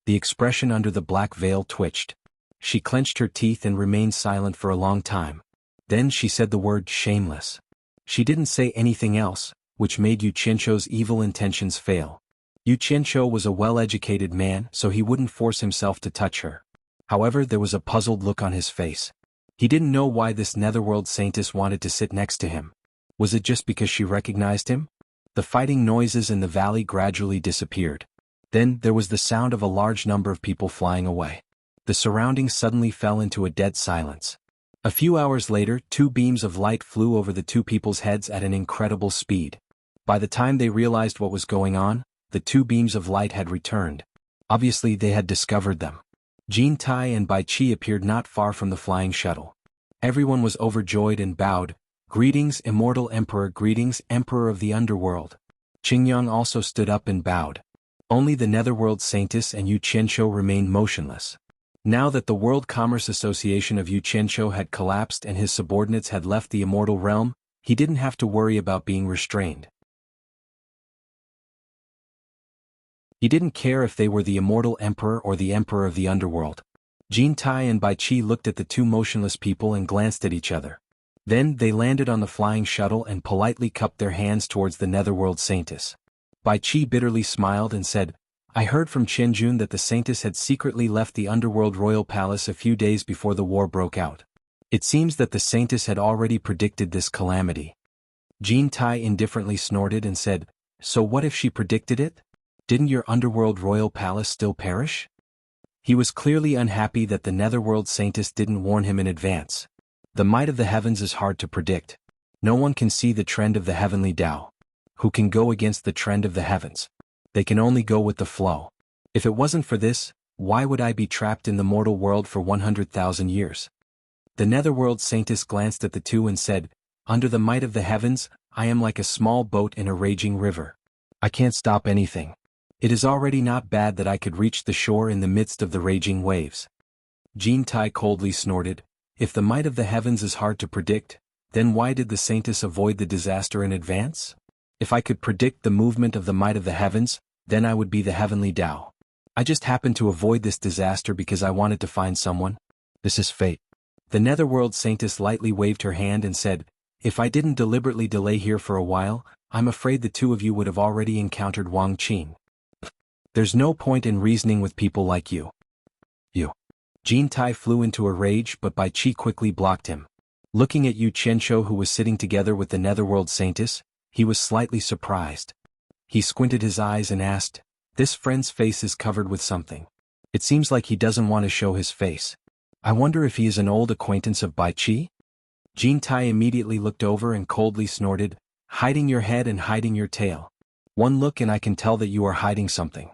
The expression under the black veil twitched. She clenched her teeth and remained silent for a long time. Then she said the word shameless. She didn't say anything else, which made Yu Qianqiu's evil intentions fail. Yu Qianqiu was a well-educated man, so he wouldn't force himself to touch her. However, there was a puzzled look on his face. He didn't know why this Netherworld Saintess wanted to sit next to him. Was it just because she recognized him? The fighting noises in the valley gradually disappeared. Then there was the sound of a large number of people flying away. The surroundings suddenly fell into a dead silence. A few hours later, 2 beams of light flew over the 2 people's heads at an incredible speed. By the time they realized what was going on, the 2 beams of light had returned. Obviously they had discovered them. Jin Tai and Bai Qi appeared not far from the flying shuttle. Everyone was overjoyed and bowed. "Greetings, immortal emperor, greetings, emperor of the underworld." Qingyang also stood up and bowed. Only the Netherworld Saintess and Yu Qianqiu remained motionless. Now that the World Commerce Association of Yu Qianqiu had collapsed and his subordinates had left the immortal realm, he didn't have to worry about being restrained. He didn't care if they were the immortal emperor or the emperor of the underworld. Jin Tai and Bai Qi looked at the 2 motionless people and glanced at each other. Then they landed on the flying shuttle and politely cupped their hands towards the Netherworld Saintess. Bai Qi bitterly smiled and said, "I heard from Qianjun that the Saintess had secretly left the underworld royal palace a few days before the war broke out. It seems that the Saintess had already predicted this calamity." Jin Tai indifferently snorted and said, "So what if she predicted it? Didn't your underworld royal palace still perish?" He was clearly unhappy that the Netherworld Saintess didn't warn him in advance. The might of the heavens is hard to predict. No one can see the trend of the heavenly Tao. Who can go against the trend of the heavens? They can only go with the flow. If it wasn't for this, why would I be trapped in the mortal world for 100,000 years? The Netherworld Saintess glanced at the 2 and said, "Under the might of the heavens, I am like a small boat in a raging river. I can't stop anything. It is already not bad that I could reach the shore in the midst of the raging waves." Jin Tai coldly snorted, "If the might of the heavens is hard to predict, Then why did the Saintess avoid the disaster in advance? If I could predict the movement of the might of the heavens, then I would be the heavenly Tao. I just happened to avoid this disaster because I wanted to find someone. This is fate. The Netherworld Saintess lightly waved her hand and said, if I didn't deliberately delay here for a while, I'm afraid the two of you would have already encountered Wang Qin. There's no point in reasoning with people like you. Jin Tai flew into a rage, but Bai Qi quickly blocked him. Looking at Yu Qianshou, who was sitting together with the Netherworld Saintess, he was slightly surprised. He squinted his eyes and asked, this friend's face is covered with something. It seems like he doesn't want to show his face. I wonder if he is an old acquaintance of Bai Qi? Jin Tai immediately looked over and coldly snorted, hiding your head and hiding your tail. One look and I can tell that you are hiding something.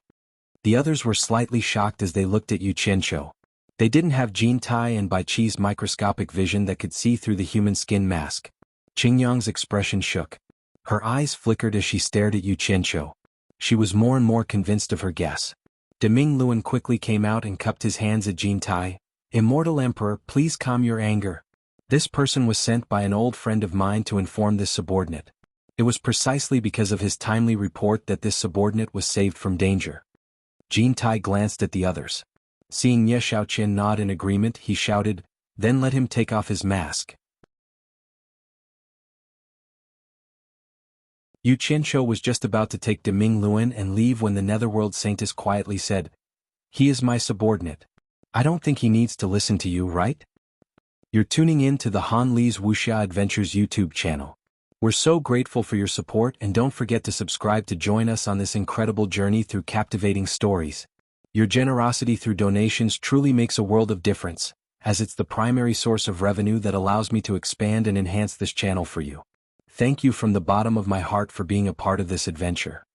The others were slightly shocked as they looked at Yu Qianshou. They didn't have Jin Tai and Bai Qi's microscopic vision that could see through the human skin mask. Qingyang's expression shook. Her eyes flickered as she stared at Yu Qianshou. She was more and more convinced of her guess. Deming Luan quickly came out and cupped his hands at Jin Tai. Immortal Emperor, please calm your anger. This person was sent by an old friend of mine to inform this subordinate. It was precisely because of his timely report that this subordinate was saved from danger. Jin Tai glanced at the others. Seeing Ye Shaoqian nod in agreement, he shouted, then let him take off his mask. Yu Qianshou was just about to take Deming Luan and leave when the Netherworld Saintess quietly said, he is my subordinate. I don't think he needs to listen to you, right? You're tuning in to the Han Li's Wuxia Adventures YouTube channel. We're so grateful for your support, and don't forget to subscribe to join us on this incredible journey through captivating stories. Your generosity through donations truly makes a world of difference, as it's the primary source of revenue that allows me to expand and enhance this channel for you. Thank you from the bottom of my heart for being a part of this adventure.